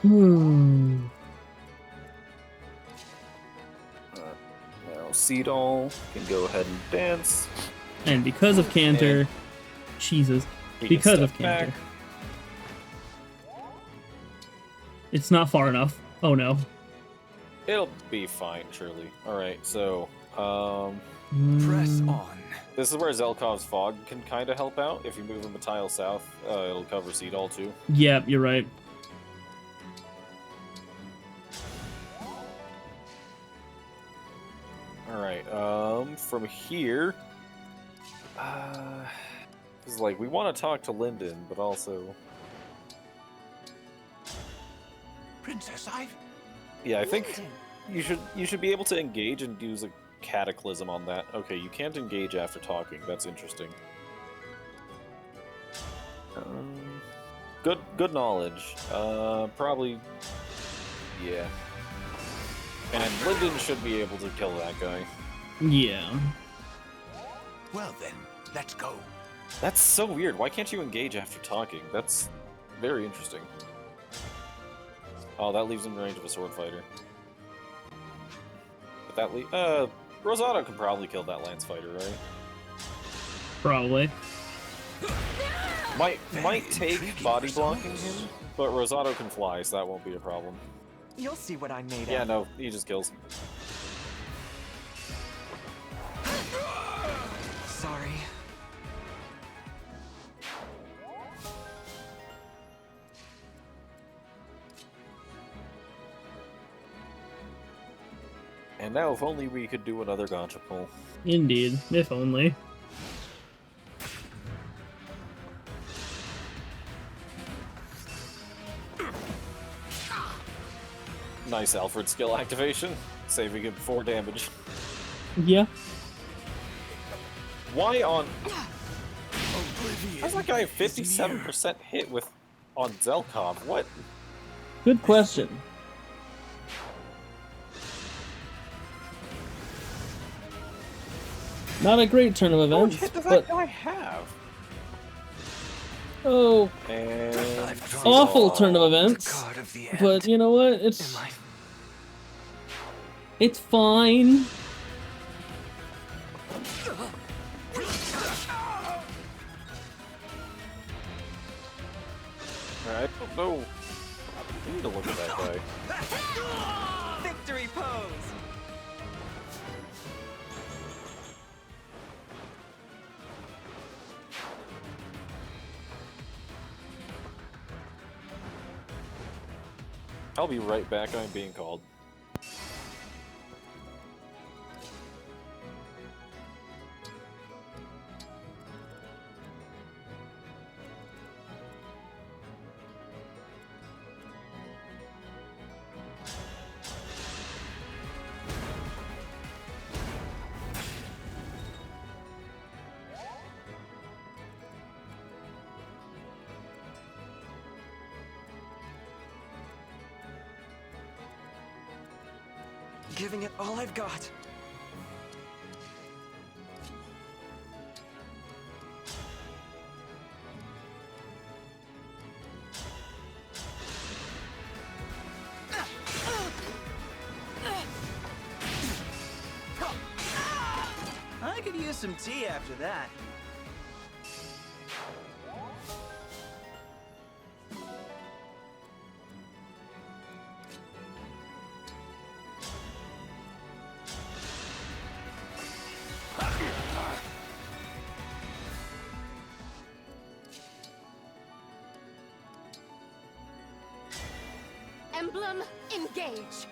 Hmm. Now Seadoll can go ahead and dance. And because of Cantor, Jesus. He can Because of step back. Cantor. It's not far enough. Oh no. It'll be fine, surely. Alright, so, Press on. this is where Zelkov's Fog can kind of help out. If you move him a tile south, it'll cover Seadoll too. Yeah, you're right. Alright, from here... Because, like, we want to talk to Lyndon, but also... Princess Ivy? Yeah, I think you should be able to engage and use a cataclysm on that. Okay, you can't engage after talking. That's interesting. Good knowledge. Probably, yeah. And Lyndon should be able to kill that guy. Yeah. Well then, let's go. That's so weird. Why can't you engage after talking? That's very interesting. Oh, that leaves him in range of a sword fighter. But that Rosado can probably kill that lance fighter, right? Probably. Might take body blocking him, but Rosado can fly, so that won't be a problem. You'll see what I'm made Yeah, of. no, he just kills. Sorry. And now, if only we could do another gotcha pull. Indeed. If only. Nice Alfred skill activation, saving him 4 damage. Yeah. Why on... How's that guy 57% hit with on Zelkov? What? Good question. Not a great turn of What events, hit does but that guy have? oh, And... awful turn of events. But you know what? It's fine. I don't know. I need to look at that guy. Victory pose! I'll be right back. I'm being called. giving it all I've got. I could use some tea after that. Emblem, engage!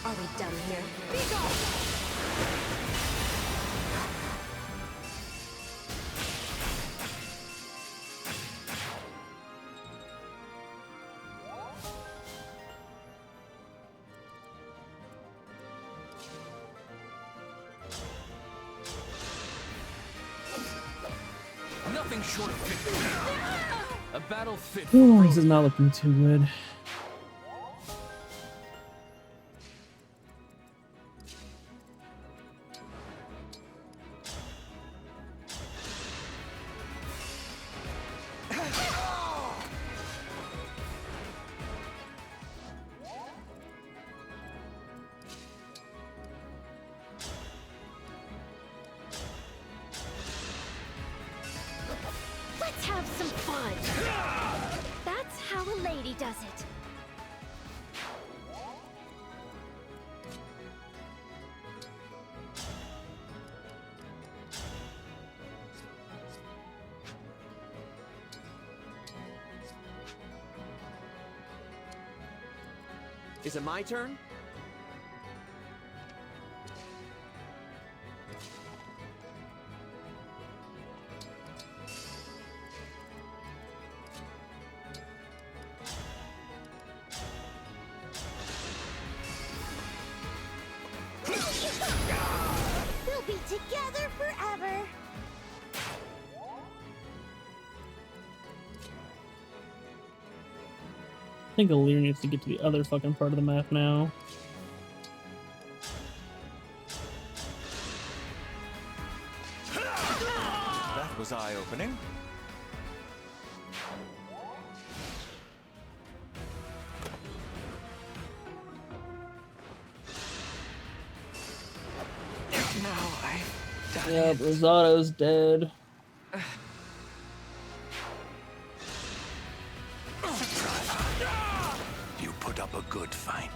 Are we done here? Be gone! Nothing short of victory. A battle fit. Oh, this is not looking too good. Let's have some fun. That's how a lady does it. Is it my turn? We'll be together forever. I think Alir needs to get to the other fucking part of the map now. That was eye-opening. Yep, Rosato's dead. You put up a good fight.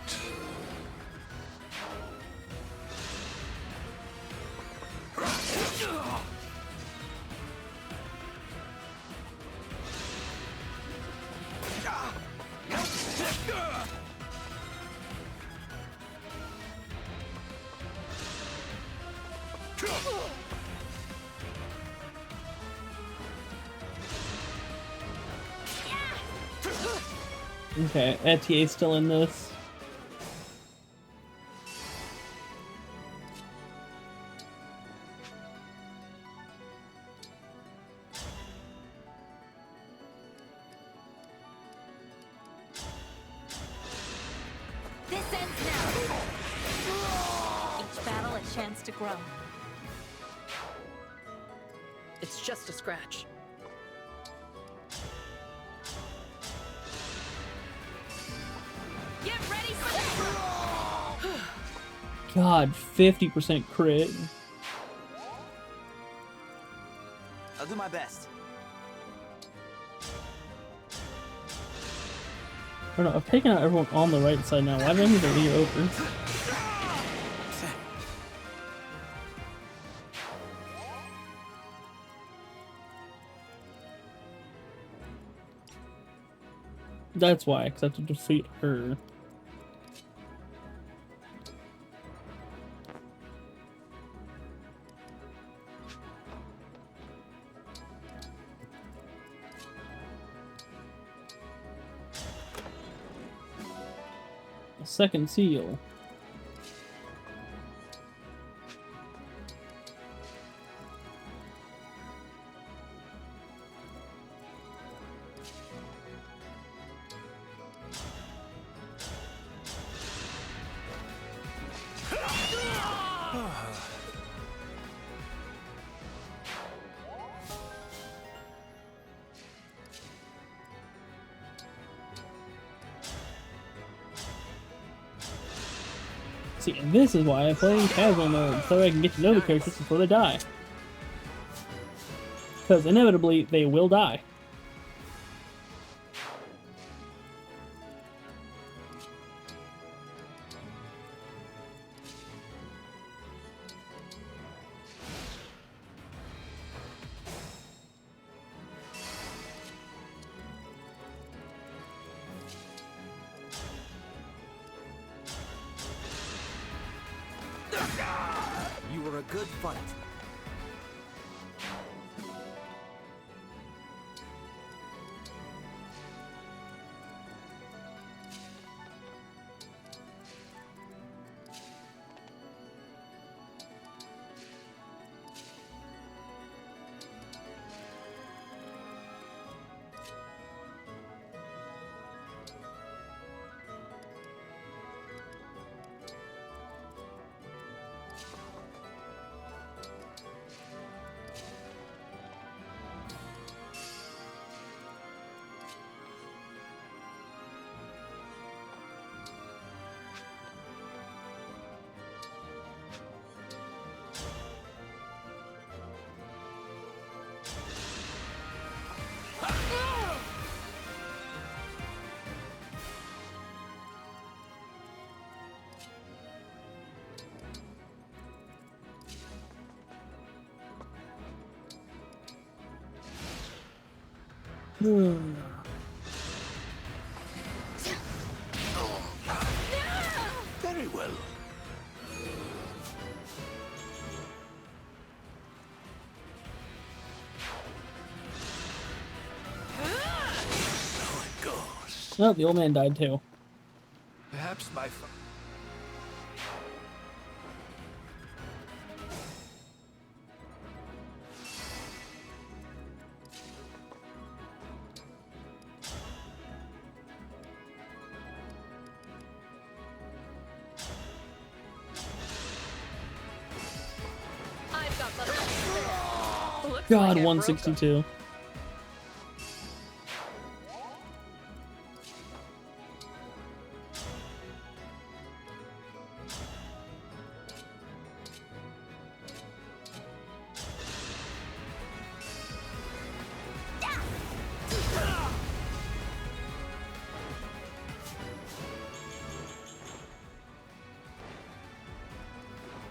Okay, Etier's still in this. This ends now. Each battle a chance to grow. It's just a scratch. Get ready for God, 50% crit. I'll do my best. I don't know, I've taken out everyone on the right side now. Why do I need to leave over? That's why, because I have to defeat her. A second seal. See, and this is why I play in casual mode, so I can get to know the characters before they die. Because inevitably, they will die. You were a good fight. Very well. So it goes. Oh, the old man died too. Perhaps my I've got the Looks God, like it broke 162.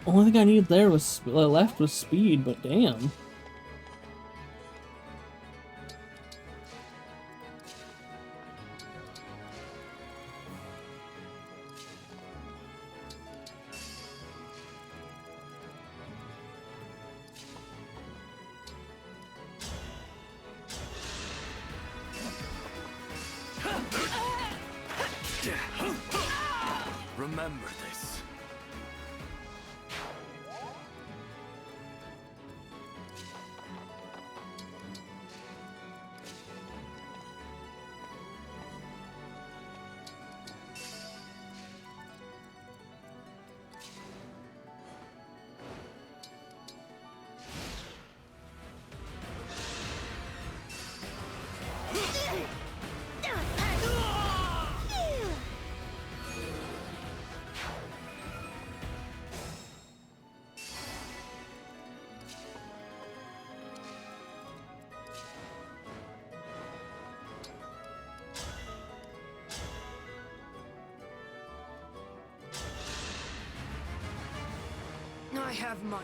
Only thing I needed there was left was speed, but damn. remember this. I have mine.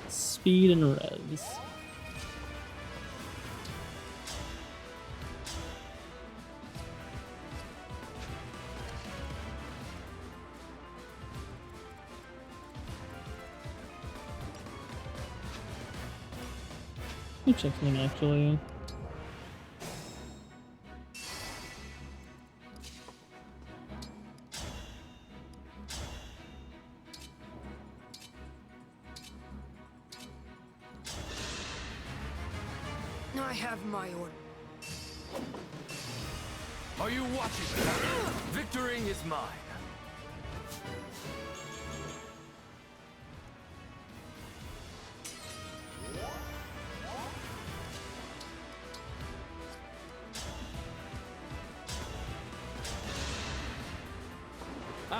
Speed and res. You check something actually. I have my order. Are you watching? Victory is mine.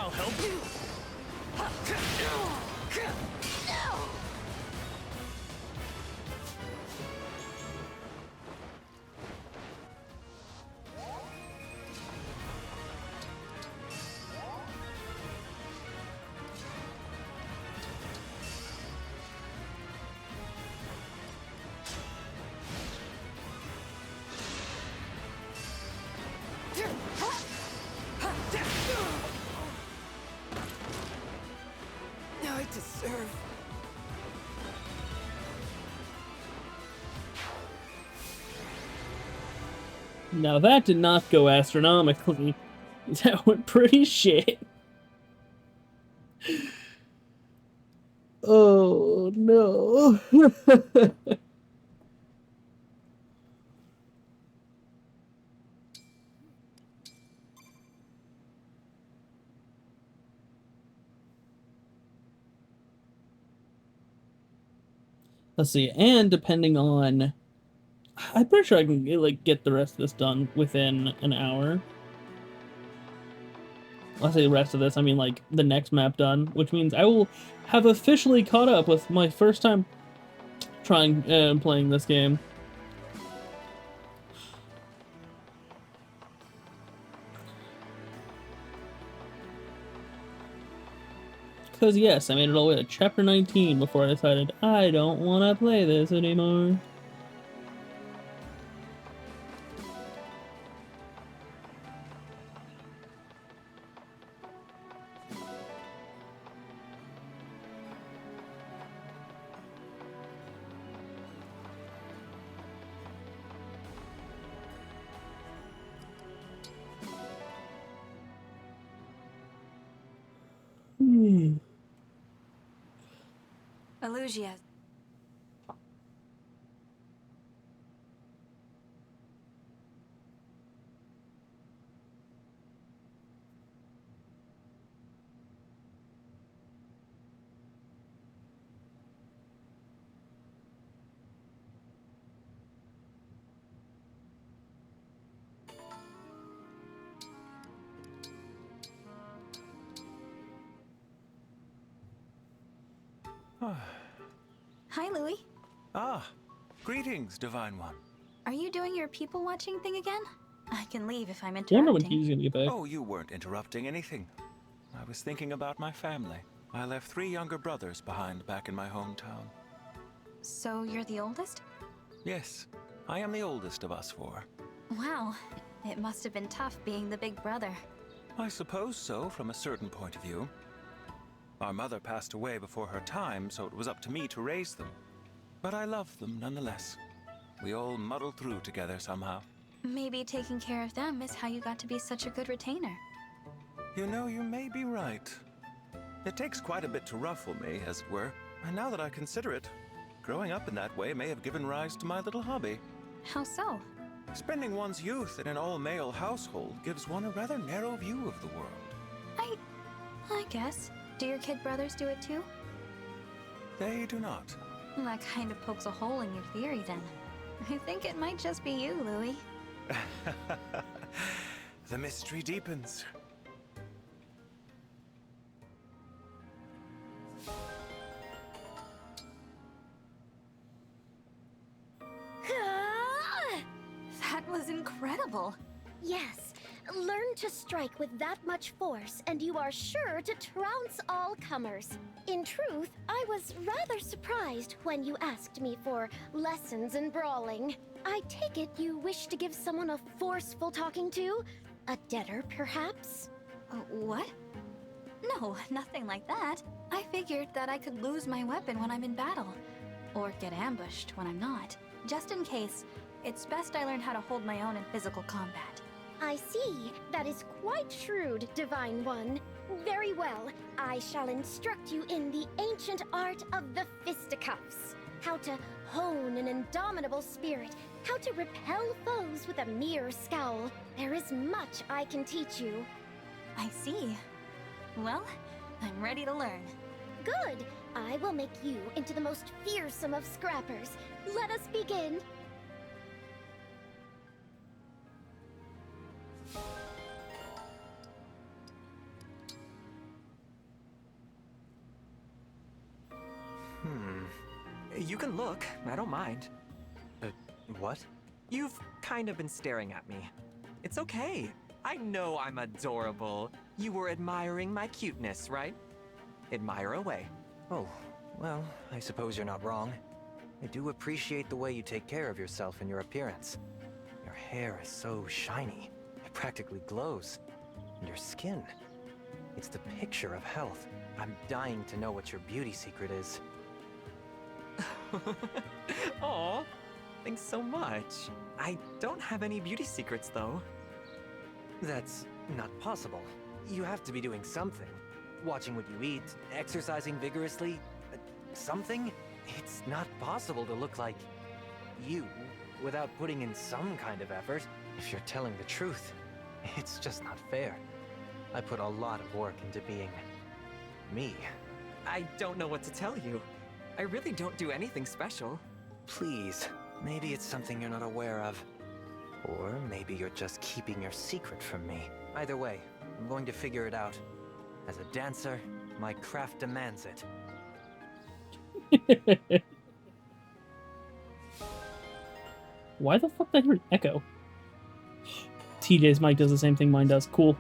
I'll help you. I deserve. Now that did not go astronomically. That went pretty shit. Oh no. Let's see, and depending on, I'm pretty sure I can get the rest of this done within an hour. When I say the rest of this, I mean like the next map done, which means I will have officially caught up with my first time trying playing this game. Because yes, I made it all the way to chapter 19 before I decided I don't want to play this anymore. Elugia. Hi, Louis. Ah, greetings, Divine One. Are you doing your people watching thing again? I can leave if I'm Wonder when interrupting. he's gonna get back. Oh, you weren't interrupting anything. I was thinking about my family. I left 3 younger brothers behind back in my hometown. So you're the oldest? Yes, I am the oldest of us 4. Wow, it must have been tough being the big brother. I suppose so, from a certain point of view. Our mother passed away before her time, so it was up to me to raise them. But I loved them nonetheless. We all muddled through together somehow. Maybe taking care of them is how you got to be such a good retainer. You know, you may be right. It takes quite a bit to ruffle me, as it were. And now that I consider it, growing up in that way may have given rise to my little hobby. How so? Spending one's youth in an all-male household gives one a rather narrow view of the world. I guess. Do your kid brothers do it too? They do not. That kind of pokes a hole in your theory then. I think it might just be you, Louis. The mystery deepens. That was incredible. Yes, learn to strike with that much force, and you are sure to trounce all comers. In truth, I was rather surprised when you asked me for lessons in brawling. I take it you wish to give someone a forceful talking to? A debtor, perhaps? What? No, nothing like that. I figured that I could lose my weapon when I'm in battle, or get ambushed when I'm not. Just in case, it's best I learn how to hold my own in physical combat. I see. That is quite shrewd, Divine One. Very well. I shall instruct you in the ancient art of the fisticuffs. How to hone an indomitable spirit. How to repel foes with a mere scowl. There is much I can teach you. I see. Well, I'm ready to learn. Good. I will make you into the most fearsome of scrappers. Let us begin. You can look, I don't mind. What? You've kind of been staring at me. It's okay. I know I'm adorable. You were admiring my cuteness, right? Admire away. Oh, well, I suppose you're not wrong. I do appreciate the way you take care of yourself and your appearance. Your hair is so shiny. It practically glows. And your skin. It's the picture of health. I'm dying to know what your beauty secret is. Aw, thanks so much. I don't have any beauty secrets, though. That's not possible. You have to be doing something. Watching what you eat, exercising vigorously, something? It's not possible to look like you without putting in some kind of effort. If you're telling the truth, it's just not fair. I put a lot of work into being me. I don't know what to tell you. I really don't do anything special. Please, maybe it's something you're not aware of. Or maybe you're just keeping your secret from me. Either way, I'm going to figure it out. As a dancer, my craft demands it. Why the fuck did I hear an echo? TJ's mic does the same thing mine does. Cool.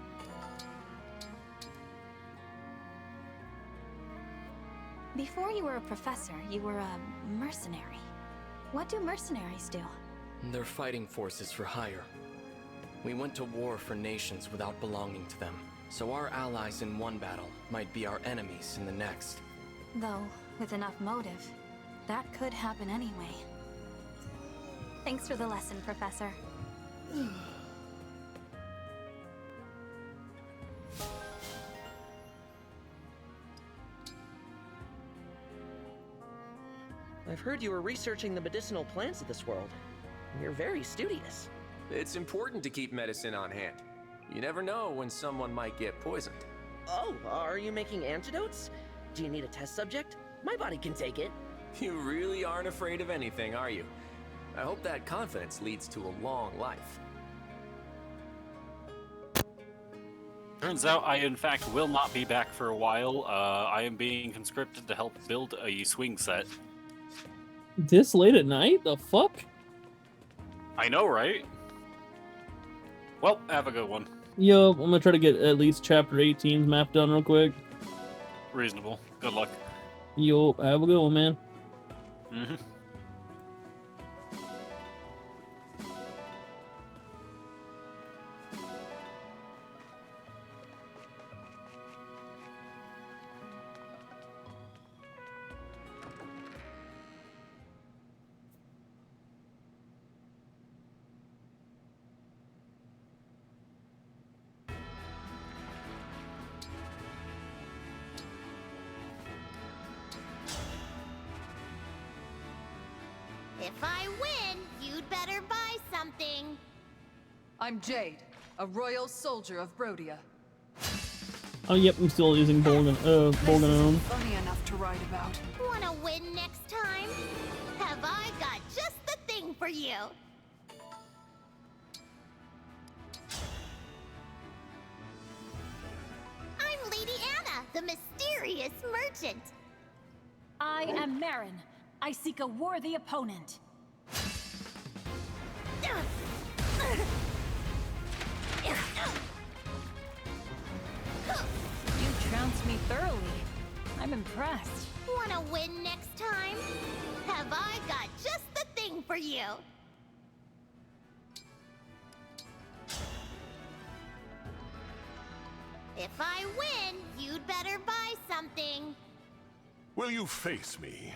Before you were a professor, you were a mercenary. What do mercenaries do? They're fighting forces for hire. We went to war for nations without belonging to them, so our allies in one battle might be our enemies in the next. Though, with enough motive, that could happen anyway. Thanks for the lesson, Professor. I've heard you were researching the medicinal plants of this world. You're very studious. It's important to keep medicine on hand. You never know when someone might get poisoned. Oh, are you making antidotes? Do you need a test subject? My body can take it. You really aren't afraid of anything, are you? I hope that confidence leads to a long life. Turns out I, in fact, will not be back for a while. I am being conscripted to help build a swing set. This late at night? The fuck? I know, right? Well, have a good one. Yo, I'm gonna try to get at least chapter 18's map done real quick. Reasonable. Good luck. Yo, have a good one, man. Mm-hmm. If I win, you'd better buy something. I'm Jade, a royal soldier of Brodia. Oh, yep, I'm still using Bolgan Funny enough to write about. Wanna win next time? Have I got just the thing for you? I'm Lady Anna, the mysterious merchant. I am Marin. I seek a worthy opponent. You trounced me thoroughly. I'm impressed. Wanna win next time? Have I got just the thing for you? If I win, you'd better buy something. Will you face me?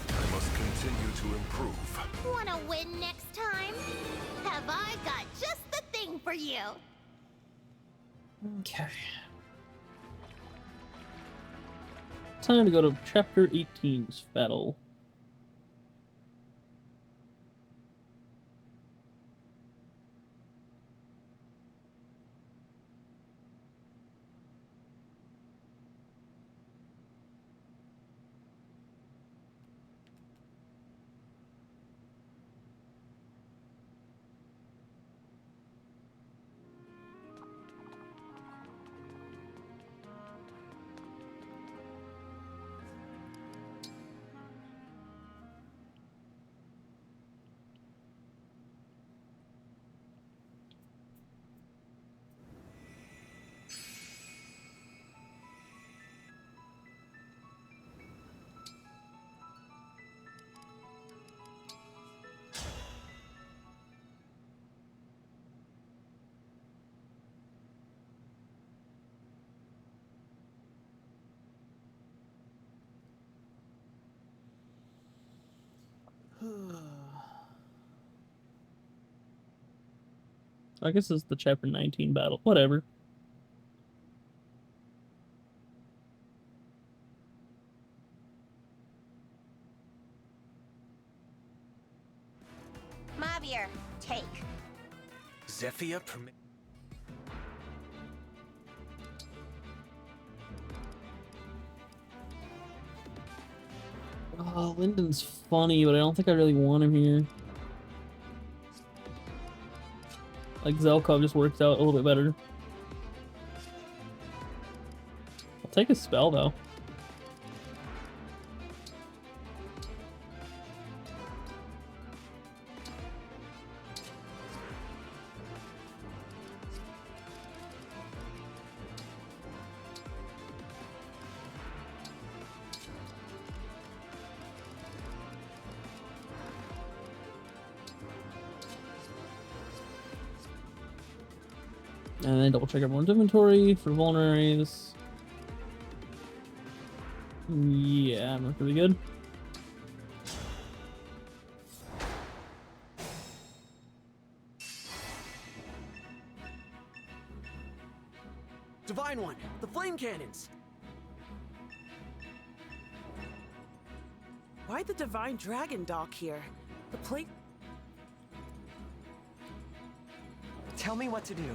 I must continue to improve. Wanna win next time? Have I got just the thing for you? Okay. Time to go to chapter 18's battle. I guess it's the chapter 19 battle. Whatever. Mavier, take. Zephyr permit. Oh, Lyndon's funny, but I don't think I really want him here. Like, Zelkov just works out a little bit better. I'll take a spell, though. And then double check everyone's inventory for vulneraries. Yeah, I'm pretty good. Divine One, the flame cannons! Why'd the Divine Dragon dock here? The plate... Tell me what to do.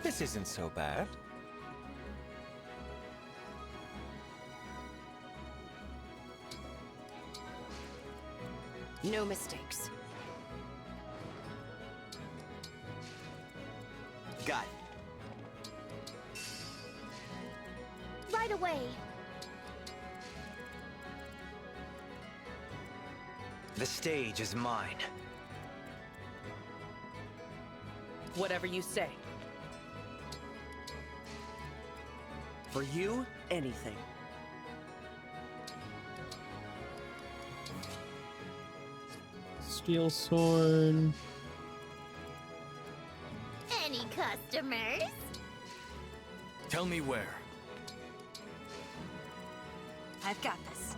This isn't so bad. No mistakes. Got it. Right away. The stage is mine. Whatever you say. For you, anything. Steel sword. Any customers? Tell me where. I've got this.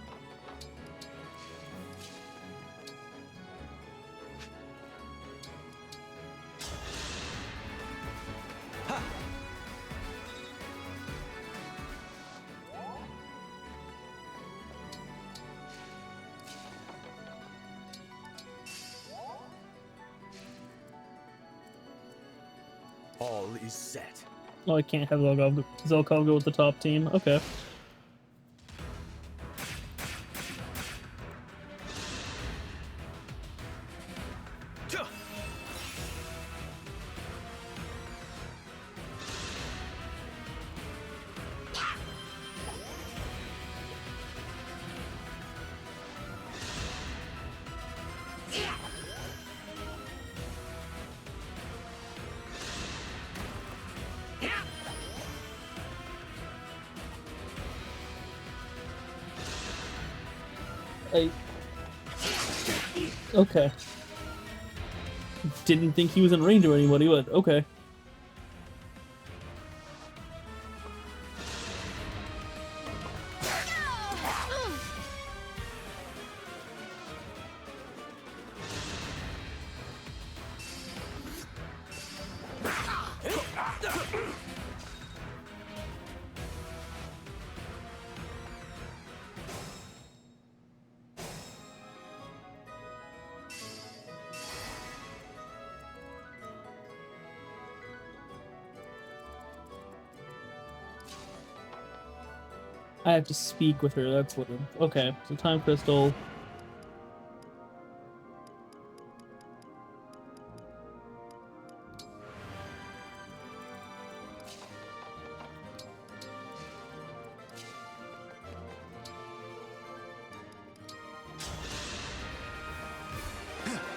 All is set. Oh, I can't have Zelkov go with the top team. Okay. Okay. Didn't think he was in range of anybody, but okay. I have to speak with her, that's what... Okay, so time crystal.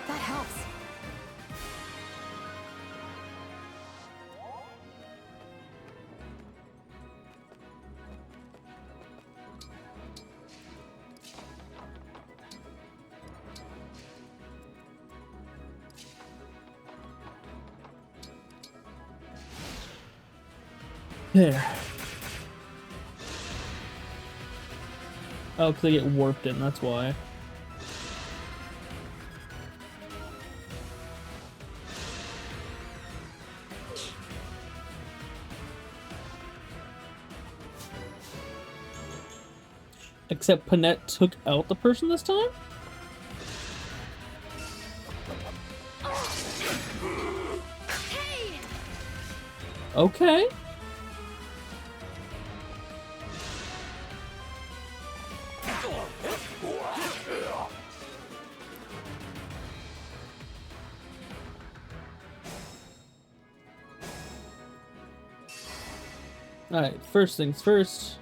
That helps. There. Oh, because they get warped in, that's why. Except Panette took out the person this time? Okay. Alright, first things first.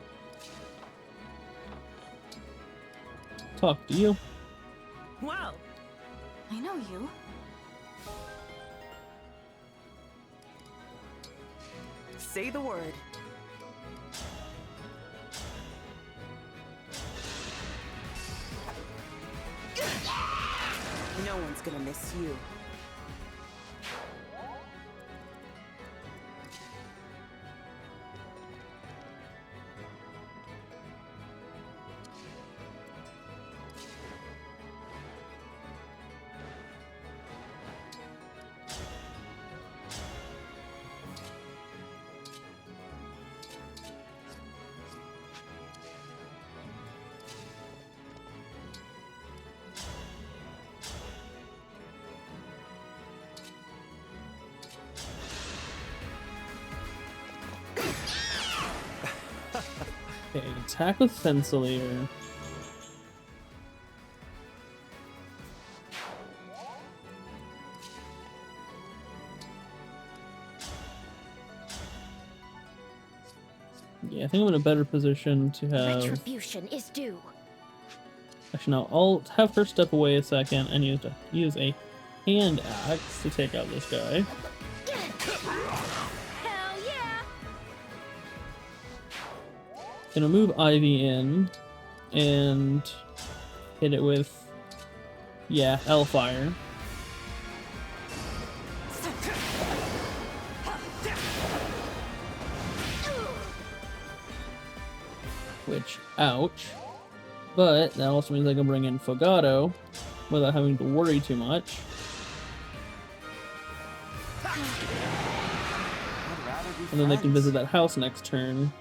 Talk to you. Well, I know you. say the word. No one's gonna miss you. Okay, attack with Fensilier. Yeah, I think I'm in a better position to have... Retribution is due. Actually, no, I'll have her step away a second and use a hand axe to take out this guy. Hell yeah! Gonna move Ivy in and hit it with, yeah, Hellfire. Which, ouch. But that also means I can bring in Fogado without having to worry too much. And then they can visit that house next turn.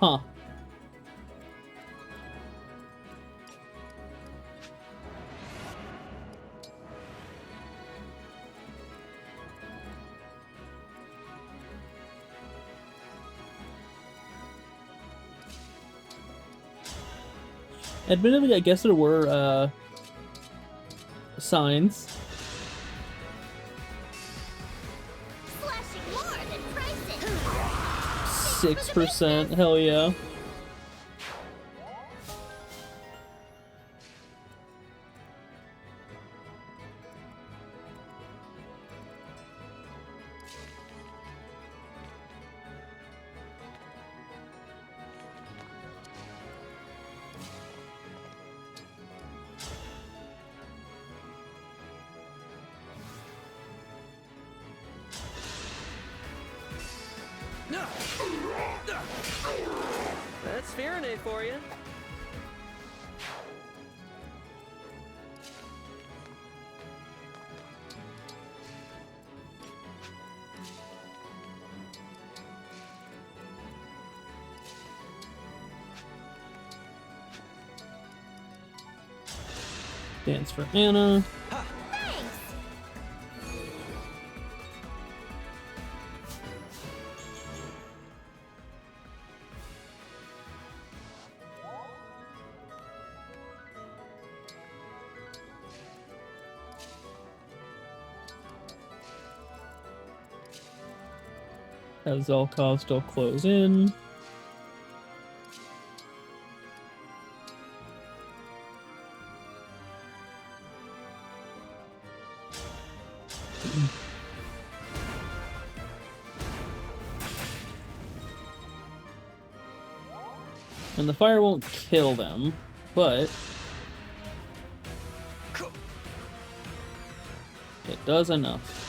Huh. Admittedly, I guess there were, signs. Slashing more than prices. 6%, hell yeah. That's Fahrenheit for you. Dance for Anna. As Zelkov still close in. And the fire won't kill them, but it does enough.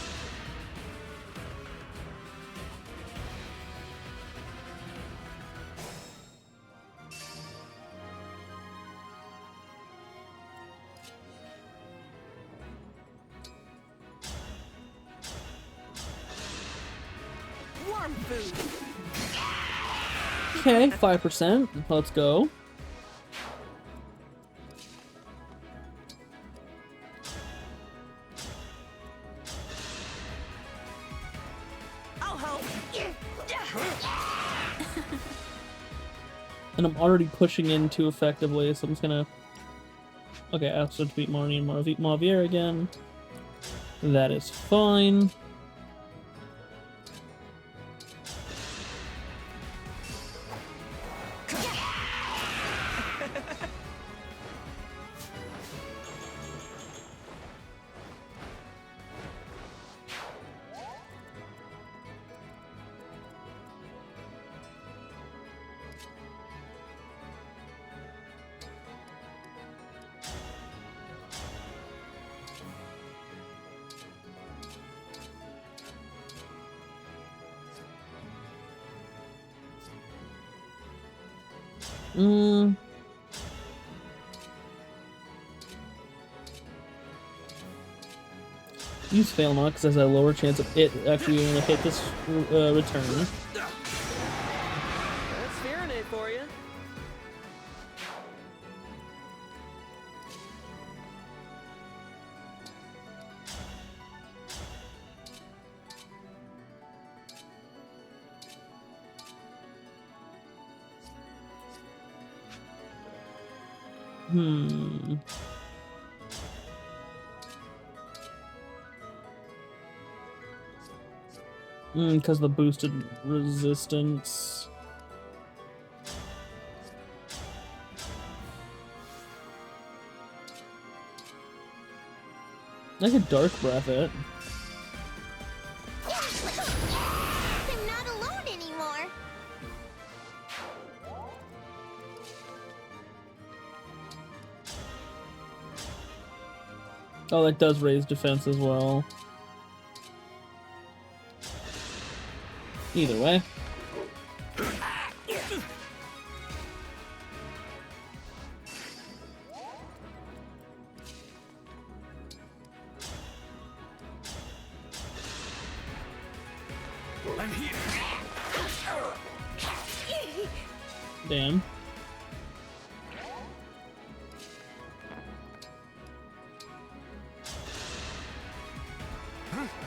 Warm food. Okay, 5%. Let's go. I'll help. And I'm already pushing in too effectively, so I'm just gonna... Okay, I also have to beat Marnie and Mavier again. That is fine. Use fail not because it has a lower chance of it actually going to hit this return. That's Fahrenheit for you. Because the boosted resistance. I could dark breath it. I'm not alone anymore. Oh, that does raise defense as well. Either way. I'm here. Damn.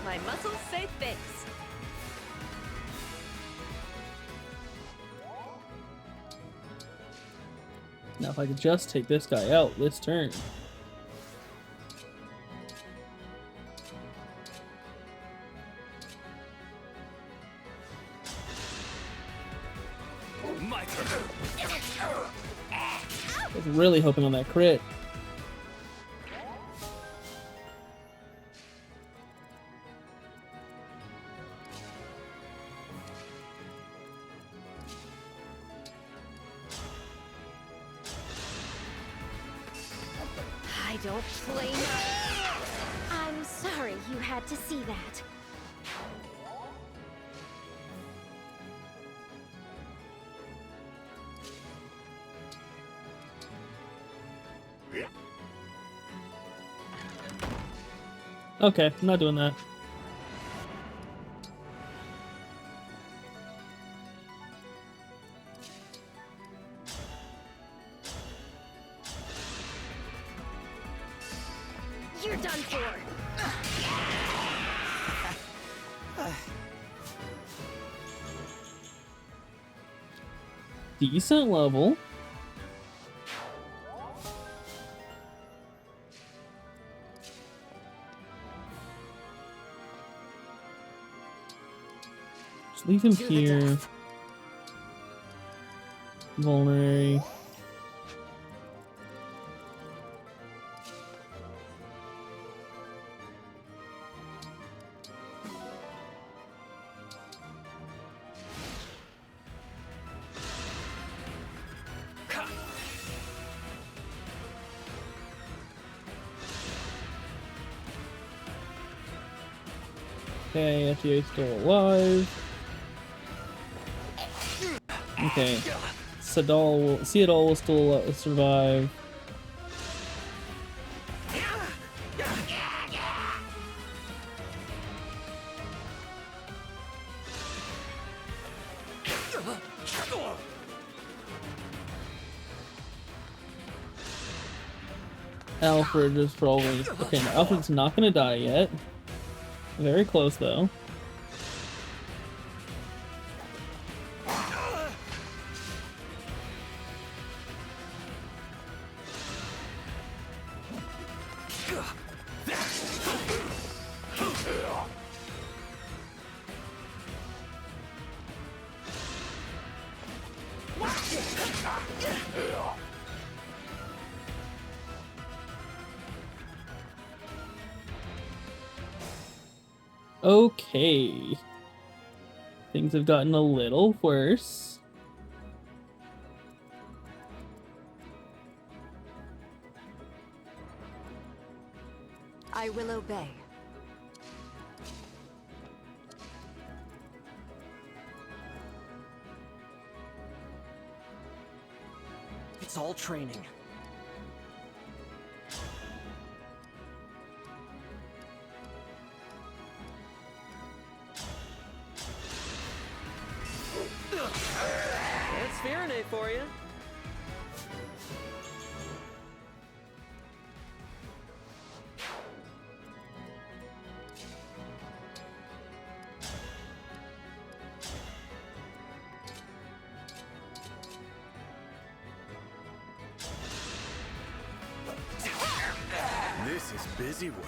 My muscles say thanks. Now if I could just take this guy out this turn. My turn. I was really hoping on that crit. I don't play. I'm sorry you had to see that. Okay, I'm not doing that. You're done for. Decent level. Just leave him here. Vulnerary. Okay, FTA's still alive. Okay. Seattle will still survive. Alfred is probably... Okay, now Alfred's not gonna die yet. Very close, though. Okay. Things have gotten a little worse. I will obey. It's all training. That's Fahrenheit for you. This is busy work.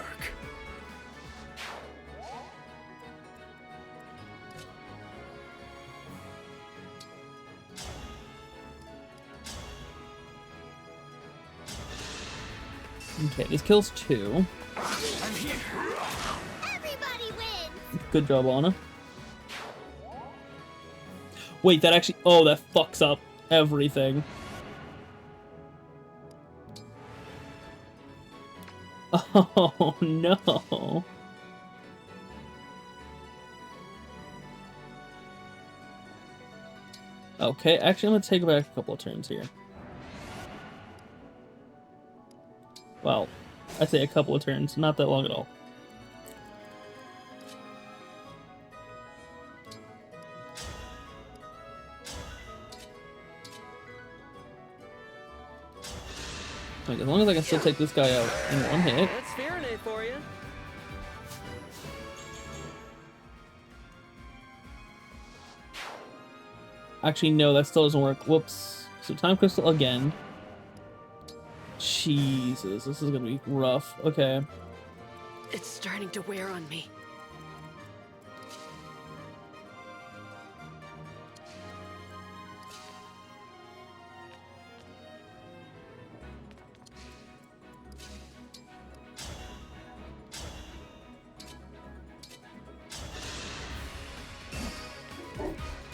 Okay, this kills 2. I'm here. Everybody wins. Good job, Anna. Wait, that actually... Oh, that fucks up everything. Oh, no. Okay, actually, I'm gonna take it back a couple of turns here. Well, I say a couple of turns, not that long at all. Like, as long as I can still take this guy out in one hit. That's Fahrenheit for you. Actually, no, that still doesn't work. Whoops. So time crystal again. Jesus, this is gonna be rough. Okay. It's starting to wear on me.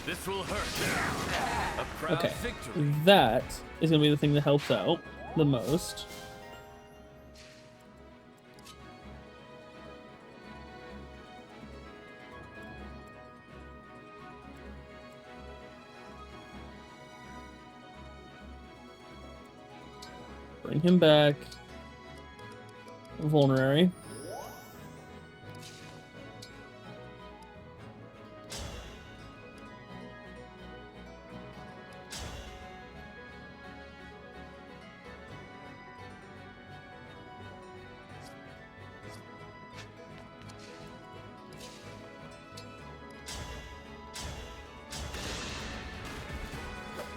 This will hurt. A proud Okay. victory. That is gonna be the thing that helps out the most. Bring him back. Vulnerary.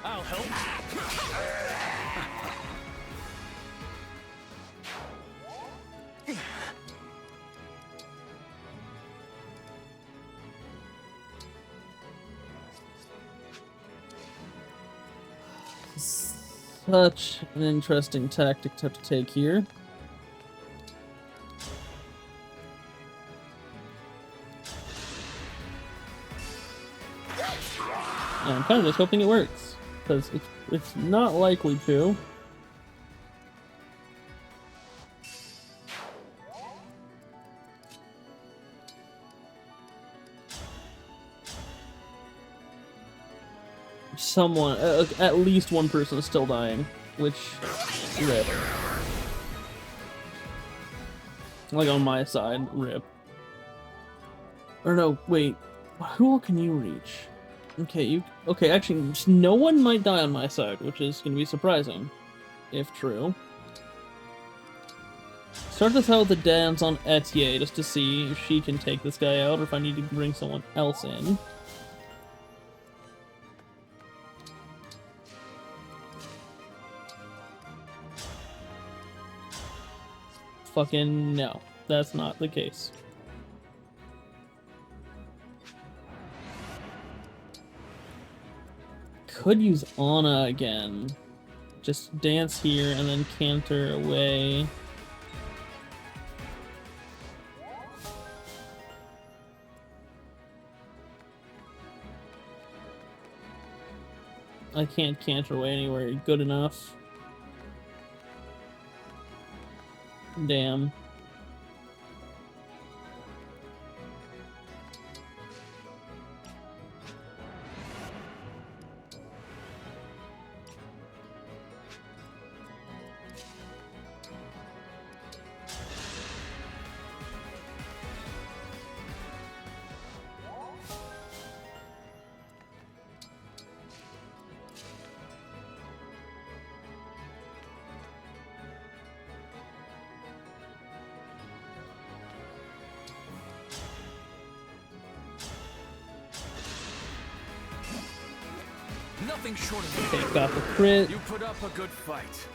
I'll help. Such an interesting tactic to have to take here. And I'm kind of just hoping it works, because it's not likely to. someone, at least one person is still dying, which, rip. Like on my side, rip. Or no, wait, who all can you reach? Okay, actually, no one might die on my side, which is gonna be surprising, if true. Start this out with the dance on Etier, just to see if she can take this guy out, or if I need to bring someone else in. Fucking no, that's not the case. Could use Anna again. Just dance here and then canter away. I can't canter away anywhere good enough. Damn. Nothing short of Okay, got the crit. You put up a good fight.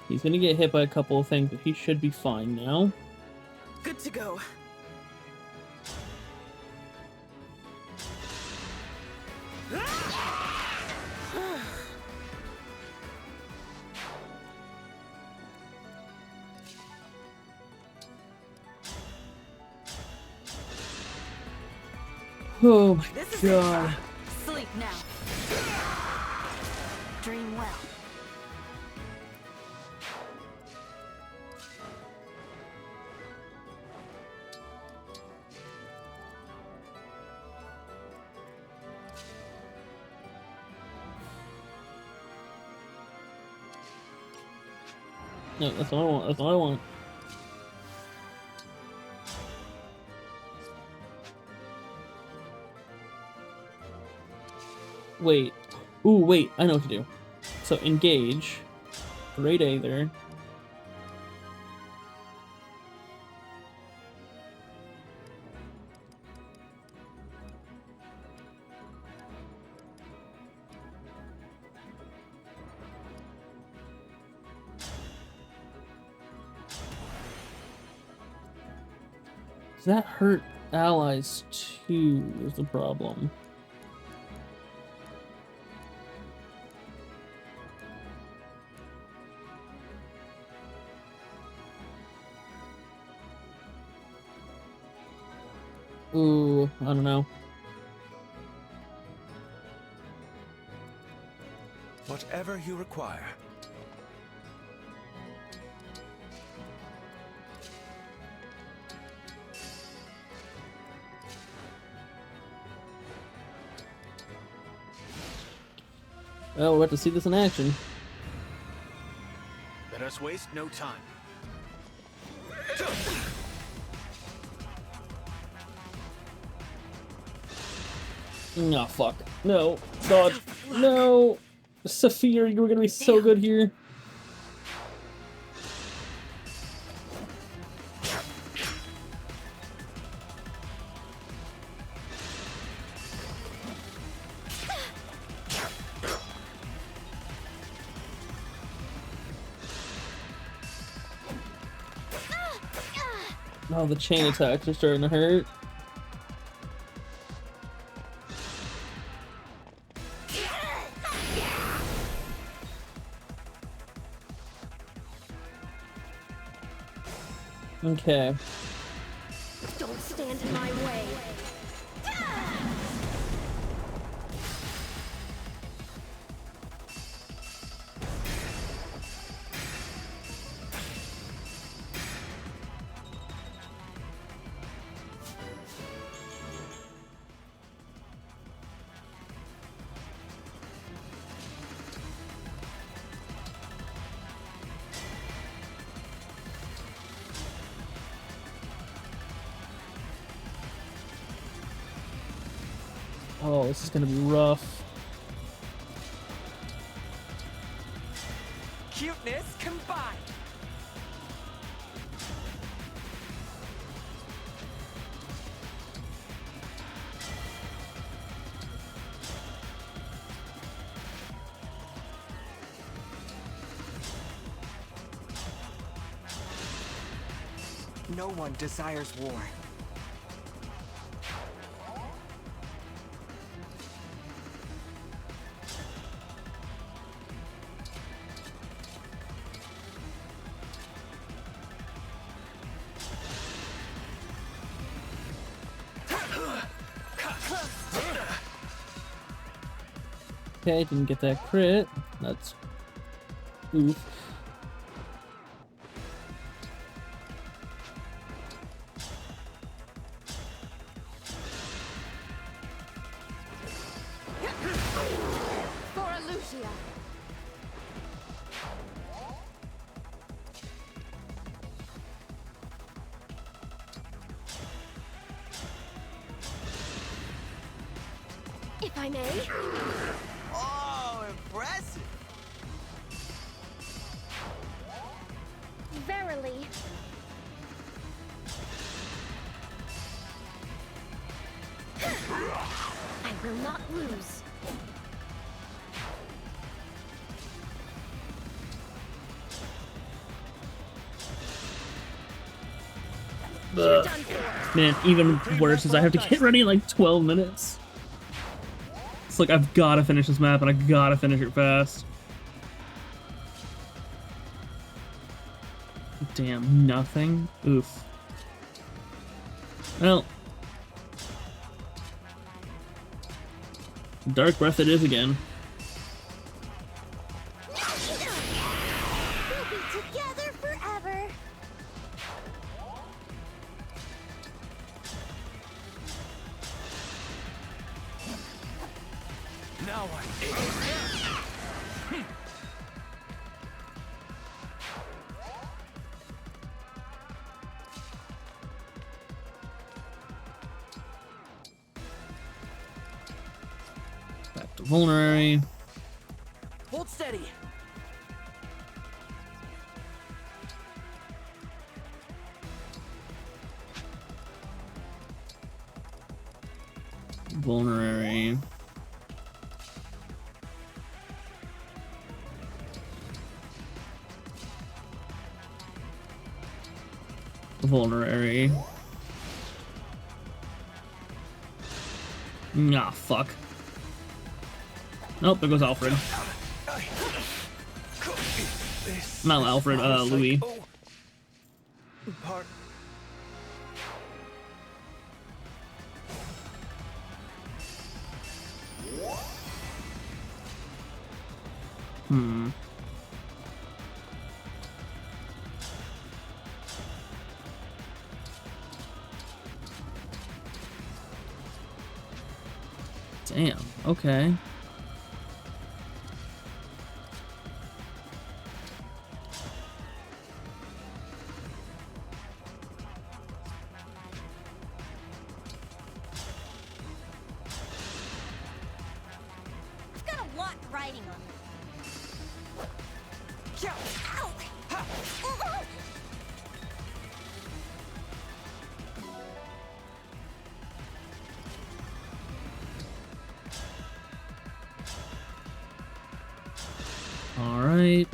He's gonna get hit by a couple of things, but he should be fine now. Good to go. Oh my god. Sleep now. Dream well. No, that's what I want. That's what I want. Wait. Ooh, wait. I know what to do. So, engage. Great A there. Does that hurt allies too, is the problem. Ooh, I don't know. Whatever you require. Well, we're about to see this in action. Let us waste no time. Oh, fuck. No. Dodge. No! Saphir, you were gonna be so good here. Oh, the chain attacks are starting to hurt. Okay. Don't stand in my way. Oh, this is gonna be rough. Cuteness combined. No one desires war. Okay, didn't get that crit. That's oof. For Lucia. If I may. Oh, impressive! Verily. I will not lose. Ugh. Man, even worse is I have to get ready in like 12 minutes. It's like I've got to finish this map and I gotta finish it fast. Damn, nothing? Oof. Well. Dark Breath it is again. We'll be together forever. Now I Back to Vulnerary. Hold steady. Vulnerary. Vulnerary. Ah, fuck. Nope, there goes Alfred. Not Alfred, Louis. Hmm. Damn, okay. I've got a lot riding on it. Ow! Ha! All right.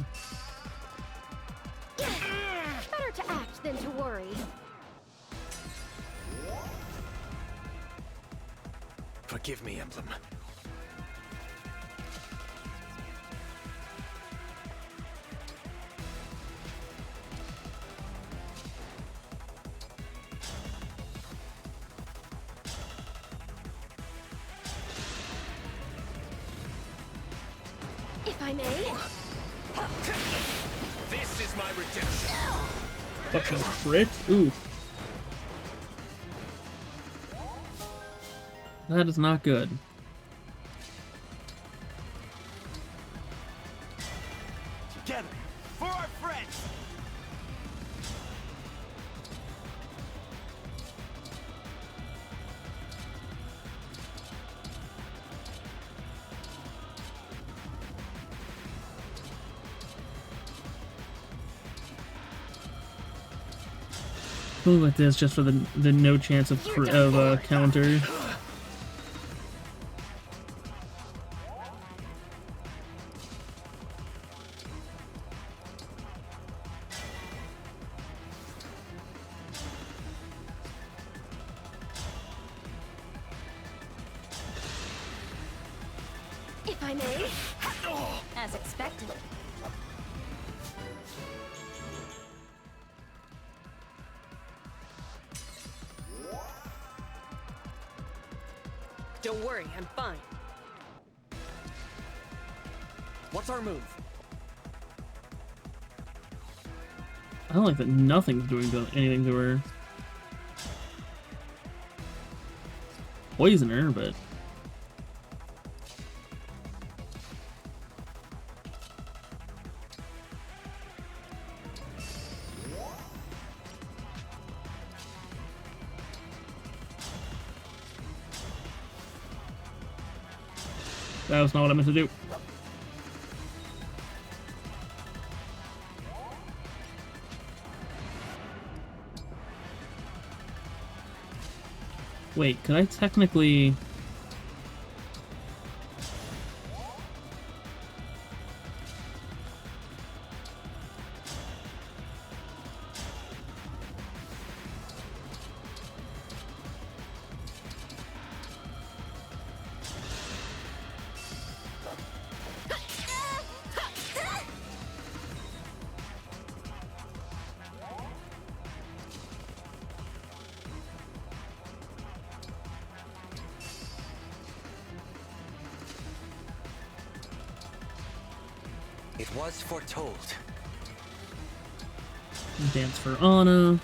Better to act than to worry. Forgive me, Emblem. If I may. This is my redemption. Fucking crit? Ooh. That is not good. Together, for our friends! Going with this just for the no chance of counter. If I may. As expected. Don't worry, I'm fine. What's our move? I don't like that nothing's doing anything to her. Poison her, but... That was not what I meant to do. Wait, could I technically... It was foretold. Dance for Anna.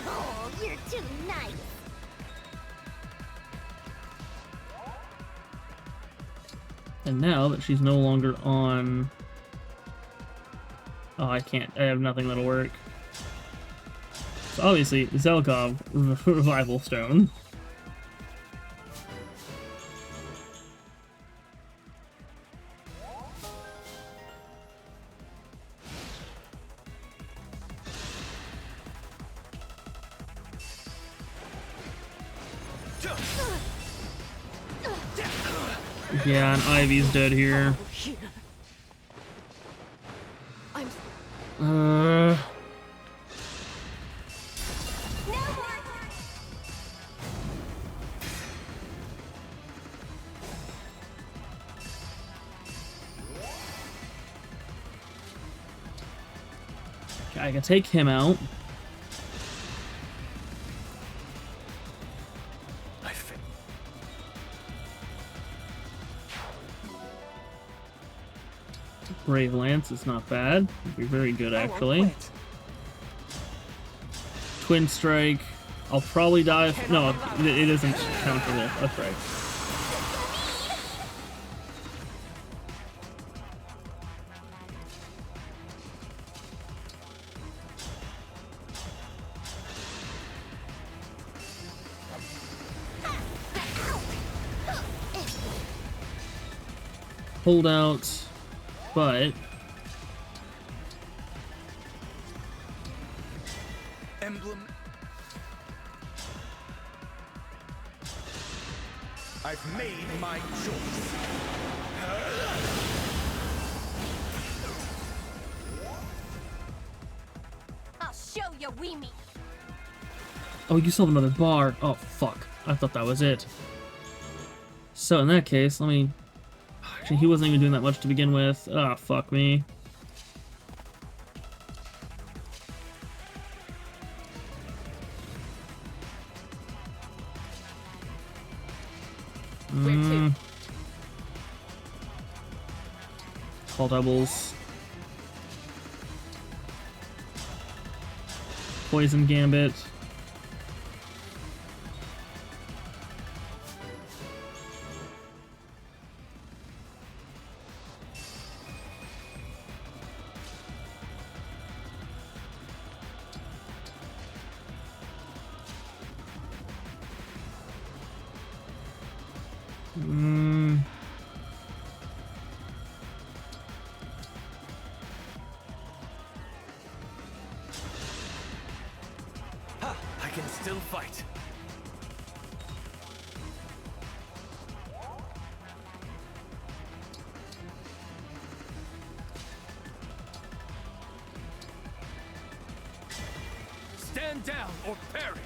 Oh, you're too nice. And now that she's no longer on... Oh, I can't. I have nothing that'll work. So obviously, Zelkov, Revival Stone. Yeah, and Ivy's dead here. Okay, I can take him out. Brave Lance is not bad. It'd be very good, actually. Twin Strike. I'll probably die if... No, it doesn't count for this. That's right. Hold out, but... Emblem. I've made my choice. I'll show you, Weemy. Oh, you still have another bar. Oh, fuck. I thought that was it. So, in that case, let me... Actually, he wasn't even doing that much to begin with. Ah, fuck me. Call doubles. Poison Gambit. can still fight. Stand down or perish!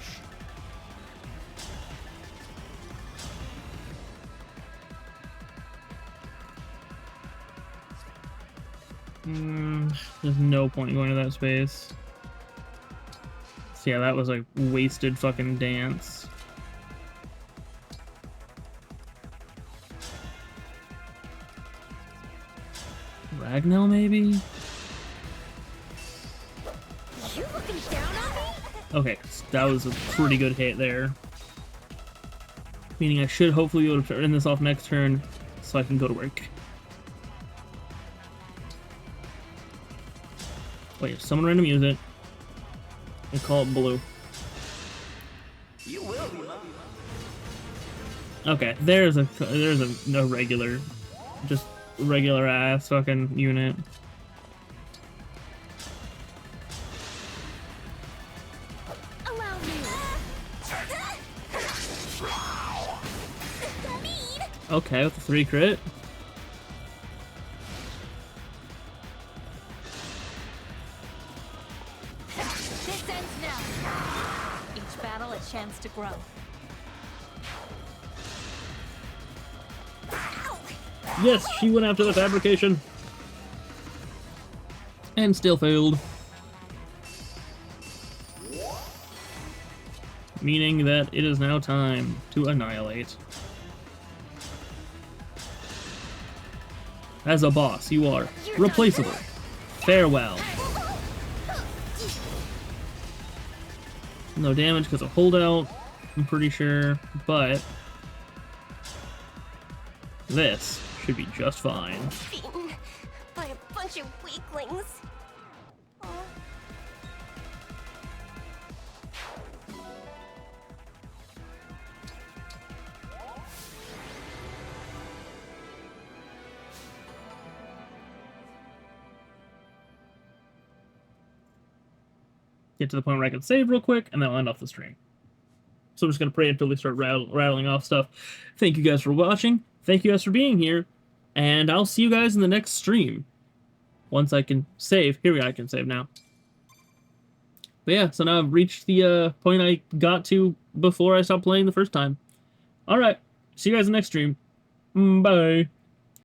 There's no point going to that space. So yeah, that was a wasted fucking dance. Ragnell, maybe? You looking down on me? Okay, so that was a pretty good hit there. Meaning I should hopefully be able to turn this off next turn so I can go to work. Wait, if someone random use it, and call it blue. You will be mine. Okay, there's a regular, just regular ass fucking unit. Allow me. Okay, with the 3 crit. This ends now. Each battle a chance to grow. Yes, she went after the fabrication. And still failed. Meaning that it is now time to annihilate. As a boss, you are replaceable. Farewell. No damage because of holdout, I'm pretty sure, but this should be just fine. Beaten by a bunch of weaklings. Get to the point where I can save real quick, and then I'll end off the stream. So I'm just going to pray until we start rattling off stuff. Thank you guys for watching. Thank you guys for being here. And I'll see you guys in the next stream. Once I can save. Here we go, I can save now. But yeah, so now I've reached the point I got to before I stopped playing the first time. Alright, see you guys in the next stream. Bye.